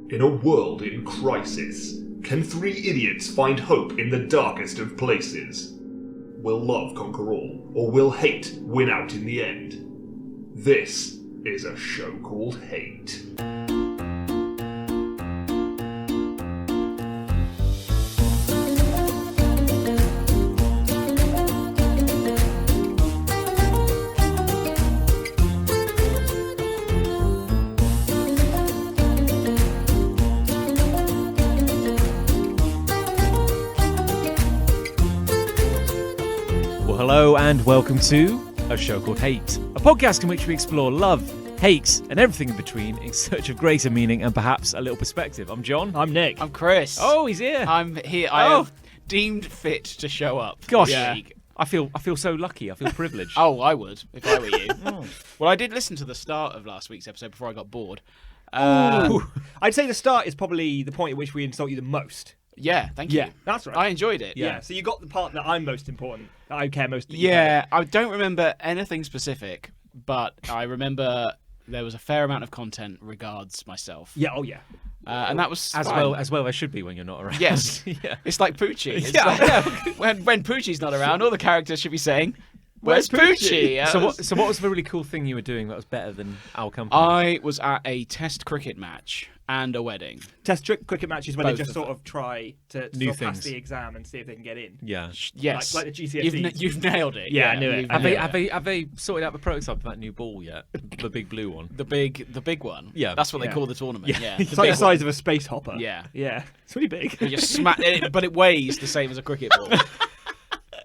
In a world in crisis, can three idiots find hope in the darkest of places? Will love conquer all, or will hate win out in the end? This is a show called Hate. Hello and welcome to a show called Hate, a podcast in which we explore love, hate, and everything in between in search of greater meaning and perhaps a little perspective. I'm John. I'm Nick. I'm Chris. Oh, he's here. I'm here. I have deemed fit to show up. Gosh, Yeah. I feel so lucky. I feel privileged. Oh, I would if I were you. Well, I did listen to the start of last week's episode before I got bored. I'd say the start is probably the point at which we insult you the most. Yeah, thank you. Yeah, that's right. I enjoyed it. Yeah, so you got the part that I'm most important, that I care most about. Yeah, I don't remember anything specific, but I remember there was a fair amount of content regards myself. Yeah, oh yeah. And that was as fine. well there should be when you're not around. Yes. Yeah. It's like Poochie. It's Yeah. like, when Poochie's not around, all the characters should be saying, "Where's Poochie?" So what was the really cool thing you were doing that was better than our company? I was at a test cricket match and a wedding. Test cricket matches when Both they just of sort them. of try to New sort of pass things. the exam and see if they can get in. Yeah. Yes, Like the GCSEs. You've nailed it. Yeah, I knew it. you've Have nailed it. they sorted out the prototype of that new ball yet? The big blue one. The big one. Yeah. That's what they Yeah. call the tournament. Yeah, It's the like the big size of a space hopper. one. Yeah. Yeah, it's really big. You just smack it, but it weighs the same as a cricket ball.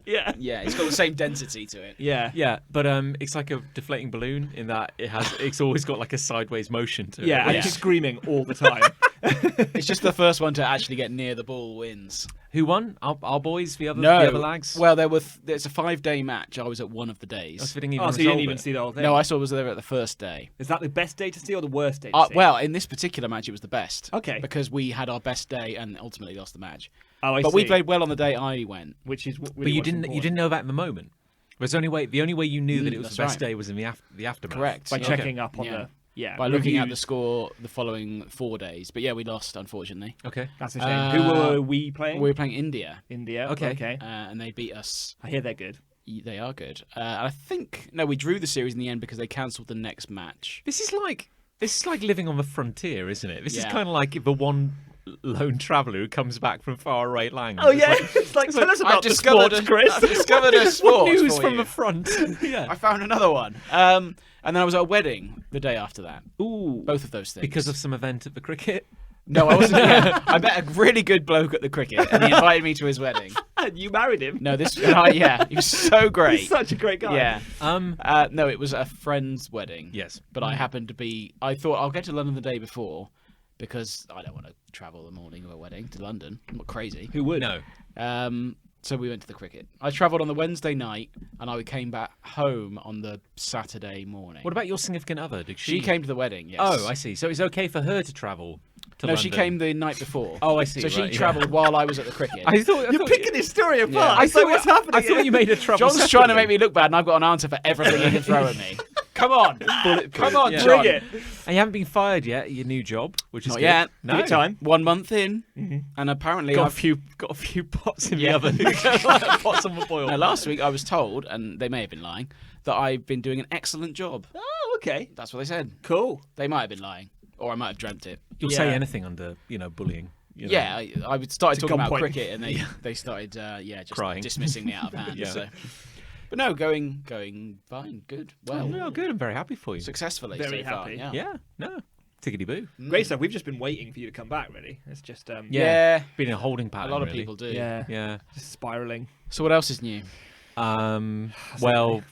Yeah. Yeah, it's got the same density to it. Yeah. Yeah, but it's like a deflating balloon in that it's always got like a sideways motion to it. Yeah, and Yeah. it's screaming all the time. It's just the first one to actually get near the ball wins. Who won? Our boys, the other lags? Well, it's a 5-day match. I was at one of the days. so we didn't even Oh, so you didn't resolve even it. see the whole thing? No, I was there at the first day. Is that the best day to see or the worst day to see? Well, in this particular match, it was the best. Okay. Because we had our best day and ultimately lost the match. Oh, I But see. we played well on the day I went. Which is But you didn't know that in the moment. The only way you knew that it was That's the best right. day was in the aftermath. Correct. by Yeah. checking up on Yeah. the... Yeah. By looking at the reviews. score the following 4 days. But yeah, we lost, unfortunately. Okay. That's a shame. Who were we playing? We were playing India, India. Okay. and they beat us. I hear they're good. They are good. And I think we drew the series in the end because they cancelled the next match. This is like living on the frontier, isn't it? This is Yeah. kind of like the one lone traveller who comes back from far away lands. Oh yeah, it's like tell us about the sports, Chris. I've discovered a sport. What news for from you. the front? Yeah. I found another one. And then I was at a wedding the day after that. Ooh, Both of those things. Because of some event at the cricket. No, I wasn't. Yeah, I met a really good bloke at the cricket, and he invited me to his wedding. and you married him. No, he was so great. He's such a great guy. Yeah. No, it was a friend's wedding. Yes. But I happened to be. I thought I'll get to London the day before because I don't want to travel the morning of a wedding to London. I'm not crazy. Who would? No. So we went to the cricket. I travelled on the Wednesday night, and I came back home on the Saturday morning. What about your significant other? Did She came to the wedding. Yes. Oh, I see. So it's okay for her to travel to No, London. she came the night before. Oh, I see. So she right, yeah. travelled while I was at the cricket. I thought You're picking this story apart. Yeah. I thought what's happening. I thought you made a trouble. John's trying to make me look bad, and I've got an answer for everything he can throw at me. Come on, come on, Yeah. John. Bring it. And you haven't been fired yet at your new job, which is Not good. yet. No. Give it time. 1 month in, and apparently Got I've a few pots in Yeah. the oven. Pots on the boil. No, last week I was told, and they may have been lying, that I've been doing an excellent job. Oh, okay. That's what they said. Cool. They might have been lying, or I might have dreamt it. You'll Yeah. say anything under, bullying. You know. Yeah, I started talking about gunpoint. cricket, and they started, just Crying. dismissing me out of hand. Yeah. So. But no, going fine, good, well, Oh, good. I'm very happy for you. successfully Very so far. happy. Yeah. Yeah. No. Tickety boo. Great stuff. We've just been waiting for you to come back. Really, it's just Yeah. Been in a holding A pattern. lot of really. people do. yeah, Yeah. just spiraling. So what else is new? Well,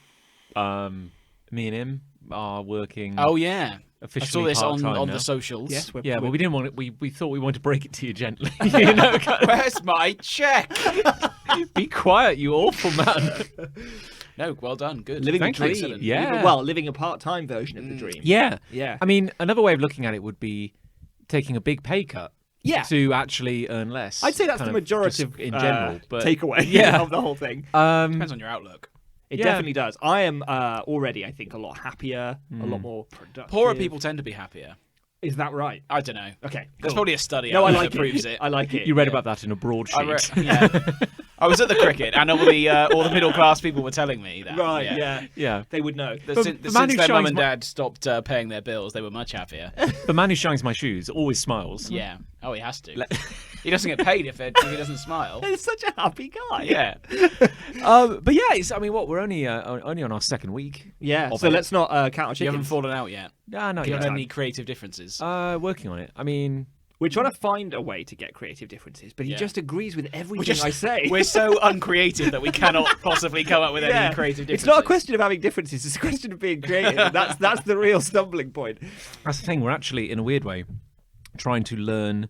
me and him are working. Oh yeah, I officially saw this on part-time now. the socials. Yes, Yeah, well, we didn't want it. We thought we wanted to break it to you gently. You know, kind Where's my check? of, be quiet, you awful man. No, well done, good. Living Thank the you. dream. Yeah. Living a part-time version of the dream. Yeah. Yeah. I mean, another way of looking at it would be taking a big pay cut. Yeah. To actually earn less. I'd say that's kind the of majority just in general. But takeaway Yeah. of the whole thing. Depends on your outlook. It Yeah. definitely does. I am already, I think, a lot happier, a lot more productive. Poorer people tend to be happier. Is that right? I don't know. Okay. There's cool. probably a study No, out I there like that proves it. I like it. You read yeah. about that in a broadsheet. I was at the cricket, and all the middle class people were telling me that. Right, Yeah. Yeah. They would know. But Since the man who their mum shines and my- dad stopped paying their bills, they were much happier. The man who shines my shoes always smiles. Yeah. Oh, he has to. He doesn't get paid if he doesn't smile. He's such a happy guy. Yeah. But yeah, we're only on our second week. Yeah. of So it. let's not count our You chickens. haven't fallen out yet. No, Do you yet. have any creative differences? Working on it. I mean, We're trying to find a way to get creative differences, but he Yeah. just agrees with everything I say. We're so uncreative that we cannot possibly come up with any creative differences. It's not a question of having differences; it's a question of being creative. That's the real stumbling point. that's the thing. We're actually, in a weird way, trying to learn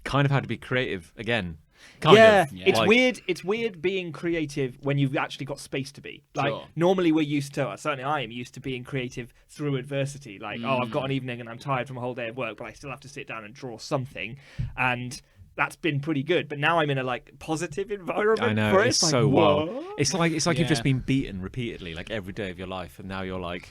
kind of how to be creative again. Kind of. It's Like- weird. It's weird being creative when you've actually got space to be. Like Sure. normally we're used to. Certainly, I am used to being creative through adversity. Like, oh, I've got an evening and I'm tired from a whole day of work, but I still have to sit down and draw something, and that's been pretty good. But now I'm in a positive environment. I know for it. it's like, so wild. whoa. It's like you've Yeah. just been beaten repeatedly, like every day of your life, and now you're like,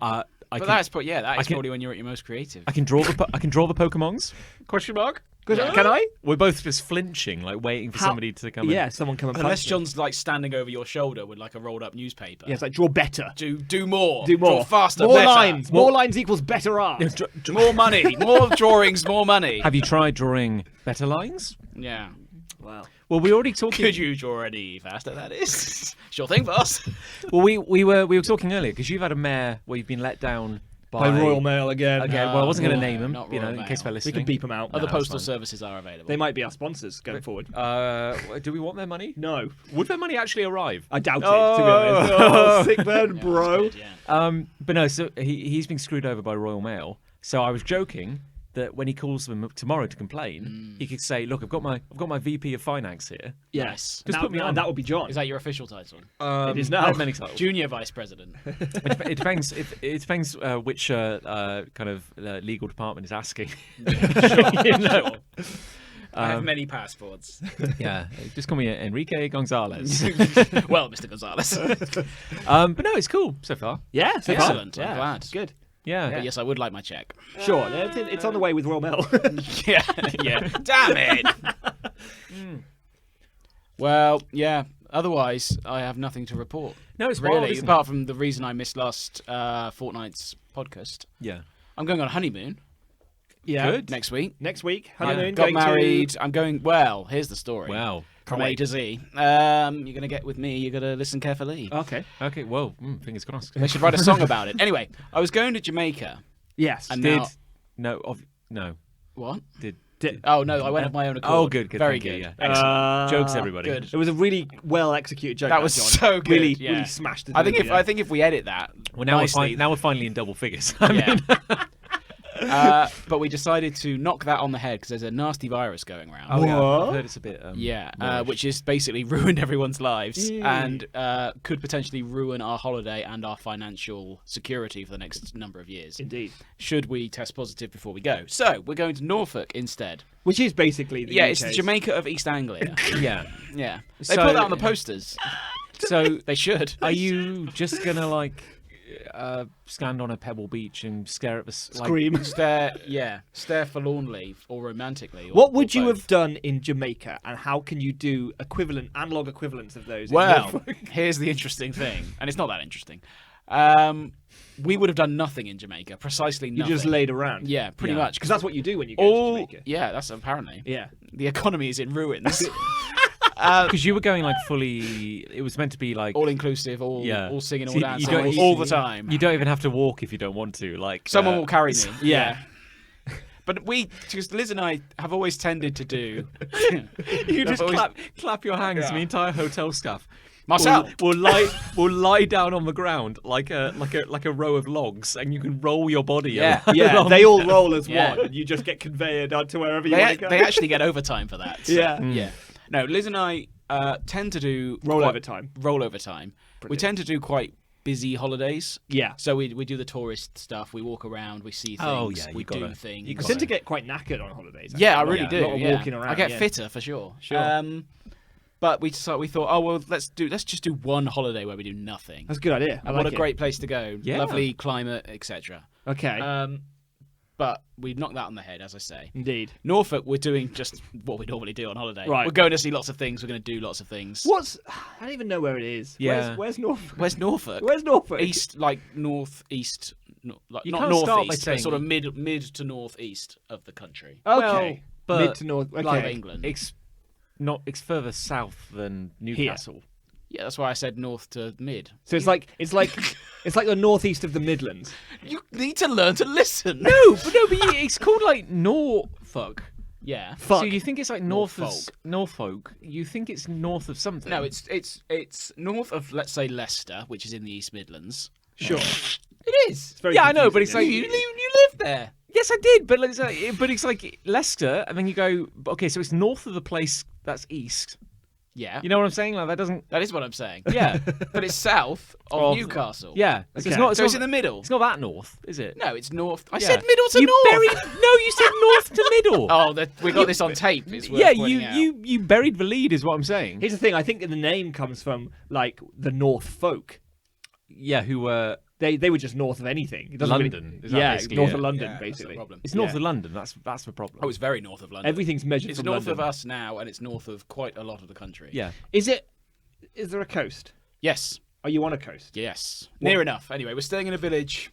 I But can, that is can- probably when you're at your most creative. I can draw the Pokemons? Question mark. Can I? We're both just flinching, like waiting for somebody to come in. Yeah, someone come and Unless punch me. John's like standing over your shoulder with like a rolled up newspaper. Yeah, it's like draw better. Do more. Do more. Draw faster. More better. lines. More lines equals better art. More money. More drawings. More money. Have you tried drawing better lines? Yeah. Wow. Well, we already talking. Could you draw any faster? That is. Sure thing, boss. Well, we were talking earlier because you've had a mare where you've been let down by Royal Mail again. Okay, well, I wasn't going to No, name them, not in Royal case they're Mail. We listening. can beep them out. Other that's postal fine. services are available. They might be our sponsors going forward. Do we want their money? No, Would their money actually arrive? I doubt it. To be honest, oh, sick burn, Yeah, bro. that's good, yeah. But no, so he's been screwed over by Royal Mail. So I was joking that when he calls them tomorrow to complain, he could say, "Look, I've got my VP of Finance here. Yes, Just put me on. That would be John. Is that your official title? It is now. I have many titles. Junior vice president. It depends. It depends which kind of legal department is asking. You know. I have many passports. Yeah, just call me Enrique Gonzalez. Well, Mr. Gonzalez. But no, it's cool so far. Yeah, so far. Excellent. I'm Yeah, glad. good. Yeah. But yes, I would like my check. Sure, it's on the way with Royal Mail. Yeah, yeah. Damn it. Well, yeah. Otherwise, I have nothing to report. No, it's wild, really, isn't apart from the reason I missed last fortnight's podcast. Yeah. I'm going on a honeymoon Yeah. Good. next week. Next week, I honeymoon. got going married. To... I'm going. Well, here's the story. Wow. From A to Z. You're gonna get with me. You're gonna listen carefully. Okay. Okay. Well, fingers crossed. They should write a song about it. Anyway, I was going to Jamaica. Yes. And Did now, no? what? Did Oh no, I went of my own accord. Oh, good. Very thank you, good. yeah. Excellent. Jokes, everybody. good. It was a really well executed joke. That was John. so good, Really, yeah. really smashed it. I think if we edit that, Well, now nicely, we're finally in double figures. yeah. But we decided to knock that on the head because there's a nasty virus going around. Oh yeah, What? I've heard it's a bit. Which has basically ruined everyone's lives Ew. and could potentially ruin our holiday and our financial security for the next number of years. Indeed. Should we test positive before we go? So we're going to Norfolk instead. Which is basically the It's the UK's. Jamaica of East Anglia. yeah. Yeah, they So- put that on the posters. So, They should. are you just gonna stand on a pebble beach and stare at the Scream. Stare forlornly or romantically. Or, What would or you both. have done in Jamaica, and how can you do analog equivalents of those? in Well, Norfolk? here's the interesting thing, and it's not that interesting. We would have done nothing in Jamaica, precisely you nothing. just laid around. Yeah, pretty Yeah. much. Because that's what you do when you go all, to Jamaica. yeah, that's apparently. Yeah. The economy is in ruins. Because you were going fully. It was meant to be like all inclusive, all singing, all So you dancing, don't- all the time. you don't even have to walk if you don't want to. Like Someone will carry me. Yeah. But because Liz and I have always tended to do. You just always- clap your hands. Yeah. The entire hotel staff. Marcel! will lie down on the ground like a row of logs, and you can roll your body. Yeah. Yeah, along. they all roll as Yeah. one, and you just get conveyed onto wherever you want They, to go. they actually get overtime for that. So, Yeah. Yeah. No, Liz and I tend to do Rollover time. Rollover time. We Brilliant. tend to do quite busy holidays. Yeah. So we do the tourist stuff. We walk around. We see things. Oh, yeah, you we gotta- do things. you I gotta- tend to get quite knackered on holidays. Yeah, I actually. really do. A lot of yeah. walking around. I get yeah. fitter for sure. Sure. But we thought, oh well, let's just do one holiday where we do nothing. That's a good idea. I And like what a it. great place to go. Yeah. Lovely climate, etc. Okay. but we knocked that on the head, as I say. Indeed. Norfolk, we're doing just what we normally do on holiday. Right. We're going to see lots of things. We're going to do lots of things. I don't even know where it is. Yeah. Where's Norfolk? Where's Norfolk? Where's Norfolk? East, like northeast, like You not can't start by northeast, saying- but sort of mid to northeast of the country. Okay. but Mid to north. Okay. Of England. It's further south than Newcastle. Yeah, that's why I said north to mid. So it's like the northeast of the Midlands. You need to learn to listen. No, but it's called like Norfolk. Yeah. Fuck. So you think it's like north of Norfolk. Norfolk? You think it's north of something? No, it's north of, let's say, Leicester, which is in the East Midlands. Sure. It is. It's very Yeah, I know, but confusing, it's like You live there. yes, I did, but it's like Leicester, and then you go okay, so it's north of the place that's east. Yeah. You know what I'm saying? Like that doesn't. That is what I'm saying. Yeah, But it's south of Of- Newcastle. yeah. So Okay. it's not. So it's in the middle. It's not that north, is it? No, it's north. I Yeah. said middle to you north. No, you said north to middle. Oh, we got this on tape. It's worth yeah, pointing out. you buried the lead, is what I'm saying. Here's the thing. I think the name comes from like the North folk. Yeah, who were They were just north of anything. It doesn't London. Really, Is that yeah, basically north it? of London, Yeah, that's the basically. problem. it's north Yeah. of London. That's the problem. Oh, it's very north of London. Everything's measured It's from north London. of us now, and it's north of quite a lot of the country. Yeah. Is there a coast? Yes. Are you on a coast? Yes. Near enough. Anyway, we're staying in a village.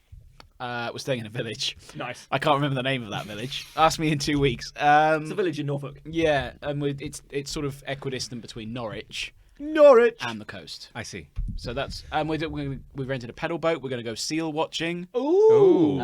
Nice. I can't remember the name of that village. Ask me in 2 weeks. It's a village in Norfolk. Yeah, and it's sort of equidistant between Norwich Norwich. and the coast. I see. So that's we rented a pedal boat. We're going to go seal watching. Ooh.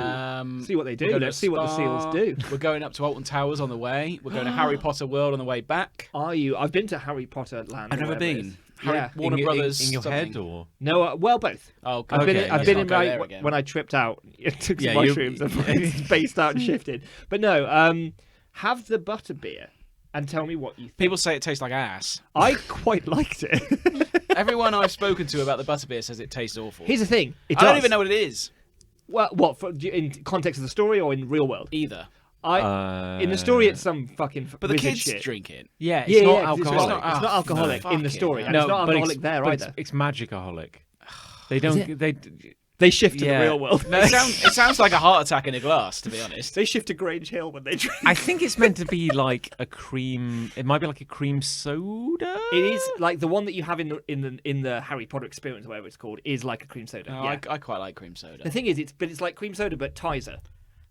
See See what they do. Let's see what the seals do. We're going up to Alton Towers on the way. We're going to Harry Potter World on the way back. Are you? I've been to Harry Potter land. I've or never whatever it been. is. Harry, Yeah. Warner Brothers in your something. head or No, well, both. Oh, I've okay. been. I've let's been not in go my there again. when I tripped out. It took some Yeah, you- mushrooms and spaced out and shifted. But no. Have the butterbeer and tell me what you think. People say it tastes like ass. I quite liked it. Everyone I've spoken to about the butterbeer says it tastes awful. Here's the thing. It I does. don't even know what it is. Well, what in context of the story or in real world? Either. In the story, it's some fucking. But the wizard kids shit. drink it. yeah, it's Yeah, not yeah, 'cause alcoholic. It's not alcoholic no. in the Fucking story. hell. And it's not but alcoholic there but either. It's magicaholic. They don't. They. They shift to Yeah. the real world. It sounds like a heart attack in a glass, to be honest. They shift to Grange Hill when they drink. I think it's meant to be like a cream. It might be like a cream soda. It is like the one that you have in the Harry Potter experience, or whatever it's called, is like a cream soda. Oh, yeah. I quite like cream soda. The thing is, it's like cream soda but Tizer.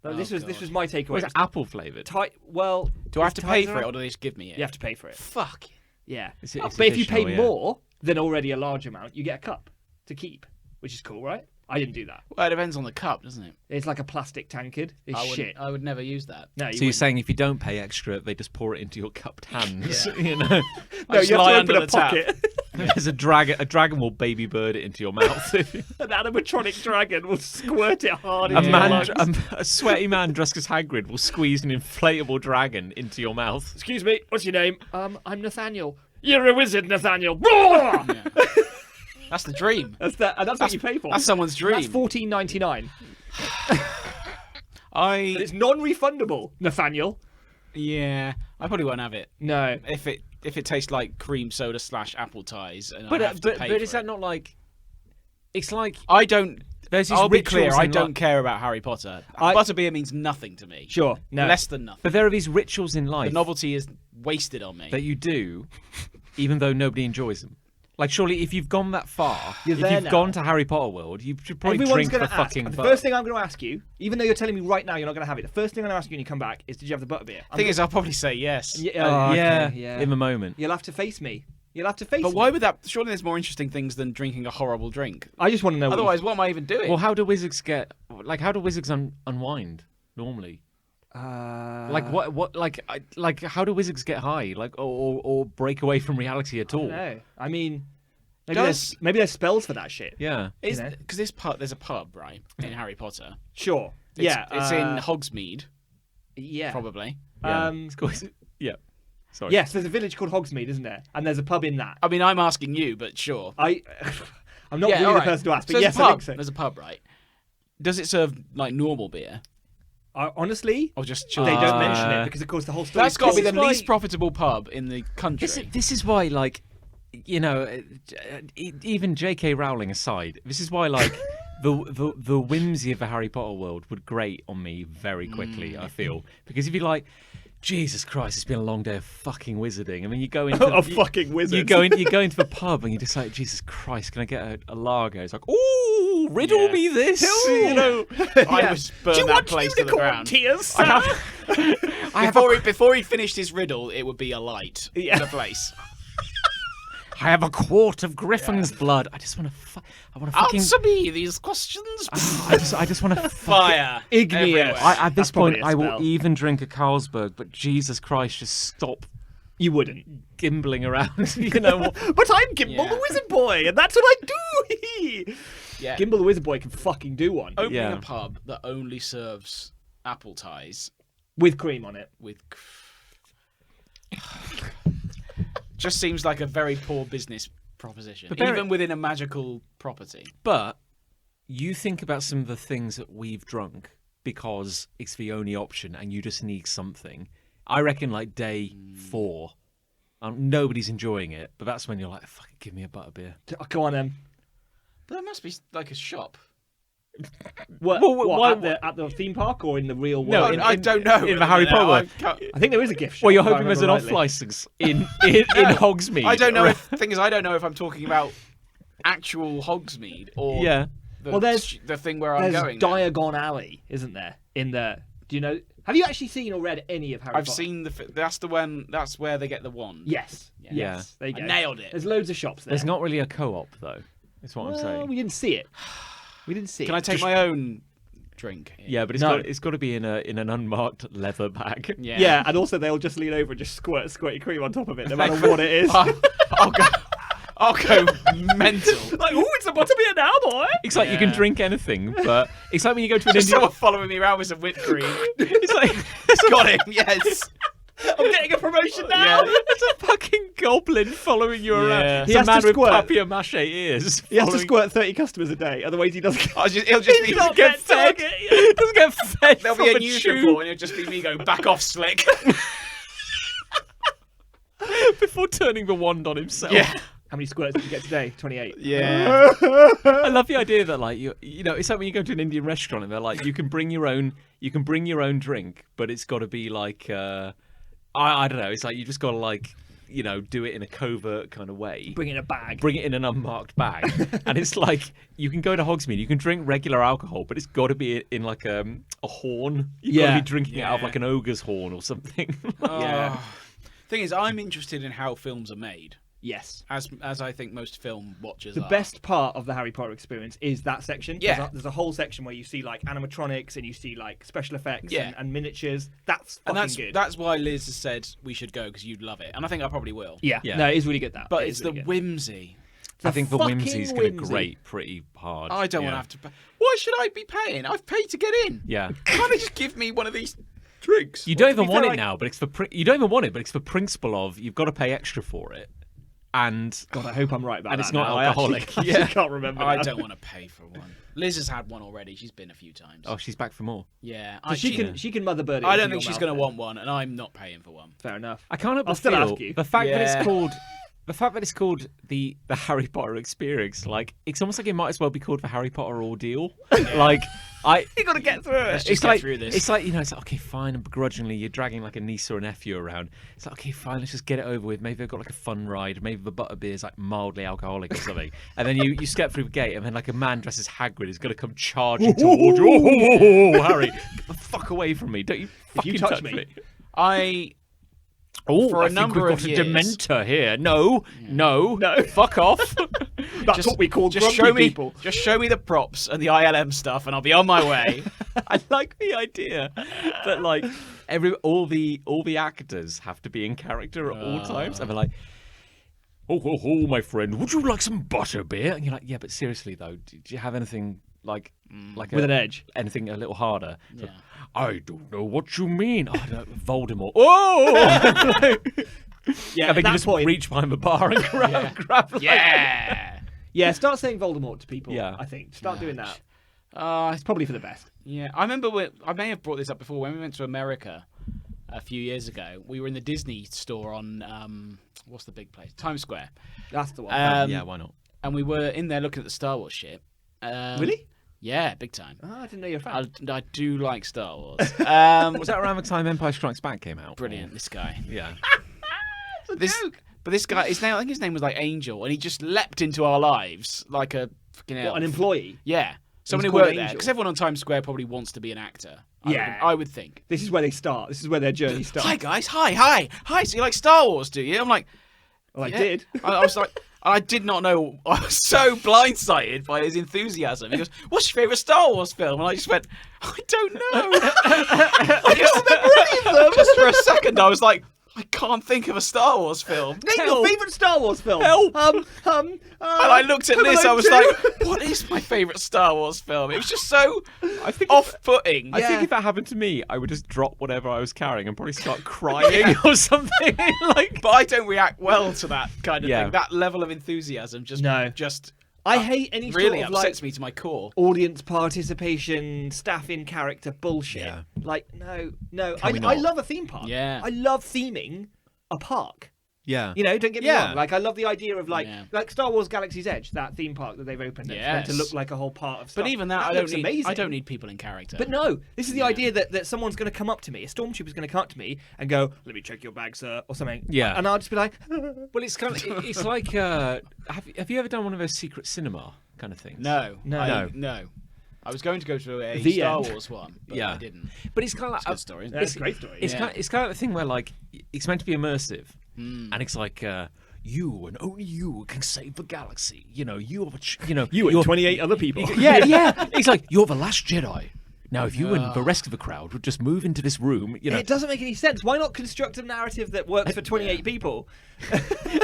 Like, this was God. my Or takeaway. is it apple flavored? Well, Do I have is to pay Tizer for it, up? or do they just give me it? You have to pay for it. Fuck. Yeah. It's But if you pay additional, yeah. more than already a large amount, you get a cup to keep, which is cool, right? I didn't do that. Well, it depends on the cup, doesn't it? It's like a plastic tankard. It's shit. I would never use that. No, you So you're wouldn't. saying if you don't pay extra, they just pour it into your cupped hands. Yeah. You know, No, I just you have lie to under open a the tap. pocket. there's a dragon. A dragon will baby bird it into your mouth. An animatronic dragon will squirt it hard A into your man, lungs. a sweaty man dressed as Hagrid will squeeze an inflatable dragon into your mouth. Excuse me, what's your name? I'm Nathaniel. You're a wizard, Nathaniel. Roar! That's the dream. That's what you pay for. That's someone's dream. That's $14.99. I But it's non-refundable, Nathaniel. yeah. I probably won't have it No. if it tastes like cream soda / apple ties. And But I have to pay for is that it. not like? It's like I don't. there's these I'll be rituals clear. I in don't li- care about Harry Potter. I- Butterbeer means nothing to me. Sure. No. Less than nothing. But there are these rituals in The life novelty is wasted on me. that you do, even though nobody enjoys them. Like, surely, if you've gone that far, You're if there you've now. gone to Harry Potter World, you should probably Everyone's drink going the to ask. fucking The butter. first thing I'm going to ask you, even though you're telling me right now you're not going to have it, the first thing I'm going to ask you when you come back is, did you have the butterbeer? The thing is, I'll probably say yes. Yeah, okay, yeah, yeah. in the moment. You'll have to face me. You'll have to face But me. why would that? Surely there's more interesting things than drinking a horrible drink. I just want to know. what you- Otherwise, what am I even doing? Well, how do wizards get? Like, how do wizards unwind normally? Like what? Like how do wizards get high? Like or break away from reality at all? No, I mean, Does- maybe there's spells for that shit. Yeah. Is know? because there's a pub right in Harry Potter. Sure. It's, Yeah. it's in Hogsmeade, Yeah. probably. Yeah. Um, It's called- yeah. Sorry. Yes, there's a village called Hogsmeade, isn't there? And there's a pub in that. I mean, I'm asking you, but sure. I'm not Yeah, really all the right. person to ask, So but there's yes, a I pub. think so. There's a pub, right? Does it serve like normal beer Honestly, or just they chilled? don't mention it because, of course, the whole story. That's got to be the This is least why- profitable pub in the country. This is why, like, you know, even J.K. Rowling aside, this is why, like, the whimsy of the Harry Potter world would grate on me very quickly. I feel because if you're like, Jesus Christ, it's been a long day of fucking wizarding. I mean, you go into fucking wizard. you go into the pub and you just like, Jesus Christ, can I get a lager? It's like, ooh, riddle me this. You know, I was burned that place to the ground. Tears? Before he finished his riddle, it would be a light in the place. I have a quart of Griffin's blood. I just want to. I want to fucking. Answer me these questions. I just want to Fire. Igneous. At this point, probably a I will spell. even drink a Carlsberg. But Jesus Christ, just stop You wouldn't. gimbling around. You know. But I'm Gimbal Yeah. the Wizard Boy, and that's what I do. Yeah. Gimbal the Wizard Boy can fucking do one Opening Yeah. a pub that only serves apple ties with cream on it. with just seems like a very poor business proposition, But bear even within a magical property. But you think about some of the things that we've drunk because it's the only option, and you just need something. I reckon like day 4, nobody's enjoying it, but that's when you're like, "Fucking give me a butterbeer." Oh, go on then. But there must be like a shop. What, Why- at the theme park or in the real No, world? I don't know. in the Harry Potter world. I think there is a gift shop. Well, you're if I hoping there's an remember off rightly. license in Hogsmeade. I don't know. Thing is, I don't know if I'm talking about actual Hogsmeade or Yeah. the, Well, there's- the thing where I'm There's going. now. Diagon Alley, isn't there? In the, do you know? Have you actually seen or read any of Harry I've Potter? seen that's the one. That's where they get the wand. Yes. Yeah. Yes. There you I go. nailed it. There's loads of shops there. There's not really a co-op though. That's what I'm Well, saying. we didn't see it. We didn't see Can it. I take my own drink? Yeah, but No. it's got to be in an unmarked leather bag. Yeah. Yeah, and also they'll just lean over and just squirt squirty cream on top of it, no matter what it is. I'll go mental. Like, oh, it's a butterbeer now, boy. It's like you can Yeah. drink anything, but it's like when you go to an Just Indian. someone following me around with some whipped cream. It's like Got him. Yes. I'm getting a promotion now. Yeah. it's a fucking goblin following you Yeah. around. He It's a has to man with squirt. papier-mâché ears. He has to following- squirt 30 customers a day, otherwise he doesn't. He'll just be. He's not get meant to fed. target you. Doesn't get fed. There'll from be a a news tube report, and it'll just be me going back off, Slick. before turning the wand on himself. Yeah. How many squirts did you get today? 28. Yeah. I love the idea that like you know it's like when you go to an Indian restaurant and they're like you can bring your own drink, but it's got to be like I don't know. It's like you just got to like do it in a covert kind of way. Bring in a bag. Bring it in an unmarked bag, and it's like you can go to Hogsmeade, you can drink regular alcohol, but it's got to be in like a horn. You've got Yeah. to be drinking it out of Yeah. like an ogre's horn or something. Yeah. Thing is, I'm interested in how films are made, Yes. as I think most film watchers The are. best part of the Harry Potter experience is that section. Yeah. There's a whole section where you see like animatronics and you see like special effects Yeah. and miniatures. That's fucking and that's good. that's why Liz has said we should go because you'd love it, and I think I probably will. Yeah. Yeah. No, it is really good. That. But It it's is the really good. whimsy. I think the fucking whimsy's going to whimsy. grate pretty hard. I don't Yeah. want to have to pay. Why should I be paying? I've paid to get in. Yeah. Can't they just give me one of these drinks? You don't even be want fair, it now, but it's you don't even want it, but it's the principle of you've got to pay extra for it, and God, I hope I'm right about And that. it's not now. alcoholic. I actually can't remember. I now. don't want to pay for one. Liz has had one already. She's been a few times. oh, she's back for more. Yeah. So she can mother bird it. I into don't think your she's mouth going to then. want one, and I'm not paying for one. Fair enough. I can't help I'll but still feel ask you. the fact that Yeah. it's called the Harry Potter experience. Like it's almost like it might as well be called the Harry Potter ordeal. Like You got to get through it. Let's just it's get like through this. it's like it's like okay, fine. And begrudgingly, you're dragging like a niece or a nephew around. It's like okay, fine. Let's just get it over with. Maybe they've got like a fun ride. Maybe the butterbeer is like mildly alcoholic or something. And then you step through the gate, and then like a man dressed as Hagrid is going to come charging towards you. Oh, Harry, get the fuck away from me! Don't you fucking touch touch me. me. I Oh, For a I think number we've of got years- a Dementor here. No, no, fuck off. That's what we call just grumpy show me people. just show me the props and the ILM stuff, and I'll be on my way. I like the idea that like all the actors have to be in character at all times, and they're like, oh, my friend, would you like some butterbeer? And you're like, yeah, but seriously though, do you have anything like With an edge. anything a little harder? Yeah. I don't know what you mean. Oh, no, Voldemort. Oh! Yeah, I at think you that just point, reach behind the bar and grab like, Yeah. yeah, start saying Voldemort to people. Yeah. I think start doing that. It's It's probably for the best. Yeah, I remember I may have brought this up before when we went to America a few years ago. We were in the Disney store on what's the big place? Times Square. That's the one. yeah, why not? And we were in there looking at the Star Wars shit. Really? Yeah, big time. Oh, I didn't know you're a fan. I do like Star Wars. Was that around the time Empire Strikes Back came out? Brilliant, this guy. Yeah. This guy, I think his name was like Angel, and he just leapt into our lives like a fucking elf. What, an employee? Yeah. Someone who called worked there. Angel. Because everyone on Times Square probably wants to be an actor. Yeah. I would think. This is where they start. This is where their journey starts. Hi, guys. Hi. So you like Star Wars, do you? I'm like... Well, yeah. I did. I was like... I did not know. I was so blindsided by his enthusiasm. He goes, "What's your favourite Star Wars film?" And I just went, "I don't know." I just remember any of them. Just for a second, I was like, "I can't think of a Star Wars film." Name your favourite Star Wars film. Help. And I looked at Liz. I was like, "What is my favourite Star Wars film?" It was just so off-putting. I think if that happened to me, I would just drop whatever I was carrying and probably start crying or something. But I don't react well to that kind of Yeah. thing. That level of enthusiasm just I hate any really sort of upsets me to my core. audience participation, staff in character bullshit. Yeah. Like, no. Can we I not? love a theme park. Yeah. I love theming a park. Yeah. You know, don't get me Yeah. wrong. Like, I love the idea of like Star Wars Galaxy's Edge, that theme park that they've opened. It's meant to Yes. look like a whole part of stuff. But even that, I looks don't need. amazing. I don't need people in character. But no, this is the idea that someone's going to come up to me, a stormtrooper's going to come up to me and go, "Let me check your bag, sir," or something. Yeah. And I'll just be like, Well, it's kind of it's like have you ever done one of those secret cinema kind of things? No. No. I was going to go to a The Star end. Wars one, but Yeah. I didn't. But it's kind of like It's a good story. Isn't it? "That's a great story." It's Yeah. kind of the thing where like it's meant to be immersive, and it's like you and only you can save the galaxy. You know, you and You 28 other people. yeah. It's like you're the last Jedi. Now, if you and the rest of the crowd would just move into this room, you know, It doesn't make any sense. Why not construct a narrative that works for 28 people?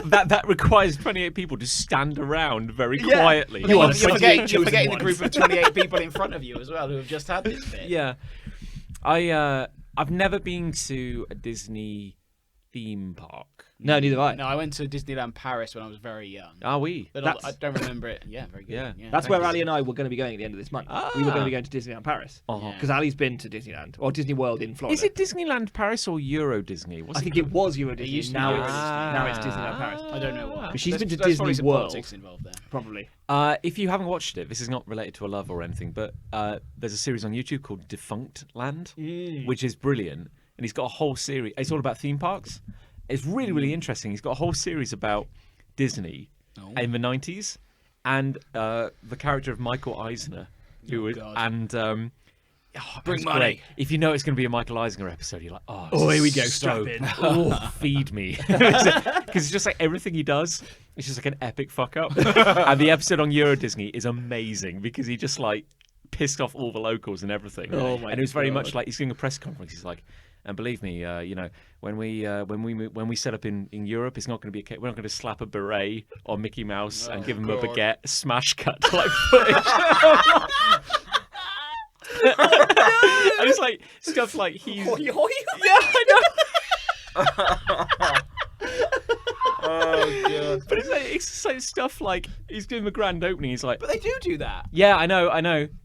that requires 28 people to stand around very Yeah. quietly. You are You're 28 forgetting the chosen group of ones. 28 people in front of you as well who have just had this bit. Yeah, I've never been to a Disney theme park. No, neither have I. No, I went to Disneyland Paris when I was very young. Are we? But That's- I don't remember it. Yeah, very good. Yeah. That's where Ali and I were going to be going at the end of this month. We were going to be going to Disneyland Paris. Uh-huh. Because Ali's been to Disneyland, or Disney World in Florida. Is it Disneyland Paris or Euro Disney? I think it was Euro Disney. used to Now be it's, Euro Disney. now it's Disneyland Paris. I don't know why. But she's been to There's probably Disney some World. politics involved there. Probably. If you haven't watched it, this is not related to a love or anything, but there's a series on YouTube called Defunct Land, which is brilliant. And he's got a whole series. It's all about theme parks. It's really, really interesting. He's got a whole series about Disney in the 90s and the character of Michael Eisner. Bring it's money. great. If you know it's going to be a Michael Eisner episode, you're like, oh, here we go, so, strap in. feed me. Because it's just like everything he does, it's just like an epic fuck up. And the episode on Euro Disney is amazing because he just like pissed off all the locals and everything. Oh my and it was very God. much like he's doing a press conference. He's like, and believe me, you know, when we set up in Europe, it's not going to be we're not going to slap a beret on Mickey Mouse and give him a baguette, smash cut to like footage. And it's like stuff like he's yeah, I know. Oh, God. But it's like stuff like he's doing the grand opening. He's like, But they do that. yeah, I know.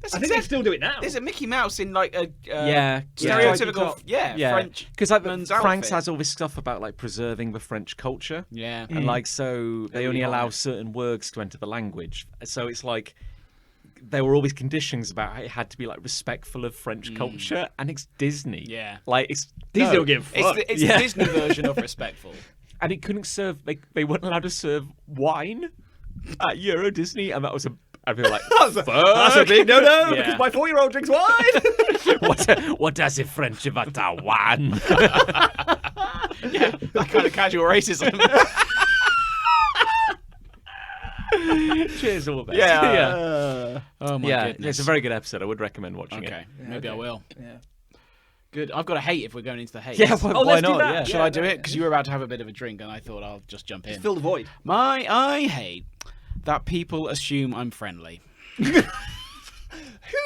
That's I think they still do it now. There's a Mickey Mouse in like a stereotypical, stereotypical French. Because like man's Frank's outfit. has all this stuff about like preserving the French culture, Yeah. and like so they only really allow hard. certain words to enter the language. So it's like there were all these conditions about how it had to be like respectful of French culture, and it's Disney. Yeah. like it's Disney no. don't give a fuck. It's Yeah. the Disney version of respectful. And it couldn't serve. They weren't allowed to serve wine at Euro Disney, and that was a. I'd be like, That's a big no-no, Yeah. because my 4-year-old drinks wine. what does it French about a wine? Yeah, that kind of casual racism. Cheers, all the best. Yeah. Oh my yeah. goodness. It's a very good episode. I would recommend watching Okay, it. maybe I will. Yeah. Good. I've got a hate if we're going into the hate. Yeah, why let's do not? that. Yeah. Shall Yeah, I do no, it? Because you were about to have a bit of a drink, and I thought I'll just jump in. Fill the void. I hate that people assume I'm friendly. Who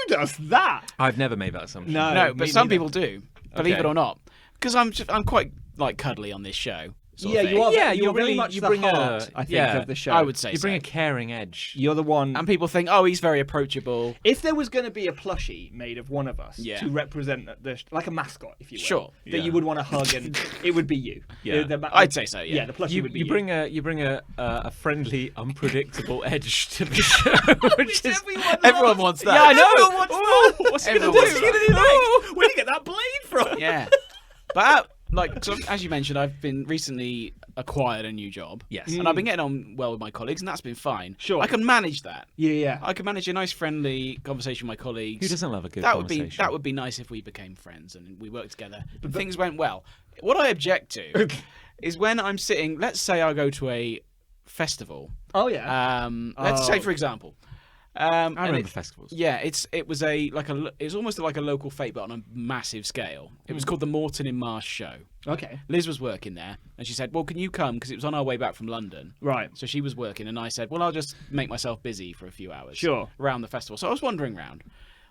does that? I've never made that assumption. No. No, me but some neither. people do. Believe Okay. it or not, because I'm quite like cuddly on this show. sort Yeah, of thing. you are. Yeah, you're you're really really- much you the bring a- heart, I think, yeah, of the show. I would say You bring so. a caring edge. You're the one. And people think, oh, he's very approachable. If there was going to be a plushie made of one of us Yeah. to represent like a mascot, if you will, Sure. that you would want to hug, and it would be you. Yeah. I'd say so, yeah. Yeah, the plushie would be you. You bring a friendly, unpredictable edge to the show, which is Everyone wants that. yeah, I know. Everyone wants that. What's he gonna Everyone do? wants What's he going to do next? Where do you get that blade from? Yeah. But so as you mentioned, I've been recently acquired a new job. Yes. And I've been getting on well with my colleagues, and that's been fine. Sure. I can manage that. Yeah. I can manage a nice, friendly conversation with my colleagues. Who doesn't love a good that conversation? that would be nice if we became friends and we worked together. But things went well. What I object to is when I'm sitting. Let's say I go to a festival. Oh yeah. Let's say, Oh. for example. I and remember festivals. Yeah, it was almost like a local fete, but on a massive scale. It was called the Morton in Marsh show. Okay. Liz was working there, and she said, "Well, can you come?" Because it was on our way back from London. Right. So she was working, and I said, "Well, I'll just make myself busy for a few hours." Sure. Around the festival. So I was wandering around,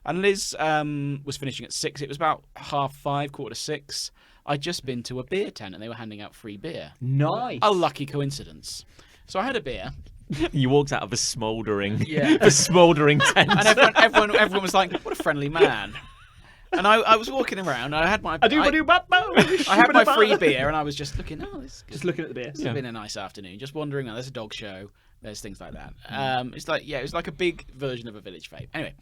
and Liz was finishing at 6. It was about 5:30, 5:45. I'd just been to a beer tent, and they were handing out free beer. Nice. A lucky coincidence. So I had a beer, You walked out of a smouldering, Yeah. a smouldering tent. and everyone was like, "What a friendly man." And I was walking around. I had my I had my free beer, and I was just looking. Oh, this is good. Just looking at the beer. It's been a nice afternoon, just wandering around. There's a dog show. There's things like that. It's like it was like a big version of a village fete. Anyway,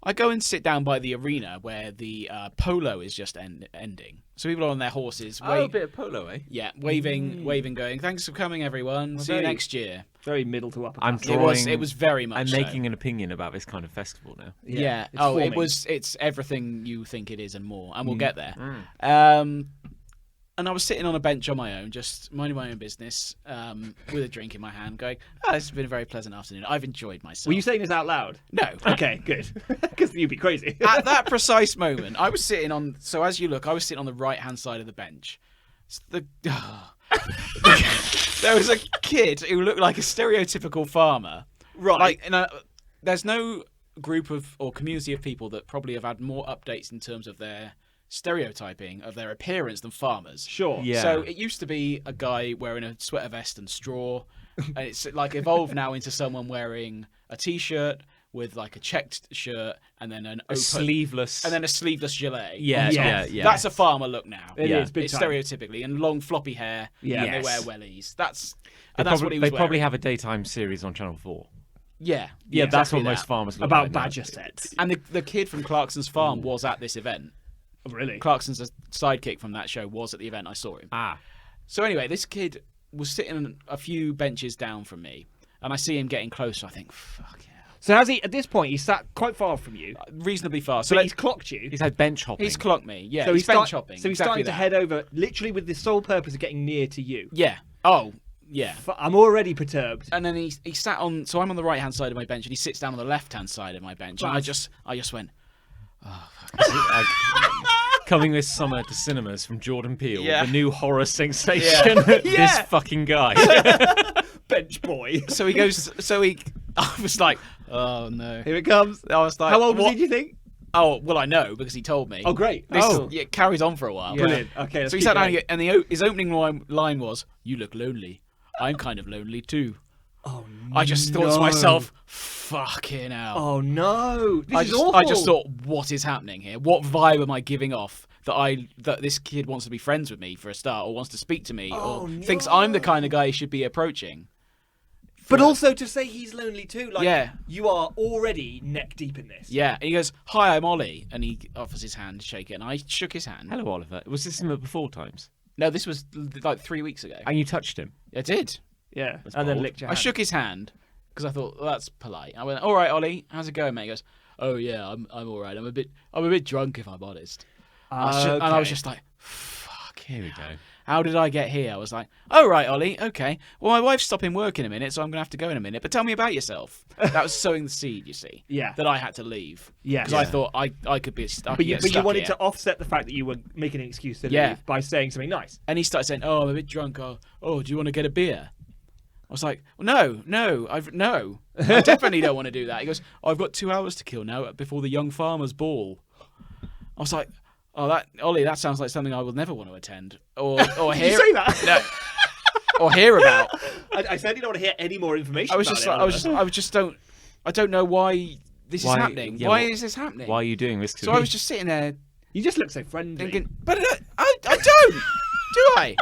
I go and sit down by the arena where the polo is just ending. So people are on their horses. a bit of polo, eh? Yeah, waving, going. Thanks for coming, everyone. See you very- next year. Very middle to upper. I'm class. drawing. It was very much. I'm so. making an opinion about this kind of festival now. Yeah. It's Oh, forming. it's everything you think it is and more, and we'll get there. Mm. And I was sitting on a bench on my own, just minding my own business, with a drink in my hand, going, "Oh, this has been a very pleasant afternoon. I've enjoyed myself." Were you saying this out loud? No. Okay, good. Because you'd be crazy. At that precise moment, I was sitting on. So as you look, I was sitting on the right-hand side of the bench. There was a kid who looked like a stereotypical farmer. Right. Like, there's no group of or community of people that probably have had more updates in terms of their stereotyping of their appearance than farmers. Sure. Yeah. So it used to be a guy wearing a sweater vest and straw, and it's like evolved now into someone wearing a t-shirt with like a checked shirt and then A sleeveless. and then a sleeveless gilet. Yeah, Yes. yeah. That's a farmer look now. It Yeah. is big It's time. stereotypically and long floppy hair. Yeah. and they wear Yes. wellies. That's They what probably, he was they probably wearing. have a daytime series on Channel 4. Yeah, Yeah, that's exactly what most that. farmers look About like now. badger sets. And the kid from Clarkson's farm was at this event. Oh, really? Clarkson's sidekick from that show was at the event. I saw him. Ah. So anyway, this kid was sitting a few benches down from me, and I see him getting closer. I think, fuck yeah. So has he? At this point, he sat quite far from you. Reasonably far. So So he's clocked you. He's had bench hopping. he's clocked me. Yeah, So he's bench hopping. So he's exactly starting to that. head over, literally with the sole purpose of getting near to you. Yeah. Oh, yeah. I'm already perturbed. And then he sat on. So I'm on the right hand side of my bench, and he sits down on the left hand side of my bench. And I Right. just went. Coming this summer to cinemas from Jordan Peele, Yeah. the new horror sensation. This Yeah. fucking guy. Bench boy. So he goes. I was like, oh no. Here it comes. I was like, How old was what? he, do you think? Oh, well, I know because he told me. Oh, great. This Oh. it carries on for a while. Brilliant. Okay, let's So he keep sat down going. here, and his opening line was, "You look lonely. I'm kind of lonely too." Oh, I just thought to no. myself, "Fucking hell." Oh, no. This I is just, awful. I just thought, what is happening here? What vibe am I giving off that this kid wants to be friends with me for a start, or wants to speak to me, Oh, or thinks I'm the no. kind of guy he should be approaching? But also to say he's lonely too. Like, Yeah. you are already neck deep in this. Yeah, and he goes, "Hi, I'm Ollie," and he offers his hand to shake it, and I shook his hand. Hello, Oliver. Was this in the before times? No, this was like 3 weeks ago. And you touched him? I did. Yeah. That's And then bold. licked your I hand. shook his hand because I thought, well, that's polite. I went, "All right, Ollie, how's it going, mate?" He goes, "Oh yeah, I'm all right. I'm a bit drunk if I'm honest." And I was just like, "Fuck, Here we go. how did I get here?" I was like, "Oh right, Ollie, okay. Well, my wife's stopping work in a minute, so I'm gonna have to go in a minute. But tell me about yourself." That was sowing the seed, you see. Yeah. That I had to leave. Yeah. Because I thought I could be stuck. But you stuck wanted here. to offset the fact that you were making an excuse to Yeah. leave by saying something nice. And he started saying, "Oh, I'm a bit drunk. Oh, do you want to get a beer?" I was like, "No, I definitely don't want to do that." He goes, "I've got 2 hours to kill now before the young farmers' ball." I was like, "Oh, Ollie, that sounds like something I will never want to attend or hear." Did you say that? No. or hear about. I certainly don't want to hear any more information. I was about just it, like, I don't know why this is happening. Yeah, why is this happening? Why are you doing this to So me? I was just sitting there You just look so friendly. thinking, but I don't, do I?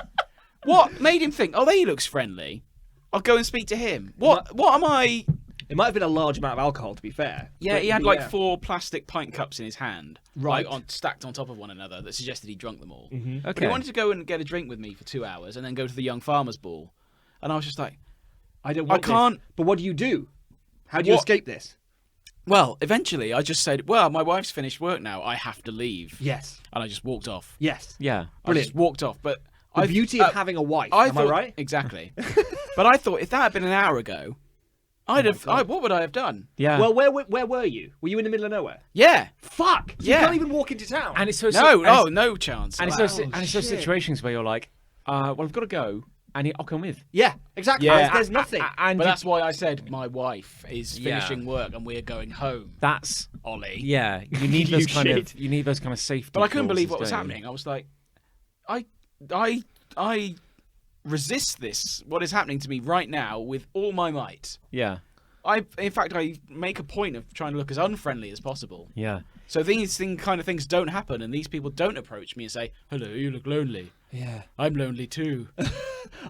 What made him think? Oh, he looks friendly. I'll go and speak to him. What am I? It might have been a large amount of alcohol, to be fair. Yeah, But he had like 4 plastic pint cups in his hand, Right. like stacked on top of one another, that suggested he drunk them all. Mm-hmm. But he wanted to go and get a drink with me for 2 hours, and then go to the young farmers' ball. And I was just like, I don't want can't- this. But what do you do? How do you What- escape this? well, eventually I just said, well, my wife's finished work now. I have to leave. Yes. And I just walked off. Yes. Yeah. I just walked off. But The beauty of having a wife. Am I right? Exactly. But I thought if that had been an hour ago, what would I have done? Yeah. Well, where were you? Were you in the middle of nowhere? Yeah. Fuck! So Yeah. You can't even walk into town. and it's so No chance. And it's Wow, those shit. situations where you're like, well, I've got to go, and I'll come with. Yeah, exactly. Yeah. There's nothing. And But you- that's why I said my wife is Yeah. finishing work and we're going home, that's Ollie. yeah. You need You those kind shit. of safety. But I couldn't believe clauses, what was don't you? happening. I was like, I resist this. What is happening to me right now with all my might. Yeah. In fact, I make a point of trying to look as unfriendly as possible. Yeah. So these kind of things don't happen, and these people don't approach me and say, "Hello, you look lonely." Yeah. I'm lonely too.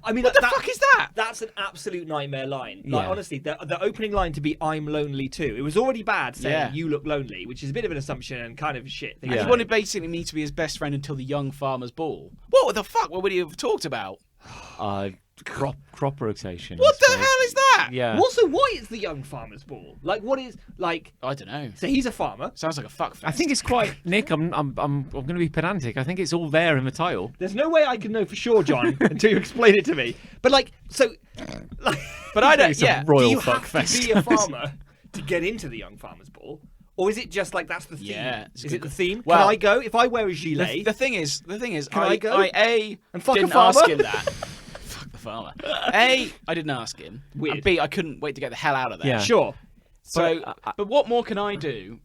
I mean, What the fuck is that? That's an absolute nightmare line. Like, Yeah. honestly, the opening line to be "I'm lonely too." It was already bad saying Yeah. "you look lonely," which is a bit of an assumption and kind of shit. And Yeah. he wanted basically me to be his best friend until the young farmer's ball. What the fuck? What would he have talked about? Crop rotation. What I the suppose. hell is that? Yeah. Also, why is the young farmer's ball? Like, what is like? I don't know. So he's a farmer. Sounds like a fuck fest. I think it's quite Nick. I'm going to be pedantic. I think it's all there in the title. There's no way I can know for sure, John, until you explain it to me. But like, so, like, But I don't. It's a Yeah. royal do you fuck have fest. to be a farmer to get into the young farmer's ball, or is it just like that's the theme? Yeah, it's a Is good it the que- theme? Well, can I go if I wear a gilet? The thing is, Can I go? I And fuck a didn't farmer? ask him that. Fuck the farmer. I didn't ask him. Weird. And B, I couldn't wait to get the hell out of there. Yeah. Sure. So, But, but what more can I do,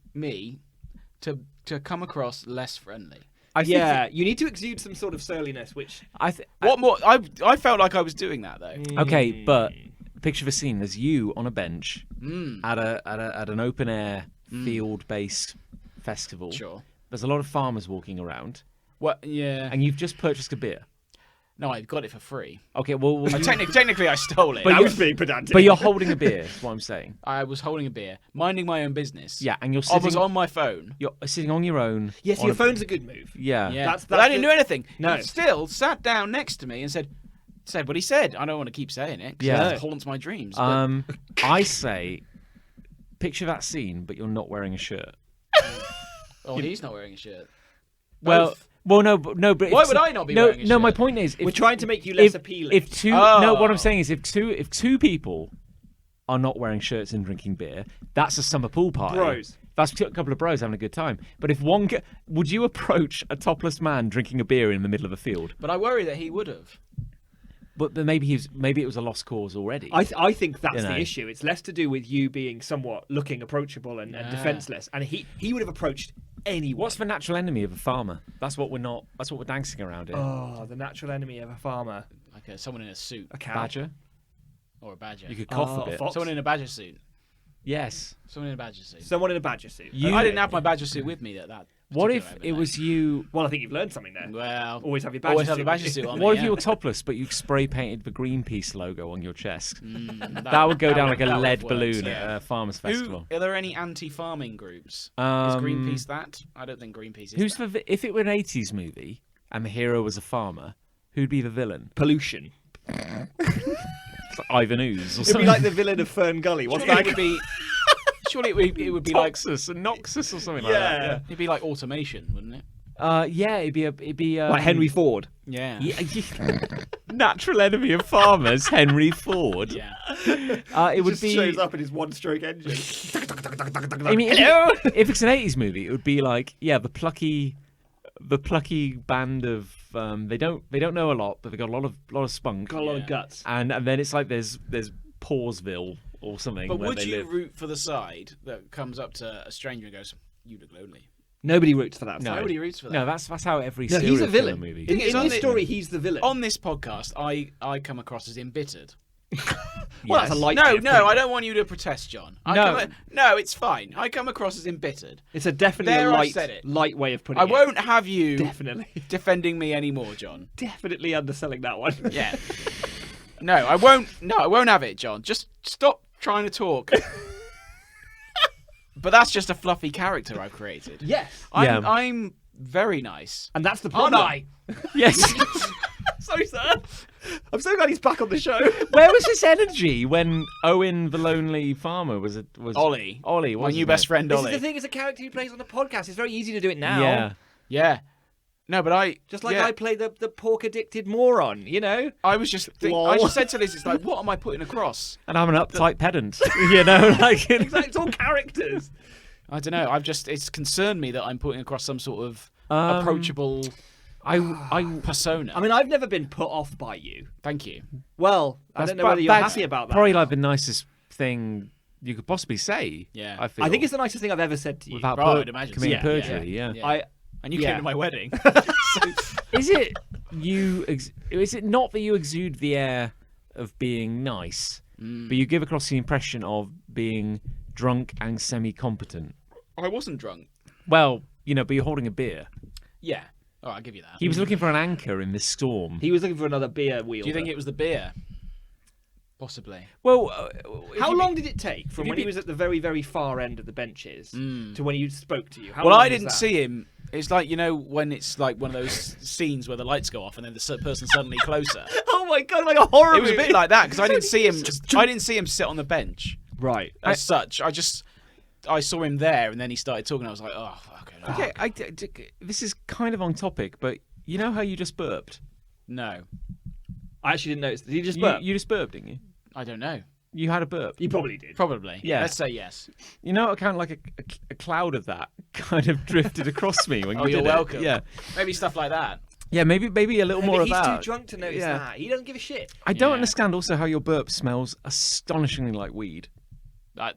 to come across less friendly? I think Yeah, you need to exude some sort of surliness, which What more? I felt like I was doing that though. Okay, but picture the scene. There's you on a bench Mm. at an open air field based festival. Sure. There's a lot of farmers walking around, What? Yeah. and you've just purchased a beer. No, I got it for free. Okay, well, Technically, I stole it. But I you- was being pedantic. but you're holding a beer. Is what I'm saying. I was holding a beer, minding my own business. Yeah, and you're I was sitting on my phone. You're sitting on your own. yes, on your a- phone's a good move. Yeah. Yeah, That's but I didn't the- do anything. No. He still sat down next to me and said what he said. I don't want to keep saying it. 'Cause Yeah. it haunts my dreams. But I say, picture that scene, but you're not wearing a shirt. he's not wearing a shirt. Well, Both. well, no, but Why if would so- I not be no, wearing a No, my shirt? point is, We're trying to make you less appealing. If two, no, what Oh. I'm saying is, if two people are not wearing shirts and drinking beer, that's a summer pool party. Bros. That's a couple of bros having a good time. But if one, would you approach a topless man drinking a beer in the middle of a field? But I worry that he would have. But then maybe it was a lost cause already. I think that's You know. the issue. It's less to do with you being somewhat looking approachable and defenseless, and he would have approached anyone. What's the natural enemy of a farmer? That's what we're not. That's what we're dancing around here. Oh, the natural enemy of a farmer, Like someone in a suit a cow. Badger. or a badger. You could cough Oh, a bit. fox. Someone in a badger suit. Yes. Someone in a badger suit. Someone in a badger suit. You- I didn't have my badger suit with me at that. What if particular it event, was you? Well, I think you've learned something there. Well, Always have your always badger have suit the badger with you. suit on. What me, if you yeah. were topless, but you spray painted the Greenpeace logo on your chest? Mm, That would go down like a that would lead work, balloon yeah. at a farmers' Who, festival. are there any anti-farming groups? Is Um, Greenpeace that? I don't think Greenpeace is Who's that. if it were an 80s movie and the hero was a farmer, who'd be the villain? Pollution. It's like Ivan Ooze or It'd be something. like the villain of Fern Gully. What's Surely that? it would be. Surely it would be like. Toxus and Noxus or something Yeah. like that. It'd be like automation, wouldn't it? Yeah, it'd be Like Henry Ford. Yeah. natural enemy of farmers, Henry Ford. Yeah. It would Just be. shows up in his one-stroke engine. I mean, if it's an 80s movie, it would be like the plucky band of they don't know a lot, but they got a lot of spunk, Got a lot of guts. and then it's like there's Pawsville or something. But where would they you live. root for the side that comes up to a stranger and goes, "You look lonely"? Nobody roots for that. No. Nobody roots for that. No, that's how every No, serial he's a killer villain. movie. In It's on this the- story, he's the villain. On this podcast, I come across as embittered. Well, that's a light way No, of no, putting I it. don't want you to protest, John. No. No, it's fine. I come across as embittered. It's a definitely There, a I've said it. light way of putting I it. won't have you Definitely. defending me anymore, John. Definitely underselling that one. Yeah. No, I won't. No, I won't have it, John. Just stop trying to talk. But that's just a fluffy character I've created. Yes. I'm very nice. And that's the Aren't problem. I? Yes. Sorry, sir. I'm so glad he's back on the show. Where was his energy when Owen the Lonely Farmer was Ollie. Ollie, My wasn't new it? best friend, This Ollie. is the thing, it's a character he plays on the podcast. It's very easy to do it now. Yeah. Yeah. No, but I Just like yeah, I play the pork addicted moron, you know? I was just Lol. I just said to Liz, it's like, what am I putting across? And I'm an uptight pedant. You know, like Exactly, it's all characters. I don't know. It's concerned me that I'm putting across some sort of Um, approachable I persona. I mean, I've never been put off by you. Thank you. Well, I don't know whether you're happy about that. Probably like the nicest thing you could possibly say. Yeah. I feel. I think it's the nicest thing I've ever said to you. without Oh, I'd imagine so. committing Yeah, perjury. Yeah. Yeah. And you Yeah. came to my wedding. Is it Is it not that you exude the air of being nice, but you give across the impression of being drunk and semi-competent? I wasn't drunk. Well, you know, but you're holding a beer. Yeah. Oh, I'll give you that. He was looking for an anchor in this storm. He was looking for another beer wheel. Do you think it was the beer? Possibly. Well, How long did it take from you when he was at the very, very far end of the benches to when he spoke to you? How Well, long I was didn't that? see him. It's like, you know, when it's like one of those scenes where the lights go off and then the person suddenly closer. Oh my god, like a horror It was a movie. bit like that because I didn't see him. I didn't see him sit on the bench Right. as such. I saw him there and then he started talking. I was like, oh, okay. Okay, this is kind of on topic, but you know how you just burped? No, I actually didn't notice. Did he just burp? You just burped, didn't you? I don't know. You had a burp. You probably did. Probably. Yeah. Let's say yes. You know, kind of like a cloud of that kind of drifted across me when you Oh, did you're it. welcome. Yeah, Maybe stuff like that. yeah, maybe a little more He's about. too drunk to notice Yeah. that. He doesn't give a shit. I don't Yeah. understand also how your burp smells astonishingly like weed.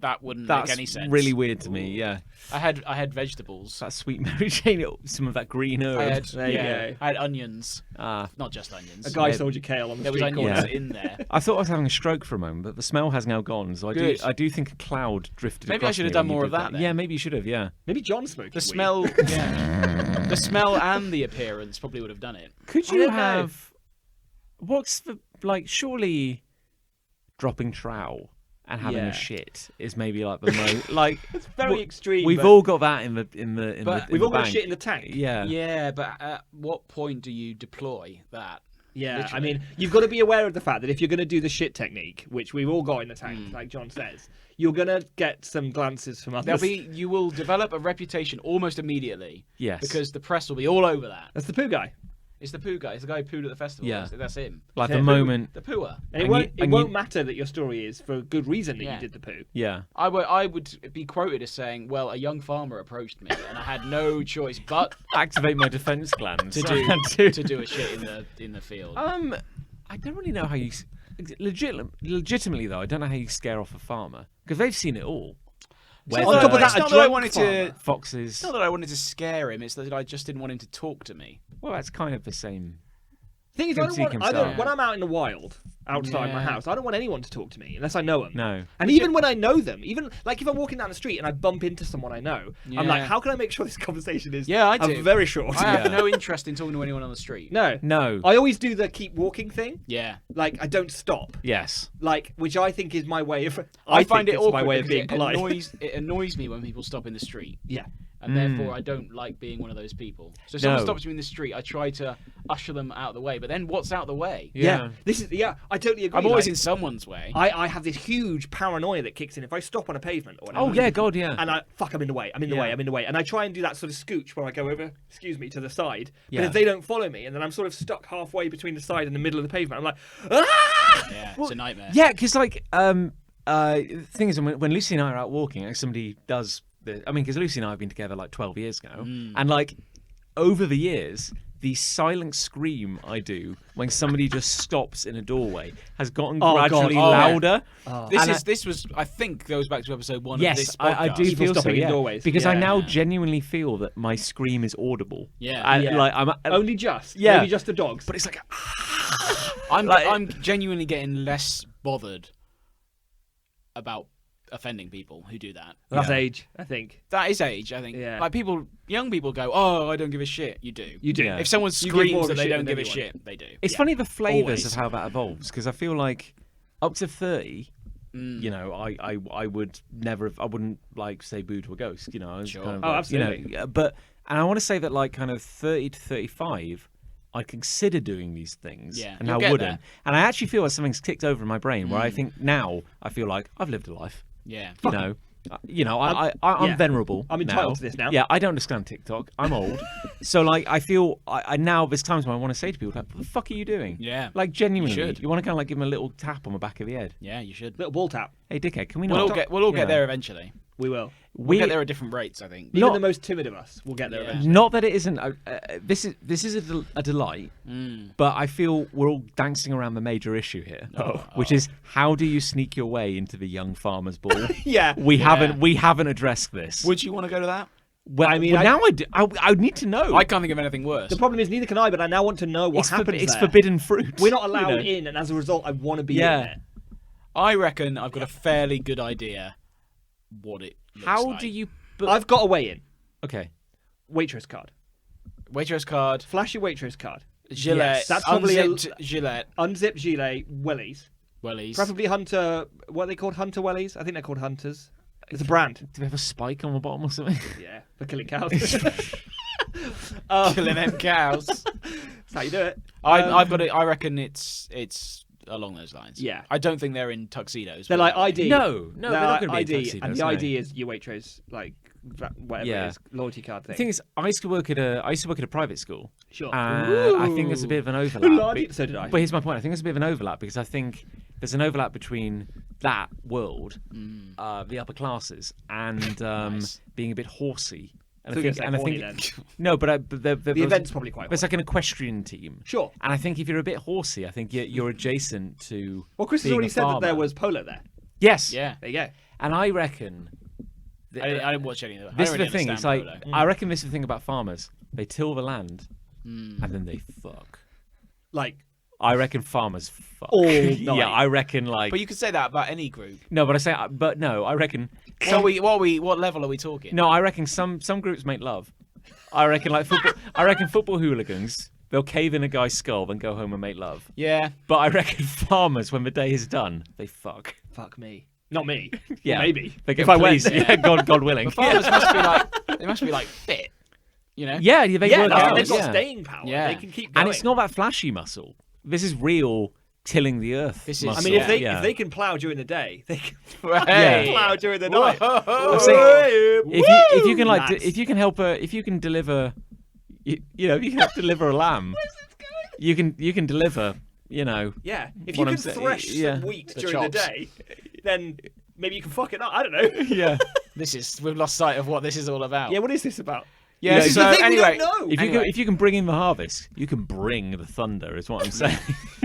That wouldn't That's make any sense. really weird to me. Yeah, I had vegetables. that sweet Mary Jane, some of that green herb. I had There you go. I had onions. Ah, Not just onions. A guy Yeah. sold you kale on the There was street corner. onions Yeah. in there. I thought I was having a stroke for a moment, but the smell has now gone. So Good. I do think a cloud drifted. Maybe I across should have me done when you more did of that then. Yeah, maybe you should have. Yeah. Maybe John smoked The weed. smell, yeah. The smell and the appearance probably would have done it. Could I you don't know. have? What's the like? Surely, dropping trowel and having Yeah. a shit is maybe like the most like. It's very extreme. We've but all got that in the But we've the all got bank. shit in the tank. Yeah. Yeah, but at what point do you deploy that? Yeah, I Literally. mean, you've got to be aware of the fact that if you're going to do the shit technique, which we've all got in the tank, like John says, you're going to get some glances from others. You will develop a reputation almost immediately. Yes. Because the press will be all over that. That's the poo guy. It's the poo guy. It's the guy who pooed at the festival. Yeah. That's him. Like Yeah, the but- moment. The pooer. And And it you- won't matter that your story is for a good reason that Yeah. you did the poo. Yeah. I would be quoted as saying, "Well, a young farmer approached me, and I had no choice but Activate my defense glands to do to to do a shit in the field." I don't really know how you. Legitimately though, I don't know how you scare off a farmer because they've seen it all. On top of that, it's a not that I drunk wanted farmer. to. Foxes. It's not that I wanted to scare him. It's that I just didn't want him to talk to me. Well, that's kind of the same. Thing is, Critique himself. when I'm out in the wild, outside my Yeah. house, I don't want anyone to talk to me unless I know them. No. And even when I know them, even like if I'm walking down the street and I bump into someone I know, I'm like, Yeah. how can I make sure this conversation is Yeah, I do. very short? I have Yeah. no interest in talking to anyone on the street. No. No. I always do the keep walking thing. Yeah. Like I don't stop. Yes. Like which I think is my way of. I find think it it's awkward my way of because being polite. It annoys me when people stop in the street, Yeah. and therefore I don't like being one of those people. So if someone No. stops me in the street, I try to usher them out of the way. But then what's out the way? Yeah. This is I totally agree. I'm always like, in someone's way. I have this huge paranoia that kicks in if I stop on a pavement or whatever. Oh yeah, God, yeah. And I'm in the way. I'm in the Yeah. way. I'm in the way. And I try and do that sort of scooch where I go over, to the side. But Yeah. if they don't follow me, and then I'm sort of stuck halfway between the side and the middle of the pavement, I'm like, ah! Yeah, it's a nightmare. Yeah, because like the thing is, when Lucy and I are out walking, like somebody does. Because Lucy and I have been together like 12 years now, and like over the years, the silent scream I do when somebody just stops in a doorway has gotten Oh, God. gradually Oh, yeah. louder. This was I think goes back to episode 1 of Yes, this podcast. I do People feel so, stopping in yeah. doorways. Because I Yeah. now genuinely feel that my scream is audible. Yeah. And, Yeah. like I'm Only just. Yeah. Maybe just the dogs. but it's like I'm genuinely getting less bothered about offending people who do that. That's age, I think. That is age, I think. Yeah. Like young people go, "Oh, I don't give a shit." You do. You do. Yeah. If someone You give more screams of a that they shit don't than give a anyone. shit, they do. It's Yeah. funny the flavors Always. of how that evolves because I feel like up to 30, you know, I would never have, I wouldn't like say boo to a ghost, you know. I was Sure. kind of Oh, like, absolutely. You know, and I want to say that like kind of 30 to 35, I consider doing these things, Yeah, and you'll I get wouldn't. there. And I actually feel like something's ticked over in my brain where I think now I feel like I've lived a life. Yeah. You know, I'm yeah. venerable. I'm entitled to this now. Yeah, I don't understand TikTok. I'm old, so like I feel I now there's times when I want to say to people like, "What the fuck are you doing?" Yeah. like genuinely, You should. you want to kind of like give them a little tap on the back of the head. Yeah, you should. Little ball tap. Hey, dickhead, can we We'll not? all you get know, there eventually. We will. We'll get there at different rates, I think. Even Not- the most timid of us will get there Yeah. eventually. Not that it isn't. This is a delight, but I feel we're all dancing around the major issue here, which is how do you sneak your way into the young farmer's ball? Yeah. We haven't addressed this. Would you want to go to that? Well, I mean, well, now I do. I would need to know. I can't think of anything worse. The problem is neither can I, but I now want to know what happens it's there. forbidden fruit. We're not you allowed know? in, and as a result, I want to be Yeah. in there. I reckon I've got a fairly good idea what it looks How like. do you? I've got a way in. Okay. Waitress card. Waitress card, Flash your waitress card. Gillette, Yes, that's probably unzipped Gillette, Unzipped gilet, wellies. wellies. Preferably Hunter. What are they called? Hunter wellies? I think they're called Hunters. It's a brand. Do they have a spike on the bottom or something? Yeah, for killing cows. Killing them cows. That's how you do it. I've got it. I reckon it's along those lines. Yeah. I don't think they're in tuxedos. They're like ID. No, They're they're not like going to be ID, in tuxedos, and the no. ID is your waitress, like whatever Yeah. it is, loyalty card thing. The thing is, I used to work at a private school. Sure. I think there's a bit of an overlap. Bloody- so did I. But here's my point. I think there's a bit of an overlap because I think there's an overlap between that world, the upper classes, and Nice. being a bit horsey. And So I you're think, gonna and I say think, horny no, but the event's probably quite. there's like an equestrian team. Sure. And I think if you're a bit horsey, I think you're adjacent to. Well, Chris has being already a said that there farmer. was polo there. Yes. Yeah. There you go. And I reckon. I didn't watch any of that. This I is don't the thing. really It's like understand polo. I reckon this is the thing about farmers. They till the land, and then they fuck. Like I reckon farmers fuck. All night. Yeah, I reckon like. But you could say that about any group. No, but I reckon. So what level are we talking? No, I reckon some groups make love. I reckon like football. I reckon football hooligans. They'll cave in a guy's skull, then go home and make love. Yeah. But I reckon farmers, when the day is done, they fuck. fuck me. Not me. Yeah, Well, maybe. They get if I went. pleased. Yeah, God willing. But farmers must be like they must be like fit. You know. Yeah, they Yeah, work that's- out. they've got yeah. staying power. Yeah. They can keep going. And it's not that flashy muscle. This is real tilling the earth. This is- muscle. I mean, Yeah. if they can plough during the day, they can Hey. plough during the night. Whoa. saying, if you can like Lads. if you can help if you can deliver, you know, if you can help deliver a lamb, you can deliver. You know. Yeah, if What you I'm can saying- thresh yeah. some wheat The during the chops. day, then maybe you can fuck it up. I don't know. Yeah. We've lost sight of what this is all about. Yeah, what is this about? Yeah, Yeah, This is so the thing anyway, we don't know. If you can bring in the harvest, you can bring the thunder. Is what I'm saying.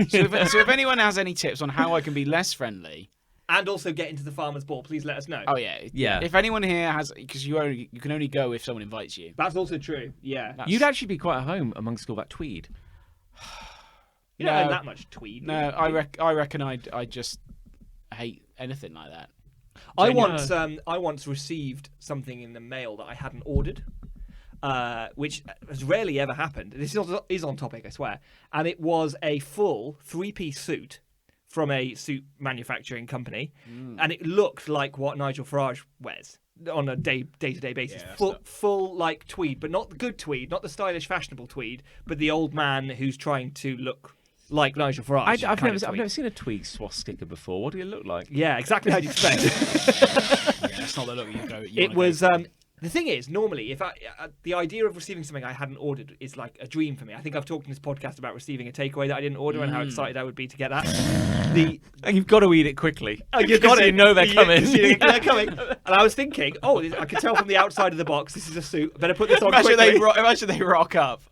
so if anyone has any tips on how I can be less friendly, And also get into the farmer's ball, please let us know. oh yeah, Yeah. If anyone here has, because you can only go if someone invites you. That's also true. Yeah. That's- You'd actually be quite at home amongst all that tweed. You don't No. own that much tweed. do No, you? I reckon I just hate anything like that. I Genuine. once received something in the mail that I hadn't ordered, which has rarely ever happened. This is on topic, I swear. And it was a full 3-piece suit from a suit manufacturing company, and it looked like what Nigel Farage wears on a day-to-day basis. Yeah, that's Full like tweed, but not the good tweed, not the stylish, fashionable tweed, but the old man who's trying to look like Nigel Farage. I've kind of never tweed. seen a tweed swastika before. What do it look like? Yeah, exactly how you'd expect. Yeah, that's not the look you go. It was the thing is, normally if the idea of receiving something I hadn't ordered is like a dream for me. I think I've talked in this podcast about receiving a takeaway that I didn't order and how excited I would be to get that. And you've got to eat it quickly. You got it. You know they're coming. They're coming. And I was thinking, I can tell from the outside of the box this is a suit. I better put this on imagine quickly. imagine they rock up.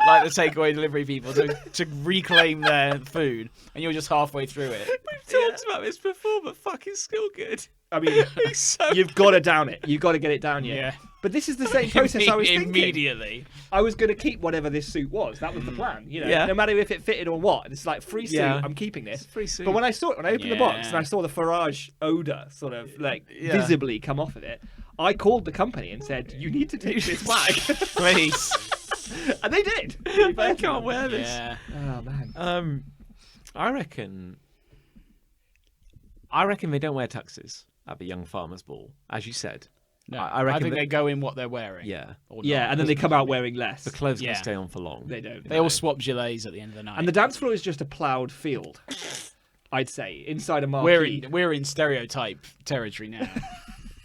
like the takeaway delivery people, to reclaim their food, and you're just halfway through it. We've talked about this before, but fucking still good. I mean, So you've got to down it. You've got to get it down yet. Yeah. But this is the same process I was thinking. Immediately. I was going to keep whatever this suit was. That was the plan. You know, Yeah. no matter if it fitted or what. It's like free suit. Yeah. I'm keeping this. It's free suit. But when I opened the box Yeah. and I saw the Farage odor sort of like visibly come off of it, I called the company and said, "You need to take this back." Please. And they did. I can't wear this. Yeah. Oh man. I reckon they don't wear tuxes at the young farmers' ball, as you said. No, I reckon think that- they go in what they're wearing. Yeah. Or Yeah, not. and then they come out wearing less. The clothes Yeah. can stay on for long. They don't. They all swap gilets at the end of the night. And the dance floor is just a ploughed field. I'd say inside a marquee. we're in stereotype territory now.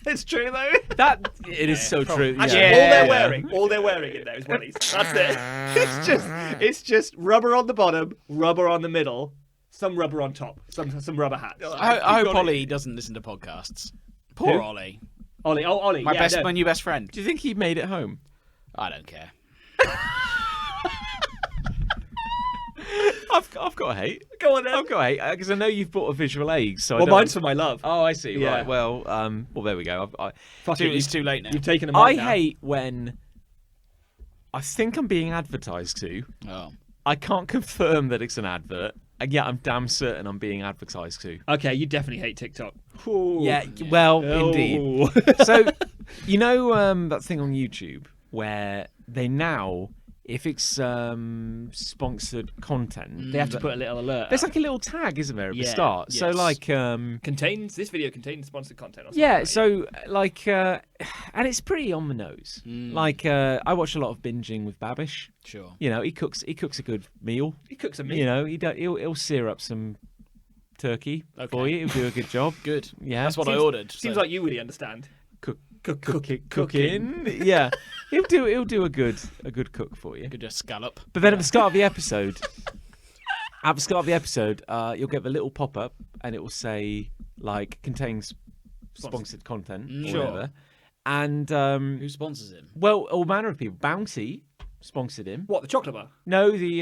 It's true though. That it is so true. Actually, Yeah. all they're wearing in there is wellies. That's it. It's just rubber on the bottom, rubber on the middle, some rubber on top, some rubber hats. I hope Ollie doesn't listen to podcasts. Poor Who? Ollie. Ollie. My new best friend. Do you think he made it home? I don't care. I've got a hate. Go on then. I've got a hate because I know you've bought a visual aid. So I Well, don't... mine's for my love. Oh, I see. Yeah. Right. Well, there we go. Fuck Dude, it, it's too late now. You've taken them I now. hate when I think I'm being advertised to. Oh. I can't confirm that it's an advert, and yet I'm damn certain I'm being advertised to. Okay, you definitely hate TikTok. Ooh. Yeah. Well, Oh. indeed. So, you know that thing on YouTube where they now, if it's sponsored content, They have to put a little alert. there's like a little tag, isn't there, at the Yeah, start? So yes. like, This video contains sponsored content. Or something yeah. like So like, and it's pretty on the nose. Like, I watch a lot of binging with Babish. Sure. You know, he cooks a good meal. He cooks a meal. You know, he'll sear up some turkey for you. He'll do a good job. Good. Yeah, That's what I Seems- ordered. Seems so- like you really understand. Cooking. Yeah, he'll do a good cook for you. Could just scallop. But then at the start of the episode, you'll get the little pop up, and it will say like contains sponsored content or Sure. whatever. And Who sponsors him? well, all manner of people. Bounty sponsored him. What, the chocolate bar? No, the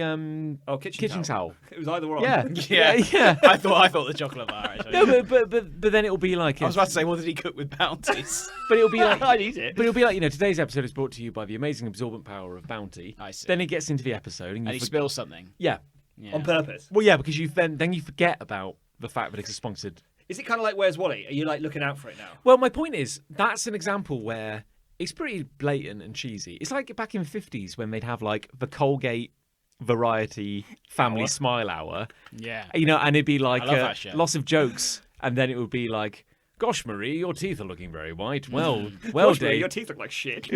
Kitchen towel. It was either or. Yeah, Yeah. I thought the chocolate bar. Actually. No, but then it will be like I was about to say, what did he cook with bounties? but it'll be like I need it. But it'll be like, today's episode is brought to you by the amazing absorbent power of Bounty. I see. Then it gets into the episode and And he spills something. yeah. Yeah. On purpose. Well, yeah, because you then you forget about the fact that it's a sponsored. Is it kind of like Where's Wally? Are you like looking out for it now? Well, my point is that's an example where it's pretty blatant and cheesy. It's like back in the 50s when they'd have like the Colgate Variety Family Smile Hour. Yeah. And it'd be like I love that show. lots of jokes, and then it would be like, "Gosh, Marie, your teeth are looking very white. Well, Gosh, Dave, your teeth look like shit.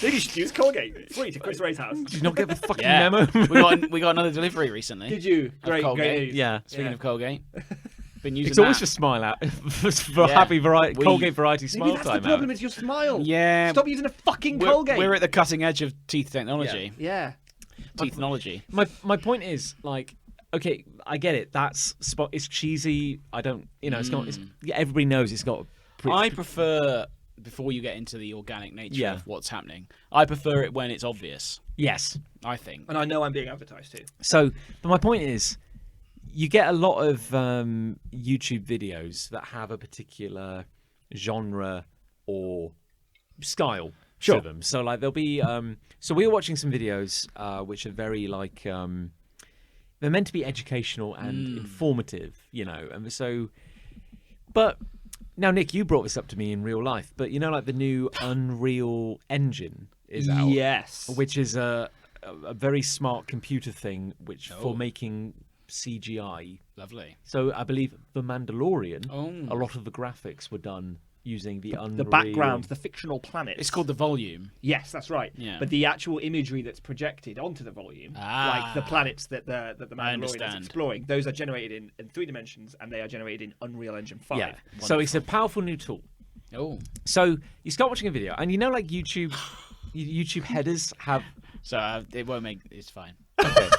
Maybe you should use Colgate. Free to Chris Ray's house. did you not get the fucking Yeah. memo?" we got another delivery recently. Did you? Great Colgate. news. Yeah. Speaking of Colgate, been using It's always that. for smile out for Yeah. happy variety We- Colgate variety Maybe smile that's time the problem. out. Is your smile. Yeah. Stop using a fucking We're, Colgate. we're at the cutting edge of teeth technology. Yeah. Teethnology. My point is like, okay, I get it. That's spot. It's cheesy. I don't. It's not. Yeah, everybody knows it's got. I prefer, before you get into the organic nature Yeah. of what's happening, I prefer it when it's obvious, Yes. I think. And I know I'm being advertised too. So, but my point is, you get a lot of YouTube videos that have a particular genre or style Sure. to them. So, like, there'll be. So we were watching some videos which are very like. They're meant to be educational and informative, and so. But now, Nick, you brought this up to me in real life. But like the new Unreal Engine is out. Yes. Which is a very smart computer thing Oh. for making CGI. Lovely. So I believe The Mandalorian, Oh. a lot of the graphics were done using the Unreal. The background, the fictional planet. It's called The Volume. Yes, that's right. Yeah. But the actual imagery that's projected onto the volume, like the planets that the Mandalorian is understand. exploring, those are generated in 3 dimensions, and they are generated in Unreal Engine 5. Yeah. So it's a powerful new tool. Oh. So you start watching a video, and like YouTube headers have. So it won't make... It's fine. Okay.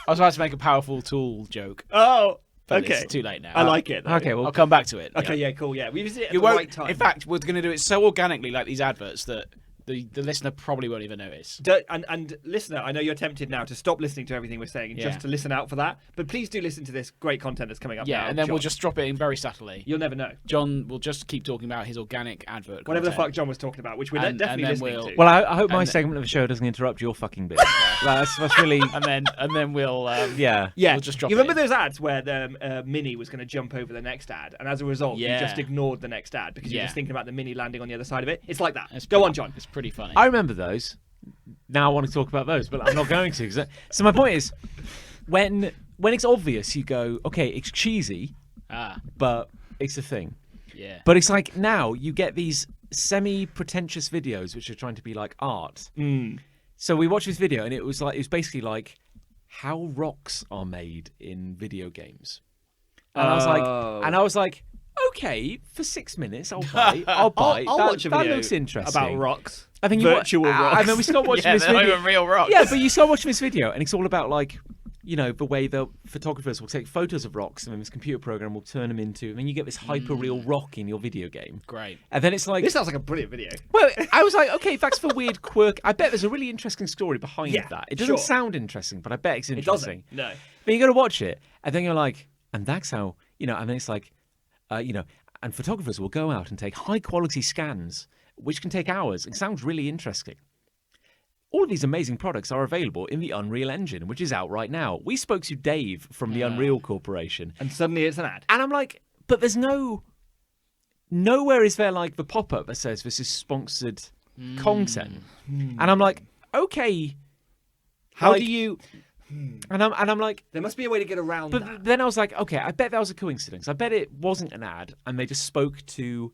I was about to make a powerful tool joke, Oh, but okay. it's too late now. I like it. though. Okay. Well, I'll come back to it. Okay, yeah, cool, yeah. We visit it at You the won't. right time. In fact, we're going to do it so organically, like these adverts, that the listener probably won't even notice. And listener, I know you're tempted now to stop listening to everything we're saying and just to listen out for that. But please do listen to this great content that's coming up now. Yeah, and then John. we'll just drop it in very subtly. You'll never know. John will just keep talking about his organic advert. Whatever the content. fuck John was talking about, which we're And definitely then listening we'll- to. Well, I hope my And- segment of the show doesn't interrupt your fucking bit. That's really. and then we'll Yeah. Yeah, we'll just drop you remember it in. those ads where the Mini was going to jump over the next ad, and as a result, you Yeah. just ignored the next ad because you're Yeah. just thinking about the Mini landing on the other side of it? It's like that. It's Go pretty- on, John. It's pretty funny. I remember those. Now I want to talk about those, but I'm not going to. So my point is, when it's obvious, you go, okay, it's cheesy, but it's a thing. Yeah. But it's like now you get these semi-pretentious videos which are trying to be like art. So we watched this video, and it was basically like how rocks are made in video games. And I was like, okay, for 6 minutes, I'll buy. I'll buy. I'll that, watch a that video looks interesting. about rocks. I think virtual rocks. And then we start watching yeah, this they're not video. even real rocks. Yeah, but you start watching this video, and it's all about like, you know, the way the photographers will take photos of rocks, and then this computer program will turn them into, and then you get this hyper real rock in your video game. Great. And then it's like, This sounds like a brilliant video. well, I was like, okay, that's for weird quirk. I bet there's a really interesting story behind Yeah, that. It doesn't sure. sound interesting, but I bet it's It interesting. doesn't. No. But you got to watch it, and then you're like, and that's how, you know, and then it's like, you know, and photographers will go out and take high quality scans, which can take hours. It sounds really interesting. All of these amazing products are available in the Unreal Engine, which is out right now. We spoke to Dave from the Unreal Corporation, And suddenly it's an ad. and I'm like, but there's nowhere is there like the pop-up that says this is sponsored content, and I'm like, okay, How like- do you... and I'm like, There must be a way to get around but that. then I was like, okay, I bet that was a coincidence. I bet it wasn't an ad, and they just spoke to.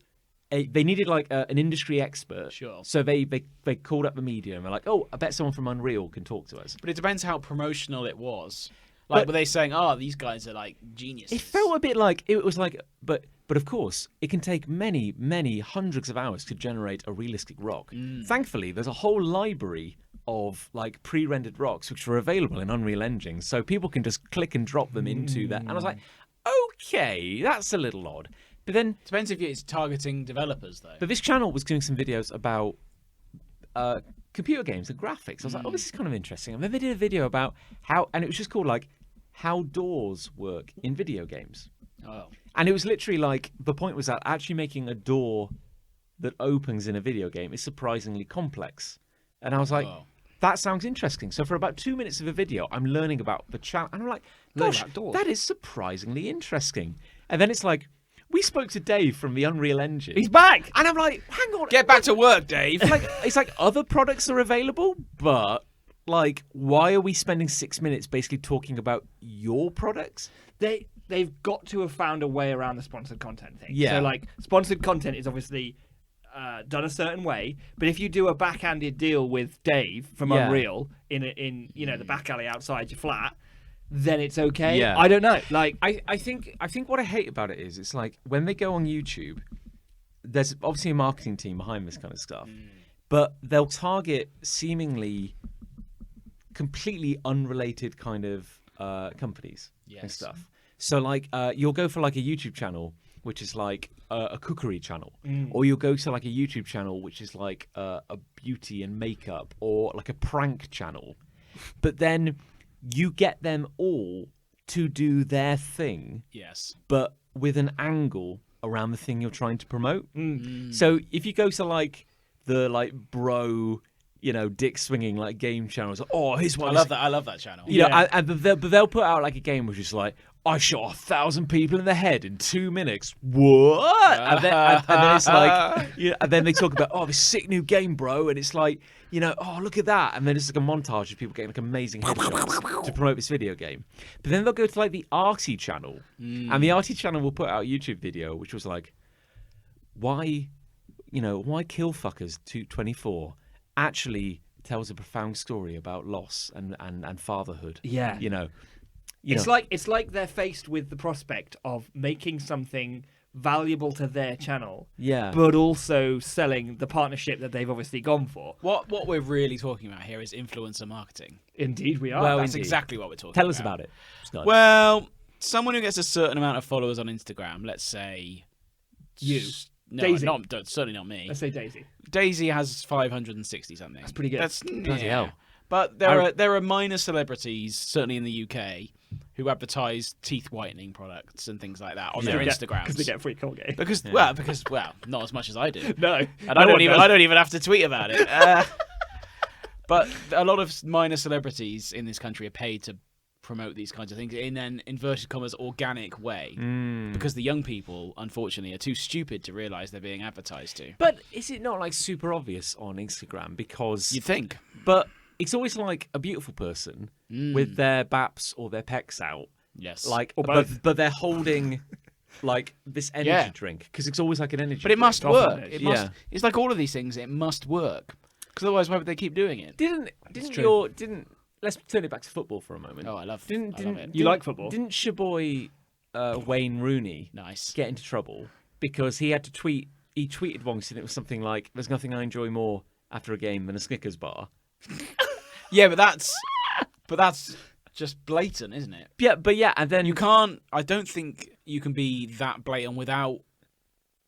They needed like an industry expert. Sure. So they called up the media and they're like, oh, I bet someone from Unreal can talk to us. But it depends how promotional it was. Like, But- were they saying, "Oh, these guys are like geniuses"? It felt a bit like it was like, but of course, it can take many hundreds of hours to generate a realistic rock. Thankfully, there's a whole library of like pre-rendered rocks which are available in Unreal Engine, so people can just click and drop them into that. And I was like, okay, that's a little odd. But then, Depends if it's targeting developers, though. but this channel was doing some videos about computer games and graphics. I was like, oh, this is kind of interesting. And then they did a video about how, and it was just called like how doors work in video games. Oh. And it was literally like, the point was that actually making a door that opens in a video game is surprisingly complex. And I was like, Wow. that sounds interesting. So for about 2 minutes of the video, I'm learning about the channel. And I'm like, Learning gosh, about doors. that is surprisingly interesting. And then it's like, we spoke to Dave from the Unreal Engine. He's back! And I'm like, hang on. Get back to work, Dave. It's like other products are available, but like, why are we spending 6 minutes basically talking about your products? They've got to have found a way around the sponsored content thing. Yeah. So like sponsored content is obviously done a certain way, but if you do a backhanded deal with Dave from Yeah. Unreal in you know the back alley outside your flat, then it's okay. Yeah. I don't know. Like I think what I hate about it is it's like when they go on YouTube, there's obviously a marketing team behind this kind of stuff, but they'll target seemingly completely unrelated kind of companies and Yes. stuff. So like you'll go for like a YouTube channel which is like a cookery channel, or you'll go to like a YouTube channel which is like a beauty and makeup, or like a prank channel, but then you get them all to do their thing, Yes. but with an angle around the thing you're trying to promote. So if you go to like the like bro, you know, dick swinging like game channels, oh, here's one. I love that channel. You know, Yeah. and they'll put out like a game which is like, I shot 1,000 people in the head in 2 minutes. What? And then it's like, yeah, and then they talk about, oh, this sick new game, bro. And it's like, you know, oh, look at that. And then it's like a montage of people getting like amazing headshots to promote this video game. But then they'll go to like the arty channel, and the arty channel will put out a YouTube video which was like, why kill fuckers 224 actually tells a profound story about loss and fatherhood. Yeah. You know. it's like they're faced with the prospect of making something valuable to their channel, Yeah. but also selling the partnership that they've obviously gone for. What we're really talking about here is influencer marketing. Indeed, we are. Well, That's indeed. exactly what we're talking Tell about. us about it, Scott. Well, someone who gets a certain amount of followers on Instagram, let's say You. No, Daisy. certainly not me. Let's say Daisy. Daisy has 560 something. That's pretty good. That's Bloody hell. But there are minor celebrities, certainly in the UK, who advertise teeth whitening products and things like that on their Instagrams. Because they get free Colgate. Because not as much as I do. No. And I don't even have to tweet about it. But a lot of minor celebrities in this country are paid to promote these kinds of things in an inverted commas organic way, because the young people, unfortunately, are too stupid to realise they're being advertised to. But is it not like super obvious on Instagram? Because You'd think. But it's always like a beautiful person with their baps or their pecs out. Yes. Like, Or both. but they're holding like this energy drink because it's always like an energy. But it drink. must work. is. It must. It's like all of these things. It must work. Because otherwise, why would they keep doing it? Let's turn it back to football for a moment. Oh, I love it. You like football? Didn't your boy Wayne Rooney Nice. get into trouble because he had to tweet? He tweeted once and it was something like, "There's nothing I enjoy more after a game than a Snickers bar." Yeah, but that's just blatant, isn't it? Yeah, and then You can't. I don't think you can be that blatant without.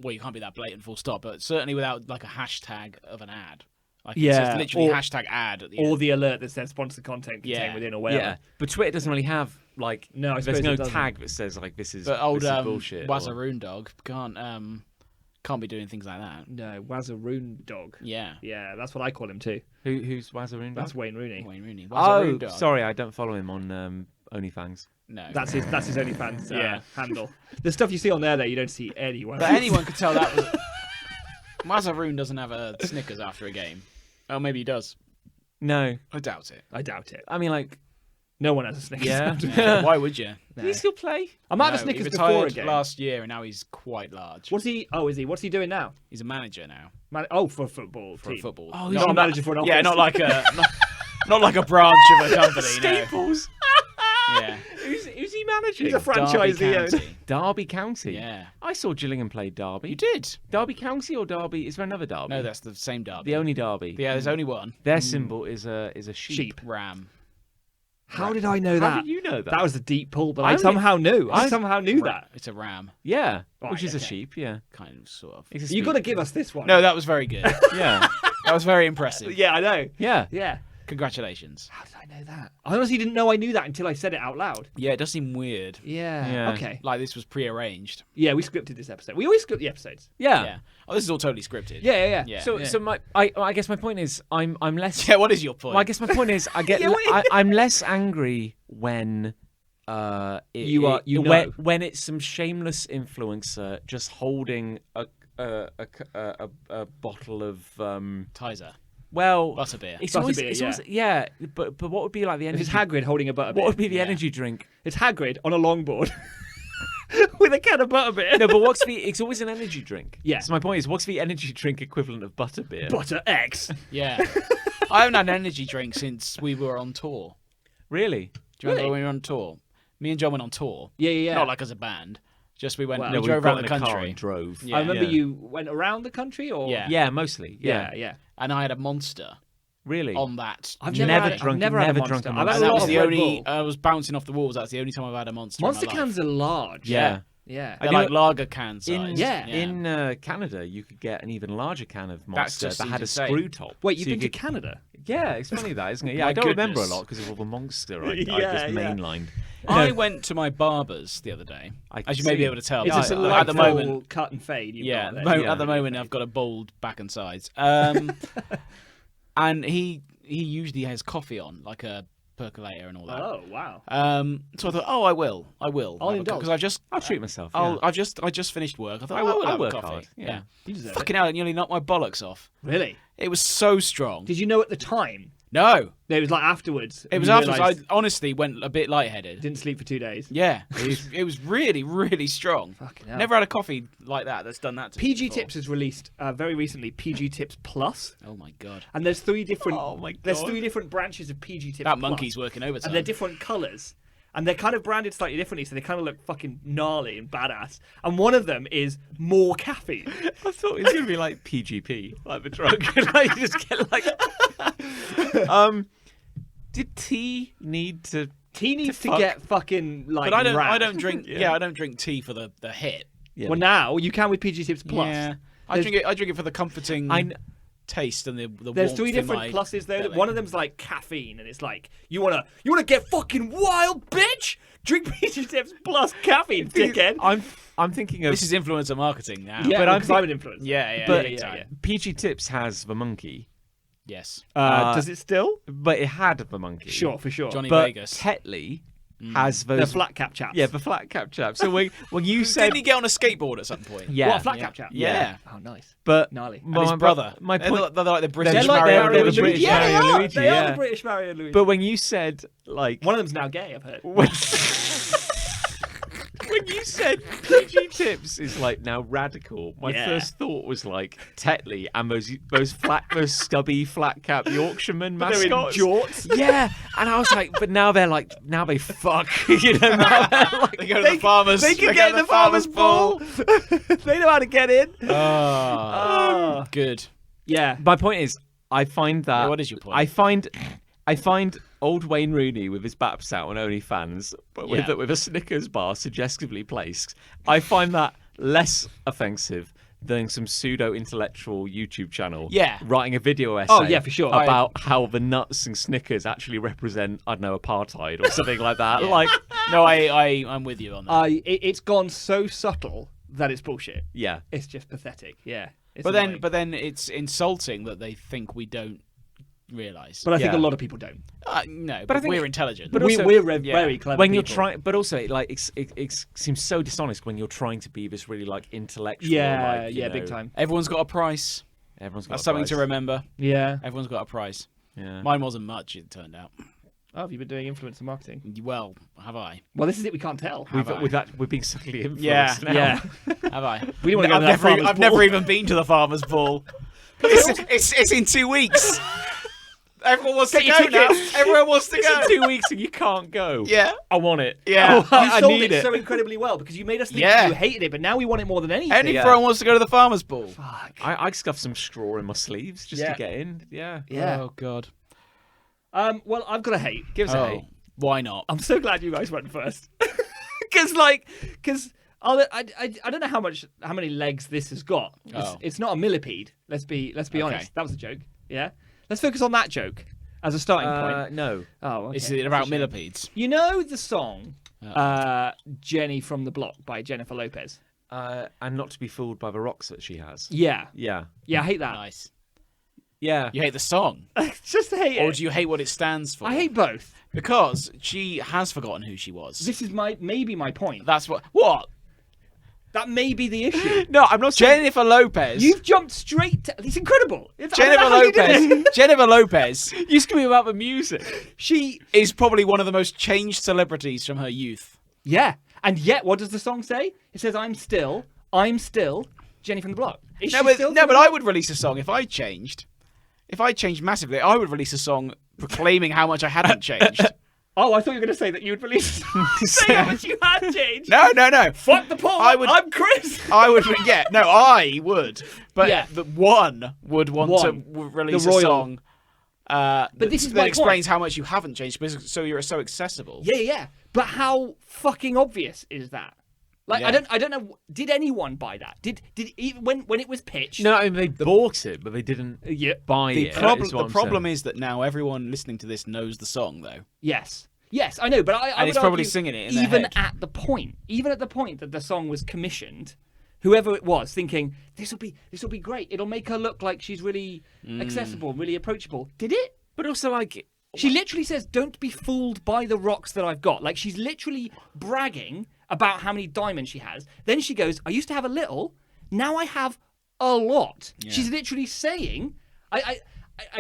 Well, you can't be that blatant, full stop. But certainly without like a hashtag of an ad. Like it says literally or- hashtag ad at the Or end. the alert that says sponsored content contained within or whatever. yeah, but Twitter doesn't really have like No, I there's suppose no it doesn't. tag that says like this is But old bullshit. or- Wazaroon dog can't be doing things like that. No, Wazaroon dog. Yeah. Yeah, that's what I call him too. Who's Wazaroon? That's Wayne Rooney. Wayne Rooney. Oh, Wazaroon dog. sorry, I don't follow him on OnlyFans. No. That's his OnlyFans handle. The stuff you see on there, you don't see anywhere. But anyone could tell that was. Wazaroon doesn't have a Snickers after a game. Oh, maybe he does. No, I doubt it. I doubt it. I mean like No one has a Snickers. yeah. Why would you? No. Does he still play? I might have a No, Snickers he before a retired game. last year, and now he's quite large. What's he? Oh, is he? What's he doing now? He's a manager now For a football for team. a football. Oh, Not a manager for an office. Yeah, not like a not like a branch of a company. Staples. No. Yeah. Who's he managing? He's a franchisee. Derby County. Derby County. Yeah. I saw Gillingham play Derby. You did? Derby County or Derby? Is there another Derby? No, that's the same Derby. the only Derby. Yeah, there's only one. Their symbol is a sheep. Sheep. Ram. How did I know that? How did you know that? That was a deep pull, but I I only- somehow knew. I I- somehow knew that. It's a ram. Yeah, Right, which is a okay. sheep. Yeah, Kind of, sort of. It's a You sheep. got to give us this one. No, that was very good. Yeah, That was very impressive. Yeah, I know. yeah. Yeah. Congratulations. How did I know that? I honestly didn't know I knew that until I said it out loud. Yeah, it does seem weird. Yeah. Yeah. Okay. Like this was pre-arranged. Yeah, we scripted this episode. We always script the episodes. Yeah. Yeah. Oh, this is all totally scripted. Yeah. Yeah. So I guess my point is I'm less. Yeah, what is your point? Well, I guess my point is I'm less angry when when it's some shameless influencer just holding a bottle of Tizer. well Butterbeer. It's Butterbeer, always, it's always yeah. But what would be like the energy? It's Hagrid holding a butterbeer. What would be the Yeah. energy drink? It's Hagrid on a longboard with a can of butterbeer. No, but what's the? It's always an energy drink. Yeah. So my point is, what's the energy drink equivalent of butterbeer? Butter X. Yeah. I haven't had an energy drink since we were on tour. Really? Do you remember when we were on tour? Me and John went on tour. Yeah. Not like as a band. Just we went. Well, we No, we drove got around in the a car country. and drove. Yeah. I remember Yeah. you went around the country, or Yeah. Yeah, mostly. Yeah. yeah. And I had a Monster Really? on that. I've Never never, had, drunk- I've never had a never Monster. drunk a I've had Monster. a And that lot was of the Red only. Bull. I was bouncing off the walls. That's the only time I've had a Monster. Monster in my cans life. are large. Yeah. Yeah. They're I like know- lager can size. In Canada, you could get an even larger can of Monster just that had a insane. screw top. Wait, you've So you been to could- Canada? Yeah, it's funny that, isn't it? Yeah, My I don't remember a goodness. lot because of all the Monster I Yeah, just yeah. mainlined. I No. went to my barber's the other day, I as you can may be see. able to tell. It's Yeah, just a I- at the delightful moment, cut and fade. You've yeah, got there. Yeah. at the moment I've got a bald back and sides. And he usually has coffee on, like a percolator and all that. Oh wow. So I thought, I will. I'll indulge. because I've just, I'll treat myself. I just finished work. I thought I I will- will I have work a coffee. hard, yeah. You deserve Fucking hell, it nearly knocked my bollocks off. it. Really? It was so strong. Did you know at the time? No, No, it was like afterwards. it was You afterwards. realised- I honestly went a bit lightheaded. didn't sleep for 2 days. Yeah, it was really, really strong. Fucking hell. Never had a coffee like that's done that to me PG before. Tips has released very recently PG Tips Plus, Oh my god. and there's 3 different. Oh my There's God. 3 different branches of PG Tips. That Plus, monkey's working overtime. and they're different colours. And they're kind of branded slightly differently, so they kind of look fucking gnarly and badass. And one of them is more caffeine. I thought it was going to be like PGP, like the drug. Like, you just get like. Did tea need to? Tea needs to fuck. get fucking like. But I rad. don't drink. Yeah. Yeah, I don't drink tea for the hit. Yeah. Well, now you can with PG Tips Plus. Yeah. I drink it for the comforting taste and the There's warmth 3 in different my pluses though. belly. One of them's like caffeine, and it's like you wanna get fucking wild, bitch. Drink PG Tips plus caffeine, dickhead. I'm thinking of This is influencer marketing now. Yeah, but but I'm I'm an influencer. Yeah, but big time. PG Tips has the monkey, Yes. Does it still? but it had the monkey. Sure, for sure. Johnny But Vegas. Tetley has those The flat cap chaps. Yeah, the flat cap chap. So when you said Didn't he get on a skateboard at some point? yeah, What, a flat cap chap? Yeah. Oh, nice. but Gnarly. And his brother. My They're point. like the British They're like Mario they're they're and the Luigi. British Yeah, they Mario and are. Luigi, They are yeah. the British Mario and Luigi. But when you said like one of them's now gay, I've heard. when you said PG Tips is like now radical, my Yeah. first thought was like Tetley and those stubby flat cap Yorkshireman They're in mascots. jorts. Yeah, and I was like, but now they fuck, you know. Now they're like, They go to the farmers. They can go get to in the farmer's ball. They know how to get in. Oh, good. Yeah. my point is, I find that. Yeah, what is your point? I find old Wayne Rooney with his baps out on OnlyFans, but Yeah. with a Snickers bar suggestively placed. I find that less offensive than some pseudo-intellectual YouTube channel Yeah. writing a video essay Oh, yeah, for sure. about how the nuts and Snickers actually represent, I don't know, apartheid or something like that. Like, No, I'm with you on that. It's gone so subtle that it's bullshit. yeah. It's just pathetic. Yeah. It's but annoying. then it's insulting that they think we don't realise. But I think Yeah. a lot of people don't. No, I but think- we're intelligent. but We're also- very clever. When you're people. trying, but also it seems so dishonest when you're trying to be this really like intellectual. Yeah, like, you big know, time. Everyone's got a price. Everyone's got That's a something price. to remember. Yeah. Everyone's got a price. Yeah. Mine wasn't much, it turned out. Oh, have you been doing influencer marketing? Well, have I? Well, this is it. We can't tell. We're being subtly influenced Yeah, now. Yeah. Have I? We don't want to go to that farmer's I've ball. never even been to the farmer's ball. It's in 2 weeks. Everyone wants to Get your go now. tickets. Everyone wants to It's go. in 2 weeks and you can't go. Yeah. I want it. Yeah. You I sold need it, it. so incredibly well because you made us think Yeah. you hated it, but now we want it more than anything. Everyone wants to go to the farmer's ball. Fuck. I scuffed some straw in my sleeves just Yeah. to get in. Yeah. Yeah. Oh God. Well, I've got to hate. Give us a Oh, hate. why not? I'm so glad you guys went first. Because I don't know how many legs this has got. Oh. It's not a millipede. Let's be Okay. honest. That was a joke. Yeah. Let's focus on that joke as a starting point. No. Oh, okay. Is it about millipedes? You know the song "Jenny from the Block" by Jennifer Lopez. And not to be fooled by the rocks that she has. Yeah. Yeah. Yeah, I hate that. Nice. Yeah. You hate the song, Just hate or it. do you hate what it stands for? I hate both. because she has forgotten who she was. This is maybe my point. That's what. That may be the issue. No, I'm not saying. Jennifer Lopez. You've jumped straight to... It's incredible. I don't Jennifer know how you did it. Lopez. Jennifer Lopez Used to be about the music. She... is probably one of the most changed celebrities from her youth. Yeah. And yet, what does the song say? It says, I'm still Jenny from the Block. Is No, she but, still no, from but the I Block? would release a song if I changed. If I changed massively, I would release a song proclaiming how much I hadn't changed. Oh, I thought you were going to say that you would release a song saying how much you had changed. No. Fuck the poll. I'm Chris. I would, yeah, no, I would, but Yeah. the one would want to release The a royal. song. But this is that my explains how much you haven't changed, because so you're so accessible. Yeah. But how fucking obvious is that? Like, Yeah. I don't know. Did anyone buy that? Did even when it was pitched? No, I mean, they bought it, but they didn't Yeah. buy The it. problem, is what I'm problem saying. is that now everyone listening to this knows the song, though. Yes, I know, but I And would it's probably argue singing it in their even head. at the point that the song was commissioned, whoever it was thinking this will be great. It'll make her look like she's really accessible, really approachable. Did it? But also, like, She literally says, "Don't be fooled by the rocks that I've got." Like she's literally bragging about how many diamonds she has. Then she goes, "I used to have a little, now I have a lot." Yeah. She's literally saying, I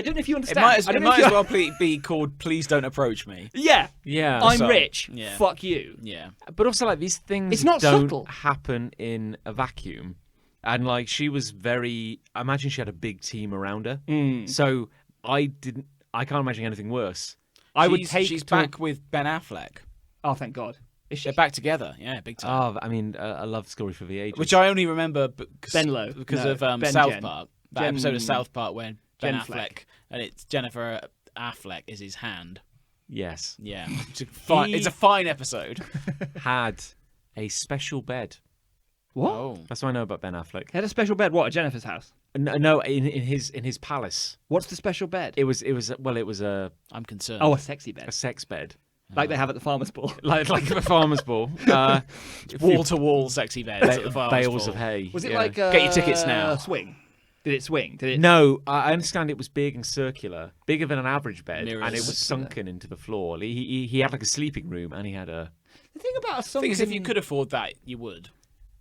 don't know if you It understand. might as, I don't it know might if as you- well be called "Please Don't Approach Me." Yeah, yeah. I'm song. rich. Yeah. Fuck you. Yeah. But also, like, these things It's not don't subtle. happen in a vacuum. And, like, she was very... I imagine she had a big team around her. So I can't imagine anything worse. I would take... She's back with Ben Affleck. Oh, thank God. Is she? They're back together. Yeah, big time. Oh, I mean, a love story for the ages. Which I only remember because Ben Lowe. because No, of Ben South Jen. Park. That Jen- episode of South Park when Ben Jen Affleck Fleck. and it's Jennifer Affleck is his hand. Yes. Yeah, it's a fine episode. Had a special bed What? Oh. That's what I know about Ben Affleck. He had a special bed. What, at Jennifer's house? No, in his palace. What's the special bed? It was a I'm concerned. Oh, a sexy bed. sex bed. Like they have at the farmer's ball. Like a farmer's ball. Wall-to-wall sexy beds at the farmer's bales ball. of hay. Was it yeah. like Get your tickets now. Swing? Did it swing? Did it? No, I understand it was big and circular, bigger than an average bed, Mirrors. and it was sunken into the floor. He had like a sleeping room, and he had a The thing about a The sunken... thing is, if you could afford that, you would.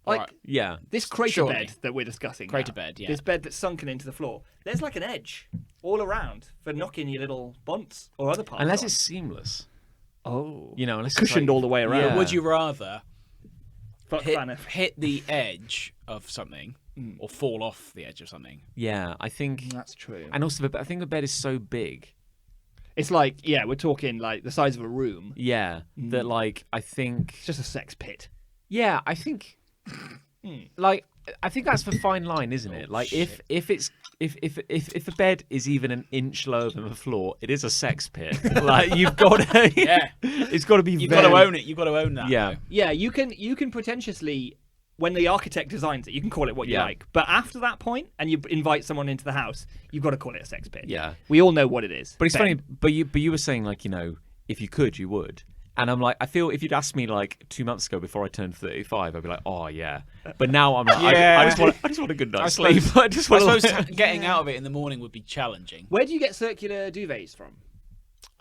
Like, Alright. yeah. this crater Surely. bed that we're discussing Crater now, bed, yeah. This bed that's sunken into the floor. There's like an edge all around for knocking your little bunts or other parts Unless on. it's seamless, Oh. you know, unless Cushioned it's like, all the way around. Yeah. Would you rather Fuck Banner. hit the edge of something or fall off the edge of something? Yeah, I think, That's true. and also I think the bed is so big. It's like, yeah, we're talking like the size of a room. Yeah, that like I think. It's just a sex pit. Yeah, I think. Like I think that's the fine line, isn't it? Like if the bed is even an inch lower than the floor, it is a sex pit. Like you've got to, Yeah. it's got to be. You've very, got to own it. You've got to own that. Yeah, Yeah, you can pretentiously, when the architect designs it, you can call it what you Yeah. like. But after that point, and you invite someone into the house, you've got to call it a sex pit. yeah. We all know what it is. But it's Ben. funny. But you were saying like, you know, if you could, you would. And I'm like, I feel if you'd asked me like 2 months ago before I turned 35, I'd be like, oh yeah. But now I'm like, Yeah. I just want a good night's I sleep. suppose- I just I want suppose getting out of it in the morning would be challenging. Where do you get circular duvets from?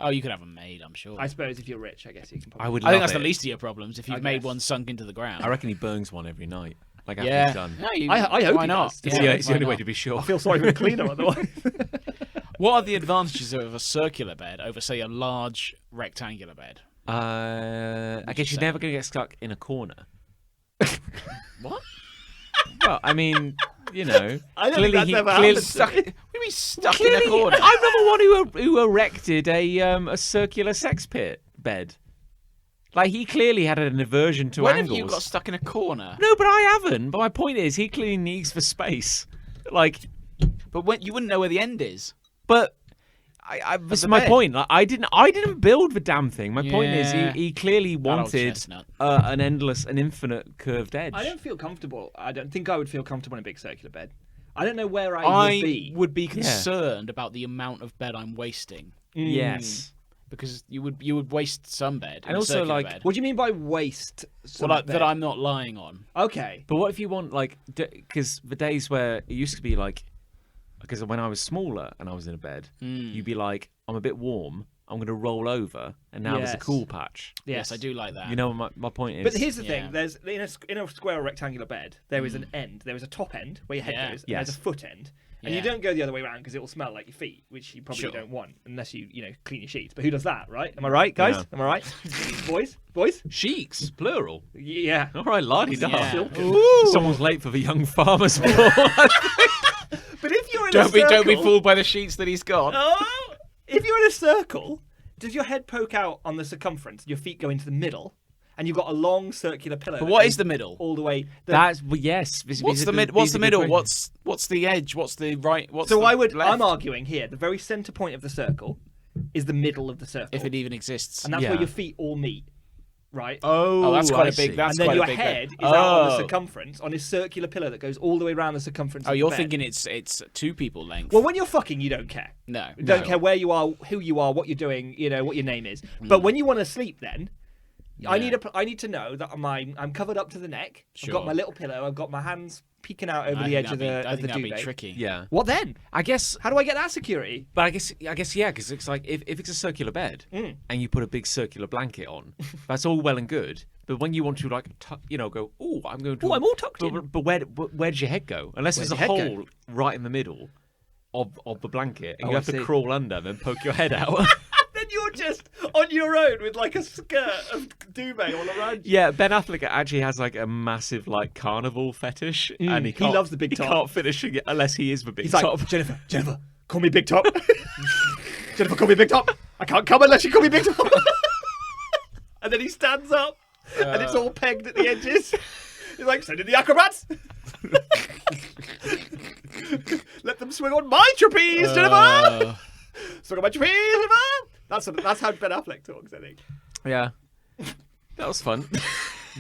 Oh, you could have them made, I'm sure. I suppose if you're rich, I guess you can probably... I would. I think love that's it. the least of your problems if you've I made guess. one sunk into the ground. I reckon he burns one every night. Like after yeah. he's done. No, you, I hope why he not? does. It's the why only way not? to be sure. I feel sorry for the cleaner otherwise. What are the advantages of a circular bed over, say, a large rectangular bed? I guess you're say? never going to get stuck in a corner. What? Well, I mean, you know, I don't think that's ever clearly happened. Stuck? What do you mean stuck in a Clearly, corner? I'm not the one who erected a circular sex pit bed. Like he clearly had an aversion to When angles. have you got stuck in a corner? No, but I haven't. But my point is, he clearly needs for space. Like, But when you wouldn't know where the end is. but this is my bed. point. Like, I didn't build the damn thing. My point is, Yeah. he clearly old wanted chestnut. an infinite curved edge. I don't feel comfortable. I don't think I would feel comfortable in a big circular bed. I don't know where I would be. concerned about the amount of bed I'm wasting Yes. because you would waste some bed. And in a also, circular like, bed. What do you mean by waste? Well, like, that I'm not lying on. Okay. But what if you want like because the days where it used to be like because when I was smaller and I was in a bed, you'd be like, I'm a bit warm. I'm going to roll over, and now there's a Yes. cool patch. Yes, I do like that. You know what my point is. But here's the Yeah. thing: there's in a square or rectangular bed, there is an end. There is a top end where your head Yeah. goes, and Yes. there's a foot end. And you Yeah. don't go the other way around because it will smell like your feet, which you probably Sure. don't want unless you clean your sheets. But who does that, right? Am I right, guys? Yeah. Am I right, boys? Sheiks, plural. Yeah. All right, la-di-da. Yeah. Someone's late for the young farmer's ball. But if you're in a Don't circle, be fooled by the sheets that he's got. Oh, if you're in a circle, does your head poke out on the circumference? Your feet go into the middle, and you've got a long circular pillow. But that what goes is the middle? all the way? That's well, yes. What's the mid? What's the middle? What's the edge? What's the right? What's So the I'm left? arguing here. The very center point of the circle is the middle of the circle, If it even exists. and that's Yeah. where your feet all meet, right? Oh, that's quite I a big. see. That's and then quite your a big head bed. is out on the circumference on a circular pillow that goes all the way around the circumference. Oh, of you're the bed. thinking it's two people length. Well, when you're fucking, you don't care. no. You don't care where you are, who you are, what you're doing, what your name is. But when you want to sleep, then I need to know that I'm covered up to the neck. I've got Sure. my little pillow. I've got my hands peeking out over I the think edge of that'd the be- I think that'd duvet. be tricky. Yeah. What then? I guess. How do I get that security? But I guess yeah, because it's like if it's a circular bed and you put a big circular blanket on, that's all well and good. But when you want to like, go, oh, I'm going to. Oh, I'm all tucked in. But where does your head go? Unless Where's there's a your head hole right in the middle of the blanket, and Oh, you I have to see. crawl under, then poke your head out. Then you're just on your own with like a skirt of duvet all around you. Yeah, Ben Affleck actually has like a massive like carnival fetish, and he can't, loves the big top. He can't finish it unless he is the big He's top. like, Jennifer, call me Big Top. Jennifer, call me Big Top. I can't come unless you call me Big Top. And then he stands up, and it's all pegged at the edges. He's like, so did the acrobats. Let them swing on my trapeze, Jennifer. Swing on my trapeze, Jennifer. That's how Ben Affleck talks, I think. Yeah, that was fun.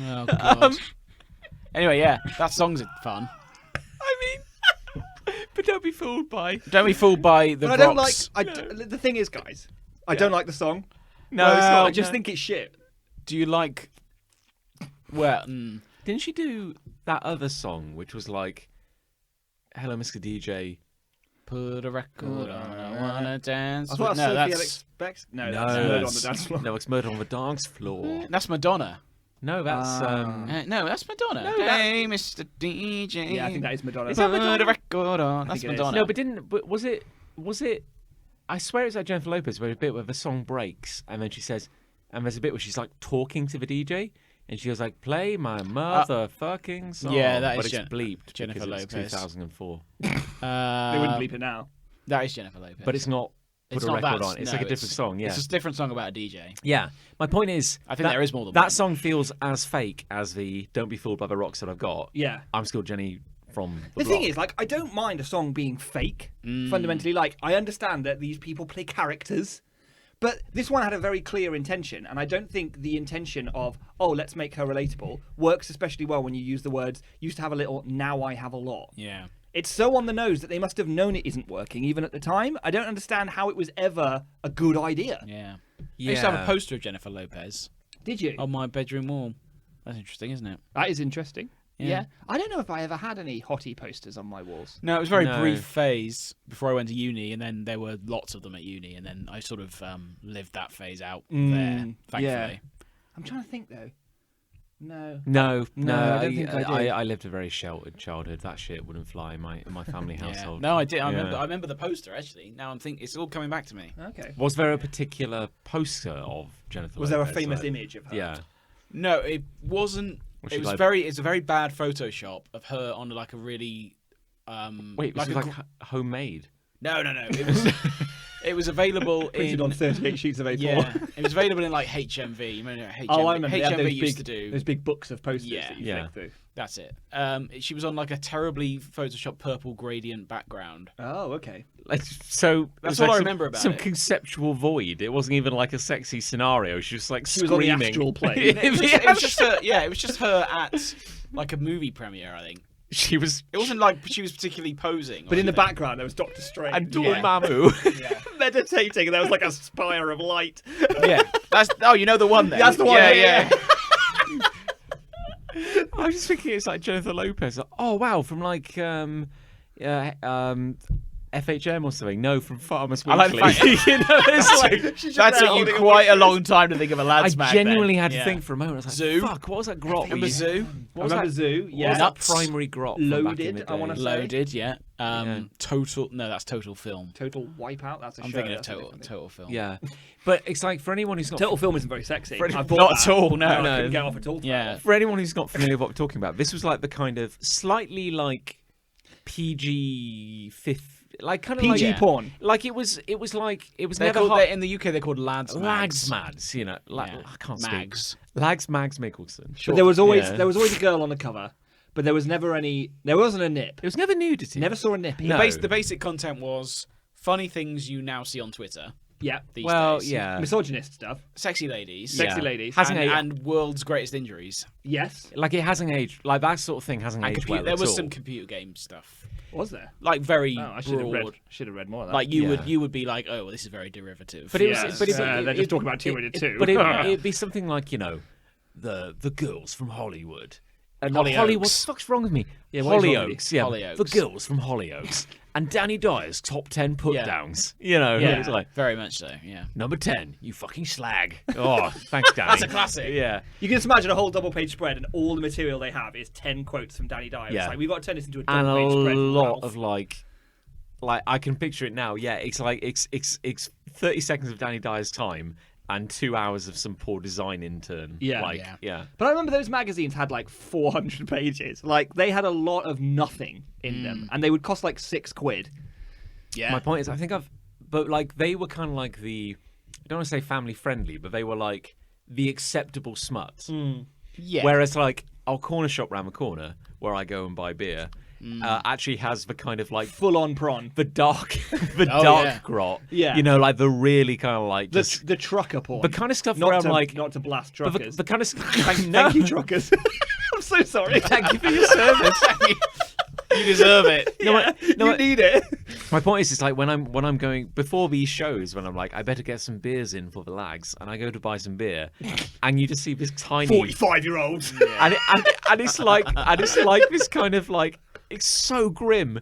Oh god. Anyway, yeah, that song's fun. I mean, but don't be fooled by. Don't be fooled by the But rocks. the thing is, guys, I don't like the song. No, it's Well, not. I just think it's shit. Do you like? Well, Didn't she do that other song, which was like, "Hello, Mr. DJ"? put a record on. I wanna dance. I thought No, Sophie that's Alex. No, that's Murder on the Dance Floor. No, it's Murder on the Dance Floor. that's Madonna. No, that's No, that's Madonna. No, Hey, Mr. DJ. Yeah, I think that is Madonna. Is that Put Madonna? a record on. That's think it is. Madonna. no, but didn't. But was it? I swear it's like Jennifer Lopez, where a bit where the song breaks, and then she says, and there's a bit where she's like talking to the DJ, and she goes like, "Play my motherfucking song." yeah, that is but it's bleeped Jennifer because it's Lopez. 2004. They wouldn't bleep it now. That is Jennifer Lopez. But it's not. Put It's a not record that. on. It's no, like a different song. Yeah. It's a different song about a DJ. Yeah. My point is, I think there is more than that one. song feels as fake as the "Don't Be Fooled by the Rocks" that I've got. Yeah. I'm still Jenny from The block. thing is, like, I don't mind a song being fake. Fundamentally, like, I understand that these people play characters, but this one had a very clear intention, and I don't think the intention of let's make her relatable works especially well when you use the words "used to have a little, now I have a lot." Yeah. It's so on the nose that they must have known it isn't working even at the time. I don't understand how it was ever a good idea. Yeah. Yeah. I used to have a poster of Jennifer Lopez Did you? on my bedroom wall. That's interesting, isn't it? That is interesting. Yeah. Yeah. I don't know if I ever had any hottie posters on my walls. No, it was a very No. brief phase before I went to uni, and then there were lots of them at uni, and then I sort of lived that phase out there, thankfully. yeah. I'm trying to think though. No. No, I don't think I did. I lived a very sheltered childhood. That shit wouldn't fly in my family Yeah. household. No, I did. I Yeah. remember the poster actually. Now I'm thinking it's all coming back to me. Okay. Was there a particular poster of Jennifer? Was there a Lopez, famous like- image of her? Yeah. No, it wasn't. Was It she was like- very. It's a very bad Photoshop of her on like a really. Wait, was like it a like homemade? No. It was. It was available Printed in. on 38 sheets of A4. Yeah, it was available in like HMV. You remember HMV? Oh, I remember. They had HMV those used big, to do. those big books of posters Yeah. that you Yeah. flick through. That's it. She was on like a terribly photoshopped purple gradient background. Oh, okay. Like, so it That's was all like I some- remember about some it. conceptual void. It wasn't even like a sexy scenario. She was like She was on the screaming. astral plane. It was just her. Yeah, it was just her at like a movie premiere. I think She was. it wasn't like she was particularly posing. or But in the anything. background, there was Doctor Strange. And Yeah. Dormammu. meditating, and there was like a spire of light. Yeah, that's. Oh, you know the one there. That's the one. Yeah. I was just thinking it's like Jennifer Lopez. Like, oh wow, from like FHM or something. No, from Farmers I like Weekly. the fact- You know, it's like, She's just That there took you holding quite a whiskers. long time to think of a I lad's mag. genuinely then. had to Yeah. think for a moment. I was like, Zoo? fuck, what was that grot? Remember Zoo? What was I remember that? Zoo. What Yeah. was that Nuts. primary grot from back in Loaded, the I wanna day? say. Loaded, yeah. Yeah. Total. No, that's Total Film. Total Wipeout. That's a I'm show. thinking of that's a different thing. Total Film. Yeah, but it's like for anyone who's not Total Film isn't very sexy. For any- I bought Not that, at all, no. and I No. couldn't get off at all. Yeah. for anyone who's not familiar with what we're talking about, this was like the kind of slightly like PG fifth, like kind of PG like porn. Like it was like it was They're never called, hot. in the UK. They're called lads. Lags mads, you know. Yeah. I can't Mags. speak. Lags Mags Mickelson. But there was always Yeah. a girl on the cover, but there was never any. There wasn't a nip. It was never nudity. Never saw a nip. No. The basic content was funny things you now see on Twitter Yeah. these Well, days. yeah. Misogynist stuff. Sexy ladies. Sexy Yeah. ladies. Hasn't aged. and world's greatest injuries. Yes. Like it hasn't aged. Like that sort of thing hasn't And aged well there at was all. some computer game stuff. Was there? Like very Oh, I should have read. broad. Should have read more of that. Like you Yeah. would be like, oh, well, this is very derivative. But it Yes. was. But They're just talking about 202. But it'd be something like, you know, the girls from Hollywood. And Hollyoaks. Holly, what the fuck's wrong with me? Yeah, what is wrong with Hollyoaks, yeah. Hollyoaks. The girls from Hollyoaks. And Danny Dyer's top 10 put Yeah. downs. You know, Yeah. it's like, very much so. Yeah. number 10, you fucking slag. Oh, thanks, Danny. That's a classic. Yeah. You can just imagine a whole double-page spread, and all the material they have is 10 quotes from Danny Dyer. Yeah. It's like we've got to turn this into a And a double-page spread. for lot Ralph. of like I can picture it now. Yeah, it's like it's 30 seconds of Danny Dyer's time and 2 hours of some poor design intern. Yeah. Like, Yeah. yeah. But I remember those magazines had like 400 pages. Like they had a lot of nothing in them, and they would cost like £6. Yeah. My point is, but like they were kind of like I don't want to say family friendly, but they were like the acceptable smuts. yeah. Whereas like our corner shop round the corner, where I go and buy beer, actually has the kind of like Full-on prawn. the dark, Oh, dark yeah. grot. Yeah. You know, like the really kind of like just The trucker porn. the kind of stuff not where to, I'm like, not to blast but truckers. the kind of Thank you, truckers. I'm so sorry. Thank you for your service. You deserve it. You need it. My point is, it's like when I'm going before these shows, when I'm like, I better get some beers in for the lags, and I go to buy some beer, and you just see this tiny 45-year-old. and it's like this kind of like, it's so grim,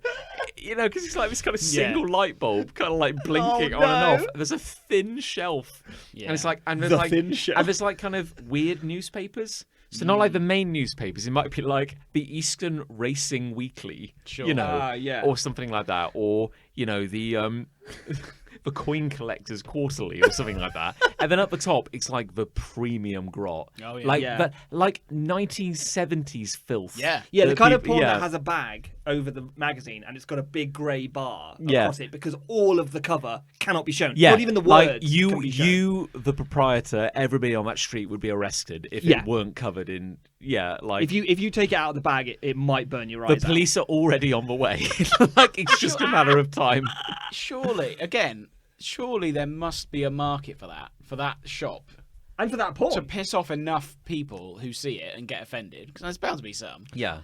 because it's like this kind of single light bulb, kind of like blinking on and off. And there's a thin shelf, and it's like, and there's The like, thin shelf. and there's like kind of weird newspapers. So not like the main newspapers. It might be like the Eastern Racing Weekly, or something like that, or the the Coin Collectors Quarterly or something like that. And then at the top, it's like the premium grot, like 1970s filth. Yeah, the kind of porn yeah. that has a bag over the magazine and it's got a big grey bar across it because all of the cover cannot be shown. Yeah, Not even the like words can be shown. you, the proprietor, everybody on that street would be arrested if it weren't covered in. Yeah, like if you take it out of the bag, it might burn your eyes the police are already on the way. Like it's just a matter of time. Surely there must be a market for that shop. And for that porn. To piss off enough people who see it and get offended, because there's bound to be some. Yeah.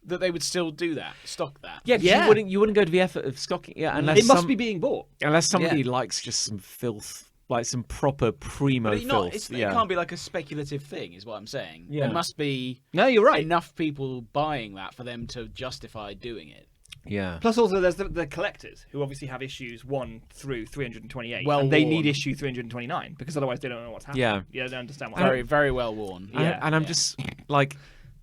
That they would still do that, stock that. Yeah, you wouldn't go to the effort of stocking unless it must be being bought. Unless somebody likes just some filth, like some proper primo filth. It can't be like a speculative thing, is what I'm saying. Yeah. There must be you're right. enough people buying that for them to justify doing it. Yeah. Plus, also, there's the collectors who obviously have issues 1 through 328. Well and they worn. need issue 329 because otherwise they don't know what's happening. Yeah. They don't understand what's Very, happening. very well worn. And I'm just like,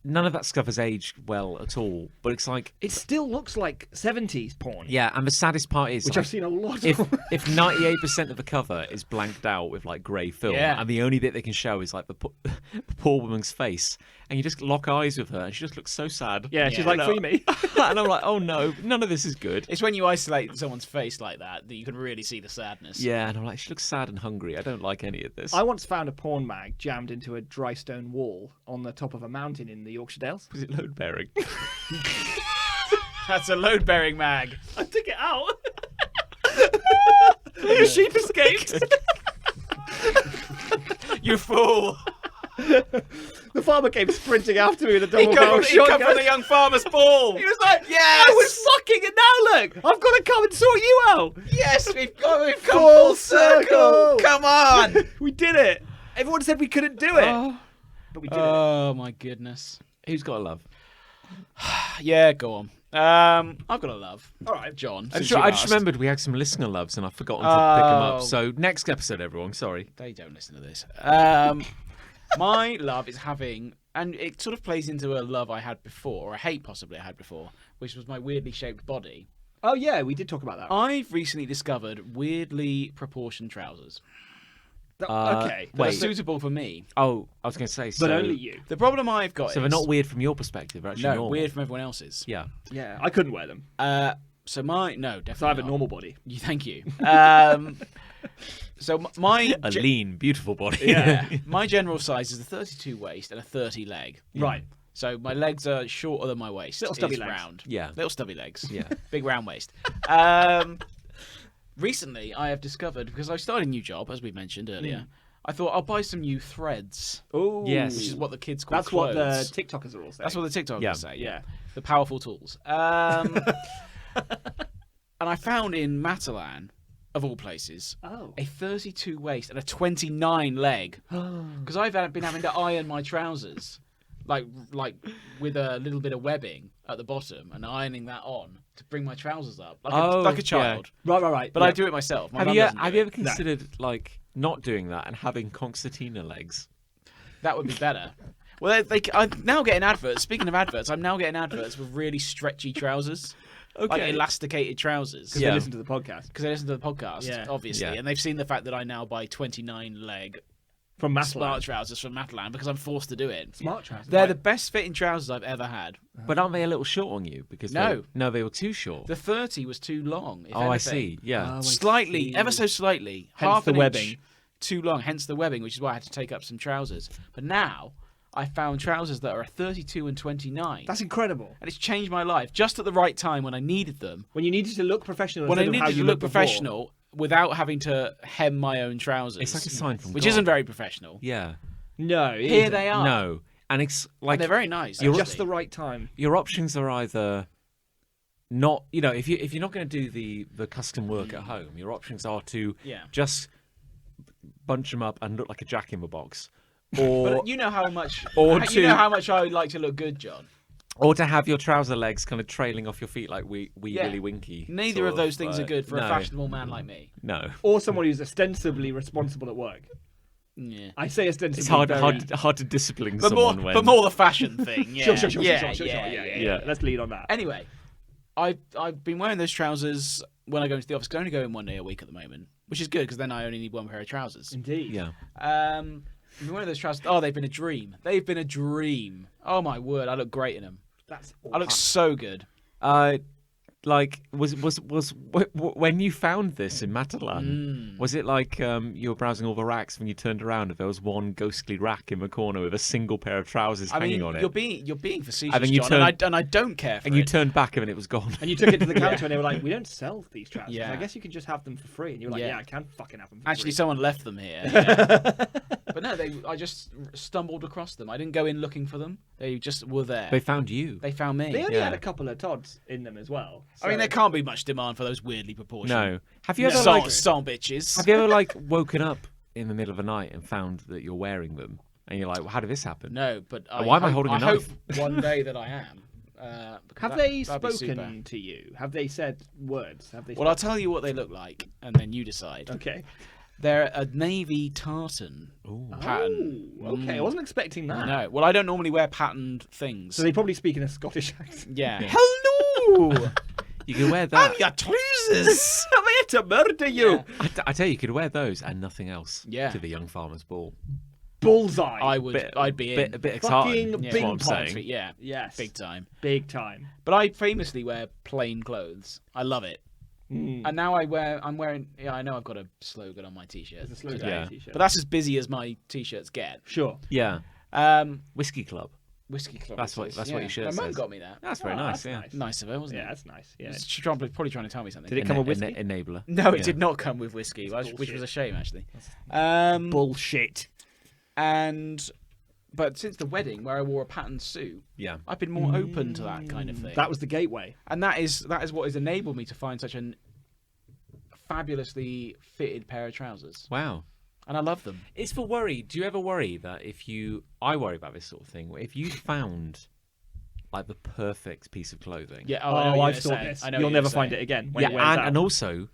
none of that stuff has aged well at all. But it's like It still looks like 70s porn. yeah, and the saddest part is Which like, I've seen a lot if of. if 98% of the cover is blanked out with like grey film, and the only bit they can show is like the poor woman's face, and you just lock eyes with her, and she just looks so sad. Yeah, she's like, free me. And I'm like, oh no, none of this is good. It's when you isolate someone's face like that you can really see the sadness. Yeah, and I'm like, she looks sad and hungry. I don't like any of this. I once found a porn mag jammed into a dry stone wall on the top of a mountain in the Yorkshire Dales. Was it load bearing? That's a load-bearing mag. I took it out. The sheep escaped. You fool! The farmer came sprinting after me with a double He barrel come shotgun. from the young farmer's ball. He was like, Yes! I was fucking, and now look, I've got to come and sort you out. Yes, we've come Full circle. Come on! We did it. Everyone said we couldn't do it, but we did it. Oh my goodness. Who's got a love? Yeah, go on. I've got a love. All right. John. I since just you asked. remembered we had some listener loves, and I've forgotten to pick them up. So next episode, everyone. Sorry. They don't listen to this. My love is having, and it sort of plays into a love I had before, or a hate possibly I had before, which was my weirdly shaped body. Oh yeah, we did talk about that. I've recently discovered weirdly proportioned trousers. Okay. That are Wait. suitable for me. Oh, I was going to say. But only you. The problem I've got So is... they're not weird from your perspective. They're actually No, normal. weird from everyone else's. Yeah. Yeah, I couldn't wear them. So my... No, definitely So I have a not. normal body. Thank you. So my... A lean, beautiful body. Yeah. My general size is a 32 waist and a 30 leg. Right. So my legs are shorter than my waist. Little stubby It's legs. round. Yeah. Little stubby legs. Yeah. Big round waist. Recently, I have discovered, because I started a new job, as we mentioned earlier, I thought I'll buy some new threads. Oh. Yes. Which is what the kids call That's clothes. what the TikTokers are all saying. That's what the TikTokers Yeah. say. Yeah. The powerful tools. And I found in Matalan, of all places, Oh. a 32 waist and a 29 leg. Because I've been having to iron my trousers, like with a little bit of webbing at the bottom, and ironing that on to bring my trousers up, like a child. Right. But I do it myself. My Have mum you doesn't do have you it. ever considered like not doing that and having concertina legs? That would be better. Well, I'm now getting adverts. Speaking of adverts, I'm now getting adverts with really stretchy trousers. Like elasticated trousers. Because they listen to the podcast. Because they listen to the podcast, Yeah. obviously. Yeah. And they've seen the fact that I now buy 29 leg From smart Matalan. trousers from Matalan because I'm forced to do it. Smart trousers. They're the best fitting trousers I've ever had. But aren't they a little short on you? Because No. they were too short. The 30 was too long. If Oh, I anything. see. Yeah. Oh, I Slightly, see. ever so slightly. Hence half the an webbing. inch too long, hence the webbing, which is why I had to take up some trousers. But now I found trousers that are a 32 and 29. That's incredible. And it's changed my life just at the right time when I needed them. When you needed to look professional. When I instead of how needed you to look looked before. professional without having to hem my own trousers. It's like a sign from which God. isn't very professional. Yeah. No. it Here isn't. they are. No. And it's And like they're very nice. You're Just actually. the right time. your options are either not, if you're not going to do the custom work at home, your options are to Yeah. just bunch them up and look like a Jack in the Box, or But you know how much. Or you to- know how much I would like to look good, John. to have your trouser legs kind of trailing off your feet like wee Yeah. Willy Winky. Neither sort of those things are good for no, a fashionable man like me. No, Or someone who's ostensibly responsible at work. Yeah. I say ostensibly. it's hard very... hard to discipline But more, someone when. but more the fashion thing. Yeah. Sure. Yeah. Yeah. Let's lead on that. Anyway, I've been wearing those trousers when I go into the office. 'Cause I only go in one day a week at the moment, which is good because then I only need one pair of trousers. Indeed. Yeah. I've been wearing those trousers. Oh, they've been a dream. They've been a dream. Oh my word, I look great in them. That's. I look so good. Like was when you found this in Matalan, was it like you were browsing all the racks when you turned around and there was one ghostly rack in the corner with a single pair of trousers I hanging mean, on it, you're being facetious, And then you John, and I don't care for and you it. turned back and it was gone. And you took it to the counter and they were like, "We don't sell these trousers. Yeah. I guess you can just have them for free." And you're like, Yeah. "Yeah, I can fucking have them for Actually, free." someone left them here. Yeah. But no, I just stumbled across them. I didn't go in looking for them. They just were there. They found you. They found me. They only Yeah. had a couple of Todds in them as well. I mean, so- there can't be much demand for those weirdly proportioned. No. Have you ever No. like Song bitches. have you ever like woken up in the middle of the night and found that you're wearing them and you're like, well, how did this happen? No, but Why am I holding a knife? hope one day that I am. Because Have that- they that'd be super. spoken to you? Have they said words? Have they? Well, I'll tell you what they look like, and then you decide. Okay. They're a navy tartan pattern. Oh, okay. I wasn't expecting that. No, well, I don't normally wear patterned things. So they probably speak in a Scottish accent. Yeah. Yeah. Hello. You could wear that. Your trousers. I'm here to murder you. I tell you, you could wear those and nothing else Yeah. to the young farmer's ball. Bullseye. I'd be in. A bit of Fucking tartan. Yeah. Is big what I'm party. saying. Yeah. Yes. Big time. Big time. But I famously wear plain clothes. I love it. And now I'm wearing. Yeah, I know I've got a slogan on my t-shirt. There's a slogan today. on Yeah. the t-shirt. But that's as busy as my t-shirts get. Sure. Yeah. Um, Whiskey Club. Whiskey Club. That's what- it says. that's what your shirt My mum says. got me that. That's very Oh, nice. that's Yeah. nice. Nice of her, wasn't Yeah, it? that's nice. Yeah. She's probably trying to tell me something. Did it come with whiskey? Enabler. No, it Yeah. did not come with whiskey, which bullshit. was a shame actually. Bullshit. But since the wedding, where I wore a patterned suit, Yeah. I've been more open to that kind of thing. That was the gateway. And that is what has enabled me to find such an fabulously fitted pair of trousers, Wow. and I love them. It's for worry. Do you ever worry that I worry about this sort of thing, where if you found like the perfect piece of clothing. Yeah. Oh, I know what I've you're thought saying. this. I know You'll what never you're find saying. it again. When Yeah, it wears out. and also,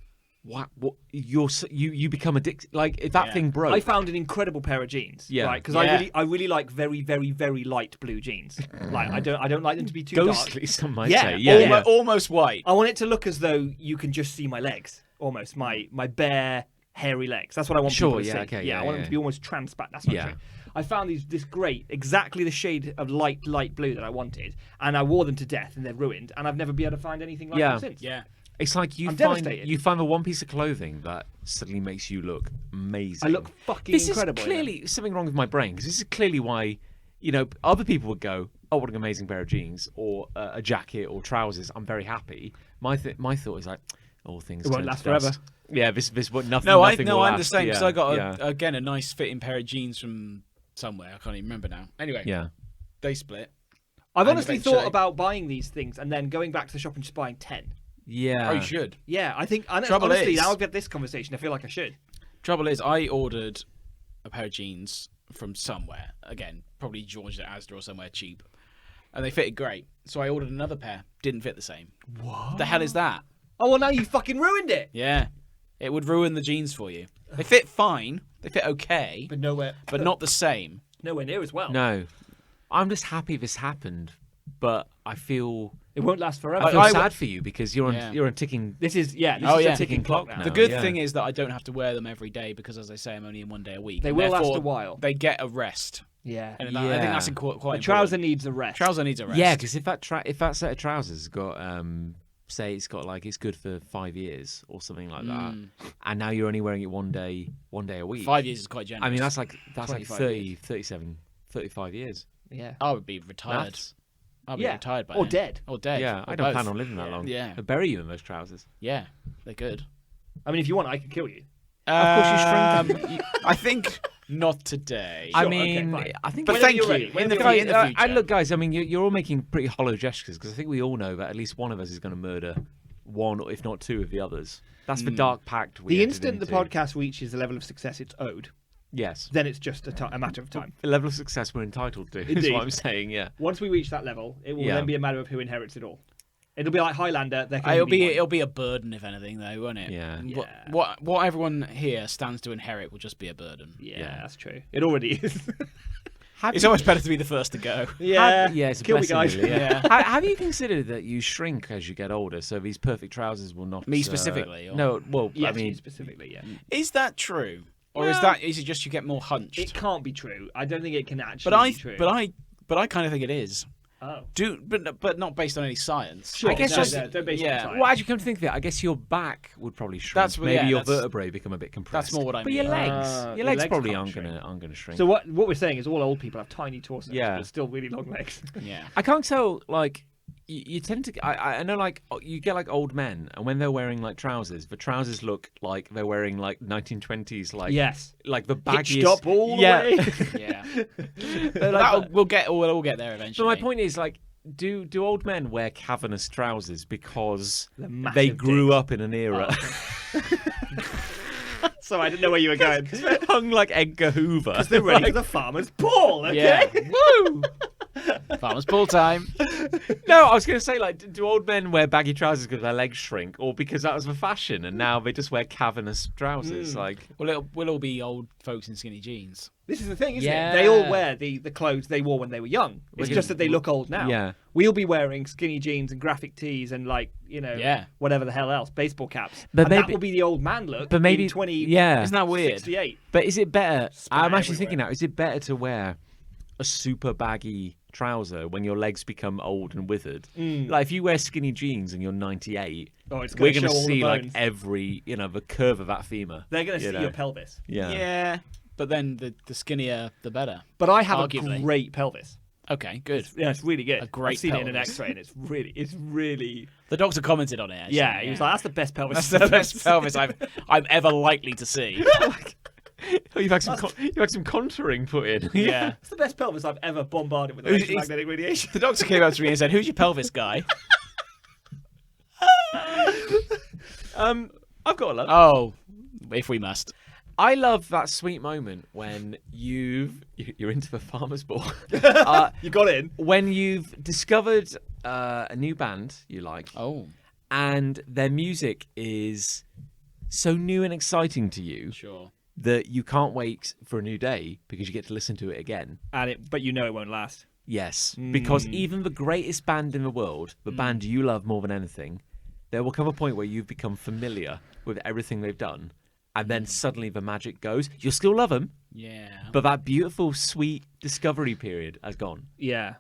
what you become addicted. Like if that Yeah. thing broke. I found an incredible pair of jeans. Yeah. Right, because Yeah. I really like very, very, very light blue jeans. Like I don't like them to be too ghostly, dark. some might Yeah, say. Yeah. Almost white. I want it to look as though you can just see my legs, almost my bare hairy legs. That's what I want Sure, people to yeah, see. okay, yeah, yeah, I want them yeah. to be almost transparent. That's not Yeah. true. I found this great, exactly the shade of light blue that I wanted, and I wore them to death, and they're ruined, and I've never been able to find anything like Yeah. them since. Yeah. It's like I'm devastated. you find the one piece of clothing that suddenly makes you look amazing. I look fucking This incredible. is in them. clearly something wrong with my brain, because this is clearly why, other people would go, "Oh, what an amazing pair of jeans," or a jacket or trousers. I'm very happy. My thought is like, all things It won't turn last to dust. forever. Yeah, this nothing. No, nothing will I'm last. the same because Yeah, I got yeah. again a nice fitting pair of jeans from somewhere. I can't even remember now. Anyway, Yeah. they split. I've And honestly eventually- thought about buying these things and then going back to the shop and just buying 10. Yeah. Oh, you should. Yeah, I think. Trouble Honestly, is- now I've got this conversation. I feel like I should. Trouble is, I ordered a pair of jeans from somewhere. Again, probably George at Asda or somewhere cheap, and they fitted great. So I ordered another pair. Didn't fit the same. What the hell is that? Oh well, now you fucking ruined it. Yeah, it would ruin the jeans for you. They fit fine. They fit okay, But nowhere, but not the same. nowhere near as well. No, I'm just happy this happened, but I feel It won't last forever. I feel I- sad for you because you're on Yeah. you're on ticking. This is Oh, a yeah. ticking clock now. The The good yeah. thing is that I don't have to wear them every day because, as I say, I'm only in one day a week. They and will last therefore a while. They get a rest, Yeah. and I think that's Yeah. quite The trouser important. needs a rest. Trouser needs a rest. Yeah, because if that set of trousers has got say it's got like it's good for 5 years or something like that, and now you're only wearing it one day a week. 5 years is quite generous. I mean that's like 25 30, years. 37, 35 years. Yeah. I would be retired. Maths. I'll be Yeah. retired by Or then. dead. Or dead. Yeah, I or don't both. plan on living that long. Yeah. I'll bury you in those trousers. Yeah, they're good. I mean, if you want, I could kill you. Of course, you shrink them. I think Not today. I Sure, mean, okay, fine. I think. But Whenever thank you're you. ready, In whenever the, you're in the ready. future. Look, guys. I mean, you're all making pretty hollow gestures because I think we all know that at least one of us is going to murder one, or if not two, of the others. That's the dark pact. We The entered instant the into. podcast reaches the level of success it's owed, Yes. then it's just a matter of time. The level of success we're entitled to is Indeed. what I'm saying. Yeah. Once we reach that level, it will Yeah. then be a matter of who inherits it all. It'll be like Highlander. There can only It'll one. be a burden, if anything, though, won't it? Yeah. What everyone here stands to inherit will just be a burden. Yeah, that's true. It already is. It's always better to be the first to go. yeah. Yeah, it's a Kill me, blessing, guys. really, Yeah. Have you considered that you shrink as you get older, so these perfect trousers will not... Me specifically, or- No, well, Yes, I mean... specifically, yeah. Is that true, or is it just you get more hunched? It can't be true. I don't think it can actually but be true. but I kind of think it is. Oh. But not based on any science. Sure. I guess no, just... no, don't base it on yeah. science. Well, actually, come to think of it, I guess your back would probably shrink. That's what- Maybe yeah, your that's- vertebrae become a bit compressed. That's more what I But your mean. legs, Your your legs legs probably can't aren't gonna shrink. So what we're saying is all old people have tiny torsos, Yeah. but still really long legs. Yeah. I can't tell, like, you tend to... I know, like, you get, like, old men, and when they're wearing, like, trousers, the trousers look like they're wearing, like, 1920s, like... Yes. Like the Hitched baggiest... up all the yeah. way. Yeah. They're like- We'll all get there eventually. So my point is, like, do old men wear cavernous trousers because They're massive they grew dicks. up in an era So I didn't know where you were going. hung like Edgar Hoover? They're ready for the farmer's ball, okay? Yeah. Woo! Farmer's ball time. No, I was going to say, like, do old men wear baggy trousers because their legs shrink, or because that was the fashion, and now they just wear cavernous trousers? Like, Well, we'll all be old folks in skinny jeans. This is the thing, isn't Yeah. it? They all wear the clothes they wore when they were young. It's Well, just that they look old now. yeah. We'll be wearing skinny jeans and graphic tees and, like, Yeah. whatever the hell else, baseball caps. But and that maybe- will be the old man look but maybe, in 2068. yeah. Isn't that weird? But is it better? I'm actually everywhere. thinking now. Is it better to wear a super baggy trouser when your legs become old and withered? Like if you wear skinny jeans and you're 98, Oh, it's we're gonna going to show all the see like bones. every, the curve of that femur. They're going to you see know? your pelvis. Yeah. But then the skinnier, the better. But I have Arguably. a great pelvis. Okay, good. Yeah, it's really good. A great I've seen it in an pelvis. X-ray, and it's really. The doctor commented on it. Actually. Yeah, he was like, "That's the best pelvis." "That's the best pelvis I'm ever likely to see." Oh, you've had some contouring put in. Yeah. It's the best pelvis I've ever bombarded with It's- electromagnetic radiation. The doctor came up to me and said, "Who's your pelvis guy?" I've got a lot. Oh, if we must. I love that sweet moment when you're into the farmer's ball. You got in. When you've discovered a new band you like, Oh, and their music is so new and exciting to you sure. that you can't wait for a new day because you get to listen to it again. But you know it won't last. Yes, because even the greatest band in the world, the band you love more than anything, there will come a point where you've become familiar with everything they've done, and then suddenly the magic goes. You'll still love them, Yeah. but that beautiful, sweet discovery period has gone. Yeah.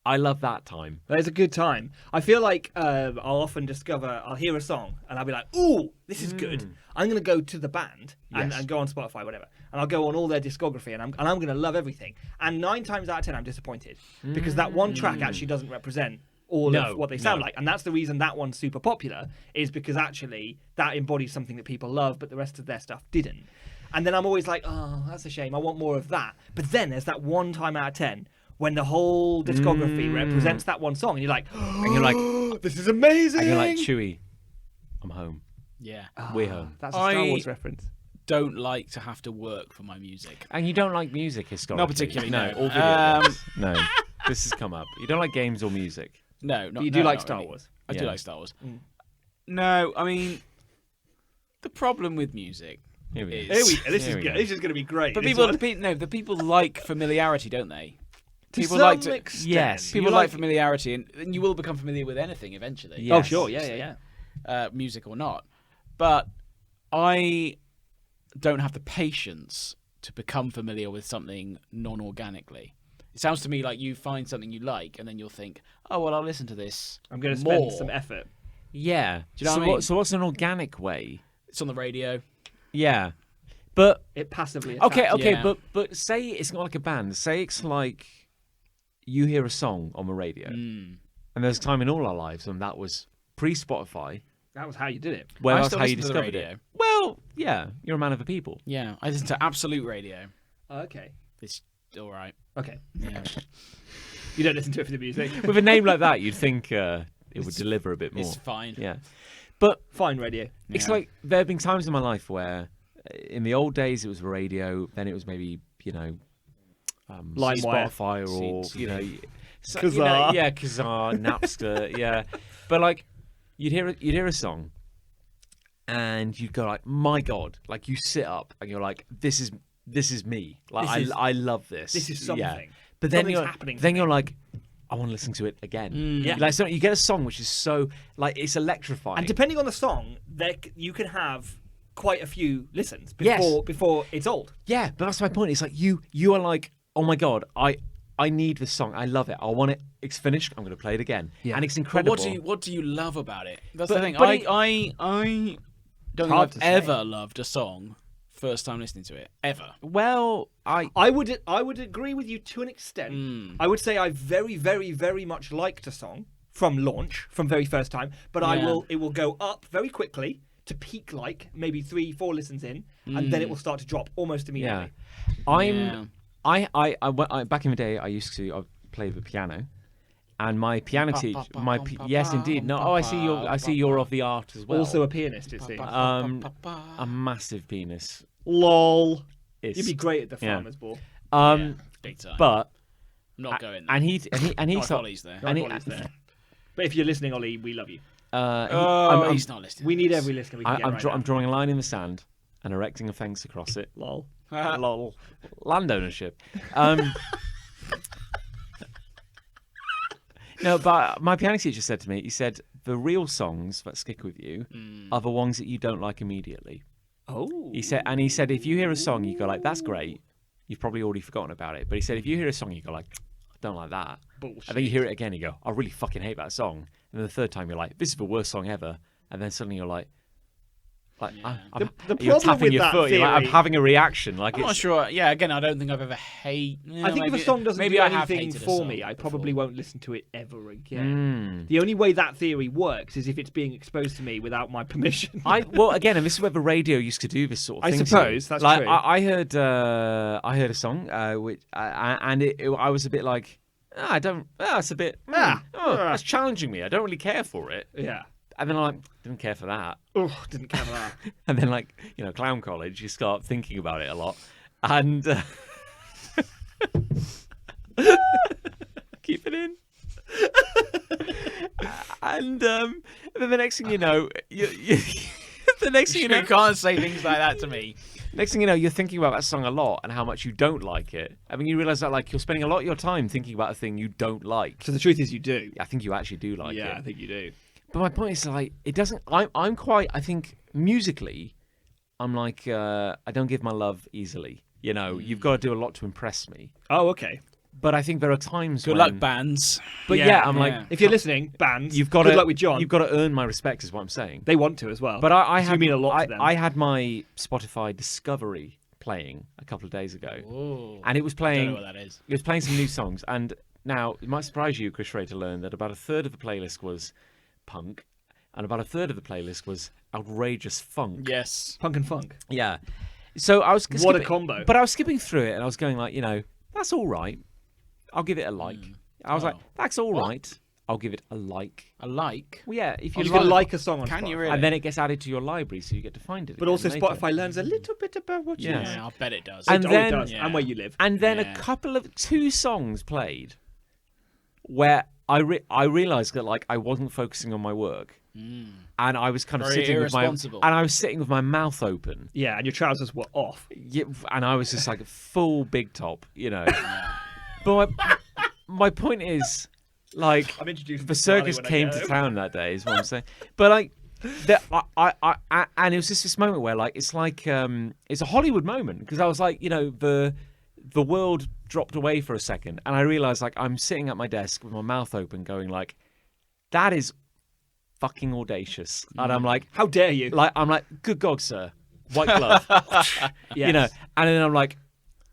I love that time. It's a good time. I feel like I'll often I'll hear a song and I'll be like, ooh, this is good. I'm going to go to the band and, Yes. and go on Spotify, whatever. And I'll go on all their discography and I'm going to love everything. And 9 times out of 10, I'm disappointed because that one track actually doesn't represent all No, of what they sound no. like. And that's the reason that one's super popular is because actually that embodies something that people love, but the rest of their stuff didn't. And then I'm always like, oh, that's a shame. I want more of that. But then there's that one time out of 10 when the whole discography represents that one song, and you're like, And you're like, this is amazing. and you're like, Chewie, I'm home. Yeah. We're home. That's a Star I- Wars reference. Don't like to have to work for my music. And you don't like music historically? Not particularly, no. All video games. No. This has come up. You don't like games or music? No, not, But you do no, like not Star really. Wars. I do Yeah. like Star Wars. No, I mean, the problem with music. Here we Is- go. This Here is we good. go. This is going to be great. But This people, one. the people like familiarity, don't they? To People some like to. extent. Yes. People You like like- familiarity, and you will become familiar with anything eventually. Yeah. Oh, Yes. sure. Yeah. Music or not. But I don't have the patience to become familiar with something non-organically. It sounds to me like you find something you like, and then you'll think, "Oh, well, I'll listen to this." I'm going to more. spend some effort. Yeah. Do you know so what I mean? So what's an organic way? It's on the radio. Yeah. But It passively okay, attacks. okay, Yeah. but say it's not like a band. Say it's like you hear a song on the radio, and there's a time in all our lives when that was pre-Spotify, That was how you did it. where I that's still how you listen to the discovered radio. it. Well, yeah, you're a man of the people. Yeah, I listen to Absolute Radio. Okay. It's all right. Okay. Yeah. You don't listen to it for the music. With a name like that, you'd think it would deliver a bit more. It's fine. Yeah, but Fine radio. it's Yeah. like there have been times in my life where, in the old days, it was radio. Then it was maybe LimeWire. Spotify or CD. Kazaa. yeah, Kazaa, Napster, yeah. But like, you'd hear a song, and you'd go like, my God! Like you sit up and you're like, this is me. Like I love this. This is something. Yeah. But then Something's happening to then me. you're like, I want to listen to it again. Yeah. Like so you get a song which is so like it's electrifying. And depending on the song, you can have quite a few listens Yes. before it's old. Yeah, but that's my point. It's like you are like, oh my God, I need this song. I love it. I want it. It's finished. I'm going to play it again. Yeah. And it's But incredible. what do you love about it? That's But- the thing. but I don't think hard I've to say. ever loved a song first time listening to it ever. Well, I would agree with you to an extent. I would say I very, very, very much liked a song from launch, from very first time, but Yeah. it will go up very quickly to peak like maybe 3-4 listens in, and then it will start to drop almost immediately. yeah. I back in the day, I used to play the piano, and my piano teacher, yes, indeed. No, I see you're of the art as well. Also a pianist, it seems. a massive penis. Lol. Is, You'd be great at the yeah. farmer's ball. Yeah, big time. but I'm not going there. and he Not if thought- Ollie's there. and he- Ollie's there. But if you're listening, Ollie, we love you. I'm- He's not listening. We need every listener we can get right I'm now. drawing a line in the sand and erecting a fence across it. Lol. Lol. Land ownership. No, but my piano teacher said to me, he said, the real songs that stick with you are the ones that you don't like immediately. Oh. He said, if you hear a song, you go like, that's great. You've probably already forgotten about it. But he said, if you hear a song, you go like, I don't like that. Bullshit. And then you hear it again, you go, I really fucking hate that song. And then the third time, you're like, this is the worst song ever. And then suddenly you're like, The you're problem tapping with your that foot. You're like, I'm theory- having a reaction. Like I'm not it's, sure. Yeah, again, I don't think I've ever I think if a song doesn't do anything for me, I probably won't listen to it ever again. The only way that theory works is if it's being exposed to me without my permission. well, again, and this is where the radio used to do this sort of I thing. suppose, that's like, true. I heard a song, which and I was a bit like, that's a bit, that's challenging me. I don't really care for it. Yeah. And then I'm like, didn't care for that. Oh, didn't care for that. And then, like, clown college, you start thinking about it a lot. And keep it in. And then the next thing you know, the next thing you know, You can't say things like that to me. next thing you know, you're thinking about that song a lot and how much you don't like it. I mean, you realise that, like, you're spending a lot of your time thinking about a thing you don't like. So the truth is you do. I think you actually do like it. Yeah, I think you do. But my point is, like, it doesn't. I'm quite. I think musically, I'm like, I don't give my love easily. You've got to do a lot to impress me. Oh, okay. But I think there are times Good when. luck, bands. But Yeah, yeah, I'm yeah. like, If you're listening, bands, you've got good to. luck with John. You've got to earn my respect, is what I'm saying. They want to as well. But I So had. you mean a lot to them. I had my Spotify Discovery playing a couple of days ago, Ooh. and it was I playing. don't know what that is. It was playing some new songs, and now it might surprise you, Chris Ray, to learn that about a third of the playlist was punk, and about a third of the playlist was outrageous funk. Yes. Punk and funk. Yeah. So I was What a combo. But I was skipping through it, and I was going like, that's all right. I'll give it a like. I was like, that's all right. I'll give it a like. A like. Well, yeah, if you You like, can like a song on Can Spotify. you really? and then it gets added to your library, so you get to find it. But again also later. Spotify learns a little bit about what you Yeah. like. Yeah, I bet it does. And It then- does, Yeah. and where you live. And then Yeah. a couple of 2 songs played, where I realized that like I wasn't focusing on my work, and I was kind of Very sitting with irresponsible. my mouth open. Yeah, and your trousers were off. Yeah, and I was just like full big top, But my point is, like, I'm introducing the to Charlie circus when I came get to home. town that day, is what I'm saying. But like, and it was just this moment where, like, it's like it's a Hollywood moment, because I was like, the world dropped away for a second, and I realized, like, I'm sitting at my desk with my mouth open, going like, that is fucking audacious, and I'm like, How dare you? I'm like, good God, sir, white glove, Yes. and then I'm like,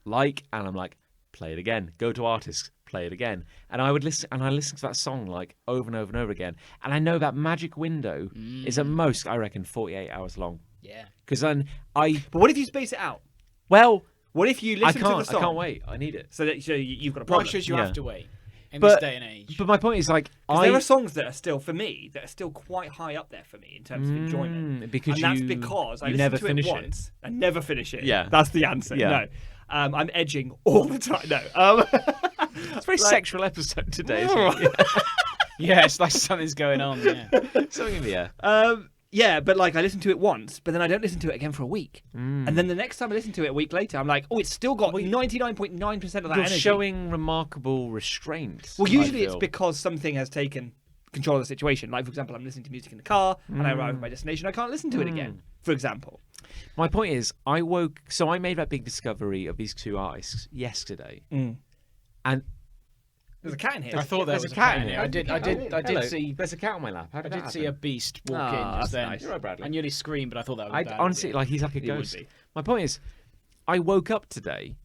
and I'm like, play it again, go to artists, play it again, and I would listen, and I listened to that song like over and over and over again, and I know that magic window is at most, I reckon, 48 hours long, Yeah. because then But what if you space it out? well, What if you listen to the song? I can't wait. I need it. So you've got a Why problem. should you Yeah. have to wait in this day and age? But my point is, like, There are songs that are still, for me, that are still quite high up there for me in terms of enjoyment. because and that's because I you listen never to finish it once and never finish it. Yeah. That's the answer. Yeah. No. I'm edging all the time. No. It's a very sexual episode today. Isn't it? Yeah, it's like something's going on. Yeah. Something in the air. Yeah, but like I listen to it once, but then I don't listen to it again for a week. And then the next time I listen to it a week later, I'm like, oh, it's still got 99.9% of that You're energy. showing remarkable restraint. Well, usually I it's feel. because something has taken control of the situation. Like, for example, I'm listening to music in the car and I arrive at my destination. I can't listen to it again, for example. My point is, I made that big discovery of these two artists yesterday, and There's a cat in here. I thought there There's was a cat in here. here. I Hello. did see. There's a cat on my lap. How I did did that see a happen? beast walk Ah, in just that's then. nice. You're right, Bradley. I nearly screamed, but I thought that was I bad. honestly, like, he's like a He would ghost. be. My point is, I woke up today,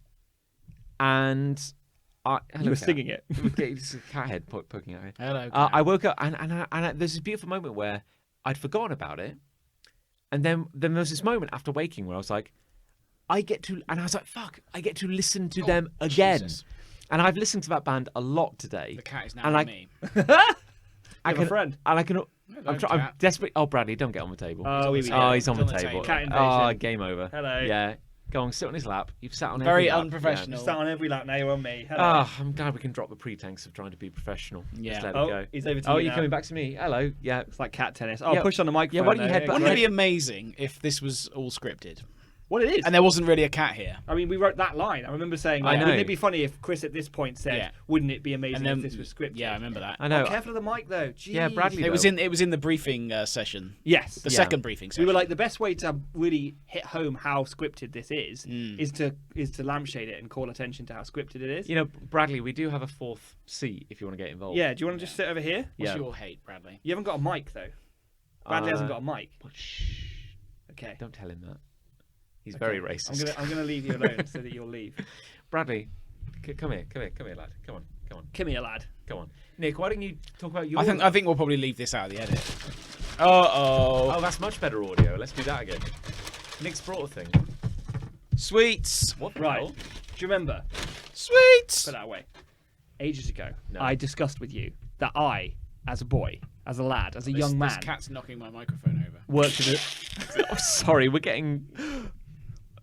and You were singing it. It's a cat head poking out. Hello. I woke up, and there's this beautiful moment where I'd forgotten about it, and then there was this moment after waking where I was like, and I was like, fuck, I get to listen to them again. Jesus. And I've listened to that band a lot today. The cat is now and with like, me. I have a friend. And I can. I'm cat. I'm desperate. Oh, Bradley, don't get on the table. Oh, He's we on the He's on the It's on the table. table. Cat Oh, invasion. game over. Hello. Yeah. Go on, sit on his lap. You've sat on Very every lap. unprofessional. Sat on every lap now, you're on me. Hello. Ah, I'm glad we can drop the pretense of trying to be professional. Yeah. Just let Oh, it go. he's over to Oh, you you're now. coming back to me. Hello. Yeah. It's like cat tennis. Oh, Yeah. push on the microphone. Yeah, why don't you though. head back- Wouldn't it Right. be amazing if this was all scripted? Well, it is. And there wasn't really a cat here. I mean, we wrote that line. I remember saying, I like, know. wouldn't it be funny if Chris at this point said, Yeah. wouldn't it be amazing And then if this was scripted? Yeah, I remember that. I know. Oh, careful of the mic, though. Jeez. Yeah, Bradley. It was in the briefing session. Yes. The Yeah. second briefing We session. were like, the best way to really hit home how scripted this is to lampshade it and call attention to how scripted it is. You know, Bradley, we do have a fourth seat if you want to get involved. Yeah, do you want to just sit over here? What's Yeah. your hate, Bradley? You haven't got a mic, though. Bradley hasn't got a mic. But shh. Okay. Don't tell him that. He's very Okay. racist. I'm gonna leave you alone so that you'll leave. Bradley, come here, lad. Come on. Come here, lad. Come on. Nick, why don't you talk about your... I think we'll probably leave this out of the edit. Uh-oh. Oh, that's much better audio. Let's do that again. Nick's brought a thing. Sweets. What the Right. hell? Do you remember? Sweets. Put that away. Ages ago, No. I discussed with you that I, as a boy, as a lad, as a young man, This cat's knocking my microphone over. worked at a... Oh, sorry, we're getting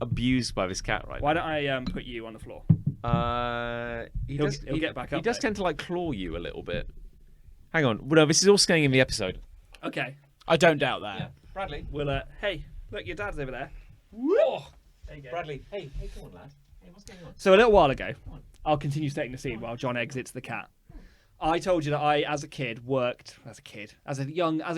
abused by this cat right Why don't I put you on the floor? now. He'll get back He up, does though. tend to, like, claw you a little bit. Hang on. No, this is all staying in the episode. Okay. I don't doubt that. Bradley. We'll, hey, look, your dad's over there. There you go. Bradley. Hey, come on, lad. Hey, what's going on? So a little while ago, I'll continue setting the scene while John exits the cat. I told you that I, as a as a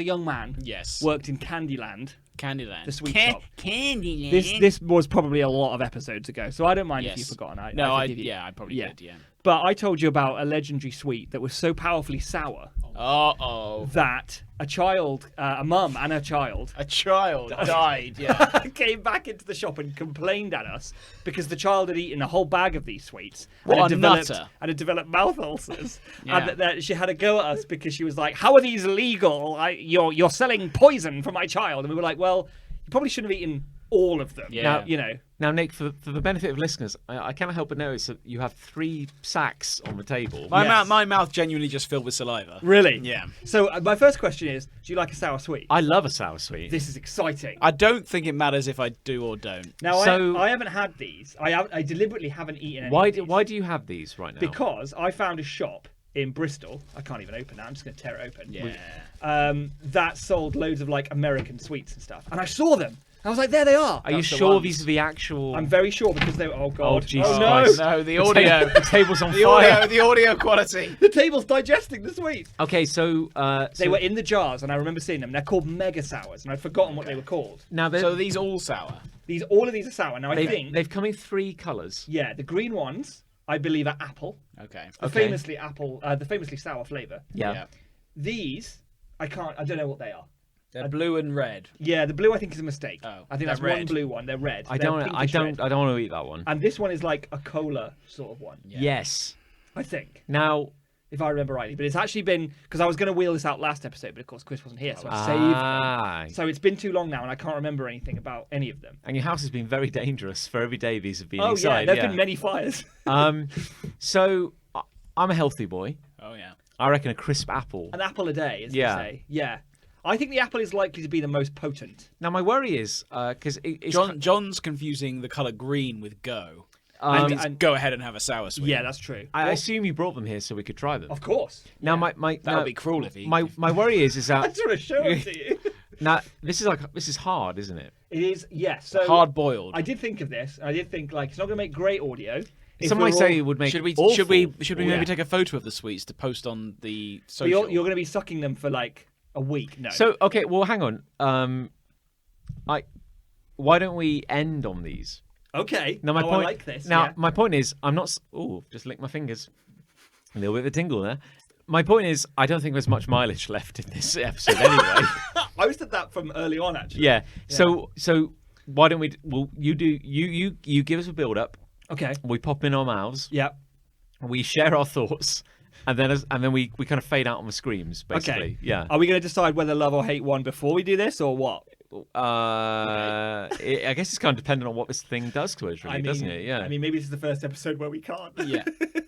young man, Yes. worked in Candyland, Candyland. the sweet shop. Candyland. This was probably a lot of episodes ago, so I don't mind if Yes. you've forgotten. I I forgive you. probably Yeah. did, yeah. But I told you about a legendary sweet that was so powerfully sour Uh-oh. that a mum and her child, A child died, yeah. came back into the shop and complained at us because the child had eaten a whole bag of these sweets What and a nutter. had developed mouth ulcers. Yeah. And that she had a go at us because she was like, "How are these legal? You're selling poison for my child." And we were like, "Well, you probably shouldn't have eaten all of them." Yeah. Now, you know. Now, Nick, for the benefit of listeners, I cannot help but notice that you have 3 sacks on the table. My mouth genuinely just filled with saliva. Really? Yeah. So my first question is, do you like a sour sweet? I love a sour sweet. This is exciting. I don't think it matters if I do or don't. Now, So- I haven't had these. I deliberately haven't eaten any of these. Why do you have these right now? Because I found a shop in Bristol. I can't even open that. I'm just going to tear it open. Yeah. That sold loads of like American sweets and stuff. And I saw them. I was like, there they are. Are you That's the sure ones. these are the actual... I'm very sure because they were. Oh God. Jesus oh no. Christ. No, the audio. The table's on the fire. audio quality. The table's digesting the sweets. Okay, so... They were in the jars, and I remember seeing them. They're called Mega Sours, and I'd forgotten what they were called. Now, So are these all sour? All of these are sour. Now I think, they've come in 3 colours. yeah, the green ones I believe are apple, Okay. the Okay. famously sour flavour. Yeah. These I don't know what they are. They're blue and red. Yeah, the blue I think is a mistake. Oh, I think that's they're one red. blue one. They're red. I They're don't pinkish red. want to eat that one. And this one is like a cola sort of one. Yes. I think. Now, if I remember rightly. But it's actually been because I was going to wheel this out last episode, but of course Chris wasn't here, so I saved them. So it's been too long now, and I can't remember anything about any of them. And your house has been very dangerous for every day these have been Oh inside. yeah, there've been many fires. So I'm a healthy boy. Oh yeah. I reckon a crisp apple. An apple a day, as Yeah. you say. Yeah. I think the apple is likely to be the most potent. Now my worry is because it's John's confusing the colour green with go. And Go ahead and have a sour sweet. yeah, that's true. I assume you brought them here so we could try them. Of course. Now Yeah. That would be cruel if he. my worry is I that just want to show it to you. now this is hard, isn't it? It is, yes. So hard boiled. I did think of this. I did think it's not going to make great audio. If Some we're might say all- it would make Should we awful. Yeah. maybe take a photo of the sweets to post on the But social? you're going to be sucking them for like a week. No. So okay, well hang on. Why don't we end on these? okay. Now my I point. like this. Now yeah. my point is, I'm not. Oh, just lick my fingers. A little bit of a tingle there. My point is, I don't think there's much mileage left in this episode anyway. I was did that from early on actually. Yeah. So why don't we? Well, you do. You give us a build up. Okay. We pop in our mouths. Yeah. We share our thoughts, and then we kind of fade out on the screams. Basically. Okay. Yeah. Are we going to decide whether love or hate one before we do this, or what? I guess it's kind of dependent on what this thing does to us, really, doesn't it? Yeah. I mean, maybe this is the first episode where we can't. Yeah.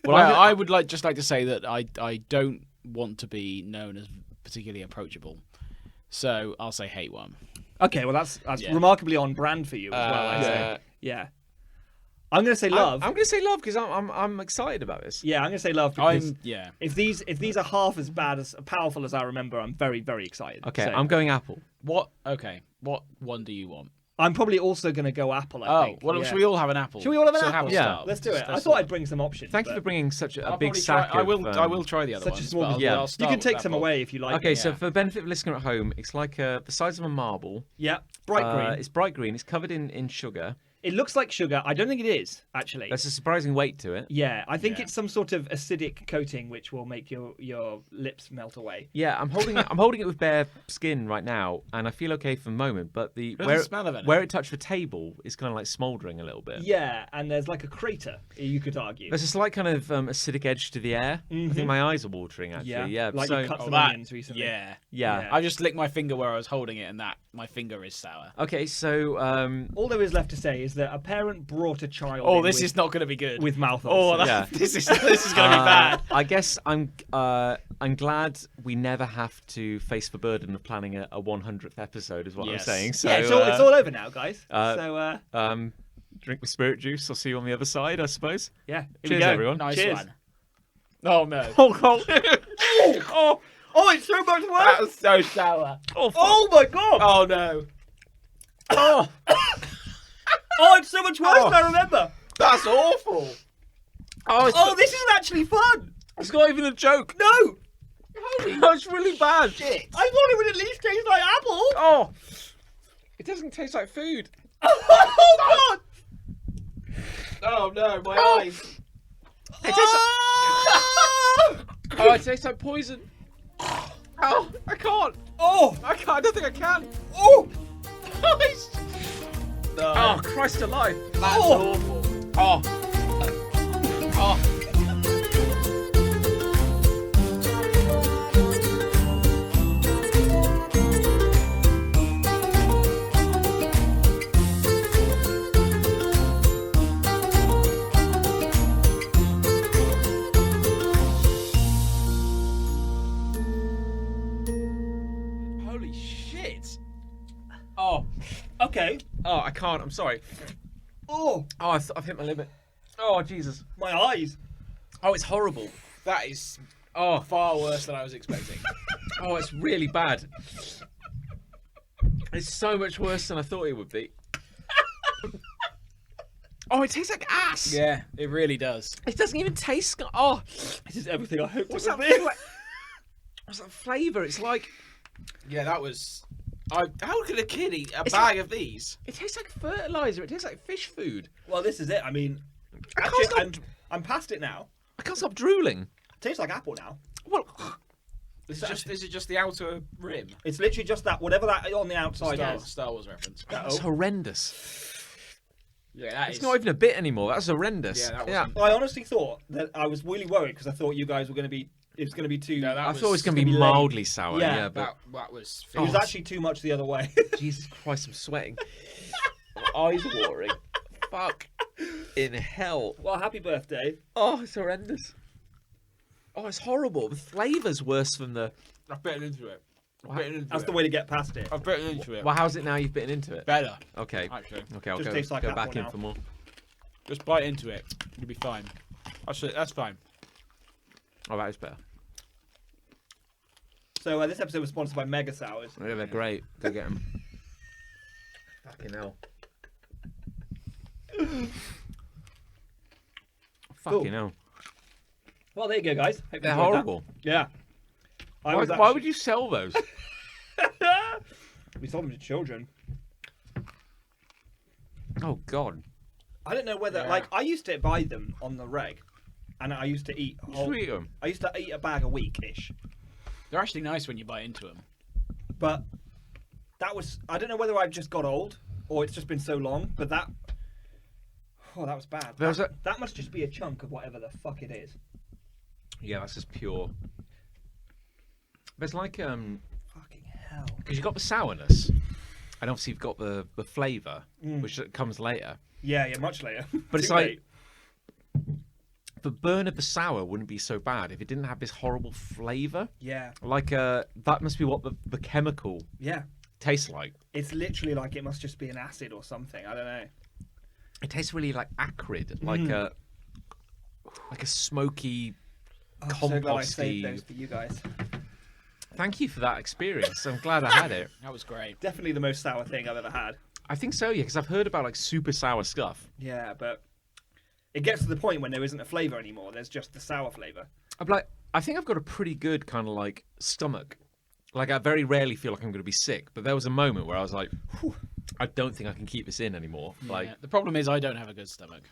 Well, Well, I would like to say that I don't want to be known as particularly approachable, so I'll say hate one. Okay. Well, that's Yeah. remarkably on brand for you as well. I say. Yeah. I'm going to say love. I'm going to say love because I'm excited about this. Yeah, I'm going to say love because Yeah. if these are half as bad as powerful as I remember, I'm very very excited. Okay, So, I'm going apple. What? Okay. What one do you want? I'm probably also going to go apple. I think. Well, yeah. should we all have an apple? Should we all have an So apple? Yeah. start. Let's do it. I Let's thought I'd bring some options. Thank you but for bringing such a I'll big probably sack. try, I will. Of, I will try the other such a ones. small. but I'll- Yeah. I'll You start can with take some apple. away if you like. Okay, it. so Yeah. for the benefit of the listener at home, it's like the size of a marble. Yeah, bright green. It's bright green. It's covered in sugar. It looks like sugar. I don't think it is actually. There's a surprising weight to it. Yeah, I think Yeah. it's some sort of acidic coating which will make your lips melt away. Yeah, I'm holding it. I'm holding it with bare skin right now, and I feel okay for the moment. But the Doesn't smell of anything. where it touched the table is kind of like smouldering a little bit. Yeah, and there's like a crater, you could argue. There's a slight kind of acidic edge to the air. I think my eyes are watering actually. Yeah. like so you cut some that- onions recently. Yeah. yeah. I just licked my finger where I was holding it, and my finger is sour. Okay, so All there is left to say is that a parent brought a child. Oh, in this with, is not going to be good. with mouth Oh, ulcers. Yeah. this is going to be bad. I guess I'm glad we never have to face the burden of planning a 100th episode, is what Yes. I'm saying. So Yeah, it's all over now, guys. So drink the spirit juice. I'll see you on the other side, I suppose. yeah, here we Cheers, go. everyone. Nice Cheers. one. Oh no. Oh, it's so much That worse. was so sour. Oh my god. Oh no. Oh, it's so much worse than I remember. That's awful. Oh, this isn't actually fun. It's not even a joke. No, That's really bad. I thought it would at least taste like apple. Oh, it doesn't taste like food. Oh god. Oh no, my eyes. It tastes oh, it tastes like poison. Oh, I can't. Oh, I can't. I don't think I can. oh, Christ. No. Oh, Christ alive. That's oh. awful. Oh. Oh. Holy shit. Oh. Okay. Oh, I can't. I'm sorry. Oh, Oh, I've hit my limit. Oh, Jesus. my eyes. Oh, it's horrible. That is Oh, far worse than I was expecting. oh, it's really bad. It's so much worse than I thought it would be. Oh, it tastes like ass. Yeah, it really does. It doesn't even taste. Oh, This is everything I hoped what's it that? would be. What's that flavour? It's like Yeah, that was. How could a kid eat a It's bag of these? it tastes like fertilizer. It tastes like fish food. Well, this is it. I mean, I can't actually, stop. I'm past it now. I can't stop drooling. Tastes like apple now. Well, This is just the outer rim. It's literally just that, whatever that on the outside is. Star Wars reference. that's horrendous. Yeah, that It's is. not even a bit anymore. That's horrendous. Yeah, that wasn't- I honestly thought that I was really worried because I thought you guys were going to be It's going to be too. No, that I was thought it was going to gonna be be lame. mildly sour. Yeah, Yeah, but that was. It was Oh. actually too much the other way. Jesus Christ, I'm sweating. My eyes are watering. Fuck. In hell. Well, happy birthday. Oh, it's horrendous. Oh, it's horrible. The flavour's worse than the. I've bitten into it. I've bitten into That's it. the way to get past it. I've bitten into it. Well, how's it now you've bitten into it? Better, Okay. actually. Okay, I'll Just go, tastes like go apple back in now. for more. Just bite into it. You'll be fine. That's fine. Oh, that is better. So this episode was sponsored by Mega Sours. Yeah, they're great. Go get them. Fucking hell. Fucking hell. Well, there you go, guys. Hope you They're enjoyed that. horrible. Yeah. Why would you sell those? We sold them to children. Oh, God. I don't know whether, Yeah. like, I used to buy them on the reg, and I used to eat. You should eat 'em. I used to eat a bag a week ish, They're actually nice when you bite into them. but that was. I don't know whether I've just got old or it's just been so long, but that. Oh, that was bad. There was That must just be a chunk of whatever the fuck it is. Yeah, that's just pure. There's like Fucking hell. because you've got the sourness, and obviously you've got the flavour, which comes later. Yeah, much later. But it's Too like late. the burn of the sour wouldn't be so bad if it didn't have this horrible flavour. Yeah, Like that must be what the chemical yeah. tastes like. It's literally like it must just be an acid or something. I don't know. It tastes really like acrid, like a smoky. Oh, I'm so glad I saved Composty. those for you guys. Thank you for that experience. I'm glad I had it. That was great. Definitely the most sour thing I've ever had. I think so, yeah, because I've heard about like super sour stuff. Yeah, but it gets to the point when there isn't a flavour anymore. There's just the sour flavour. I'm like, I think I've got a pretty good kind of like stomach. Like I very rarely feel like I'm going to be sick, but there was a moment where I was like, "Whew, I don't think I can keep this in anymore. Like, Yeah. The problem is I don't have a good stomach.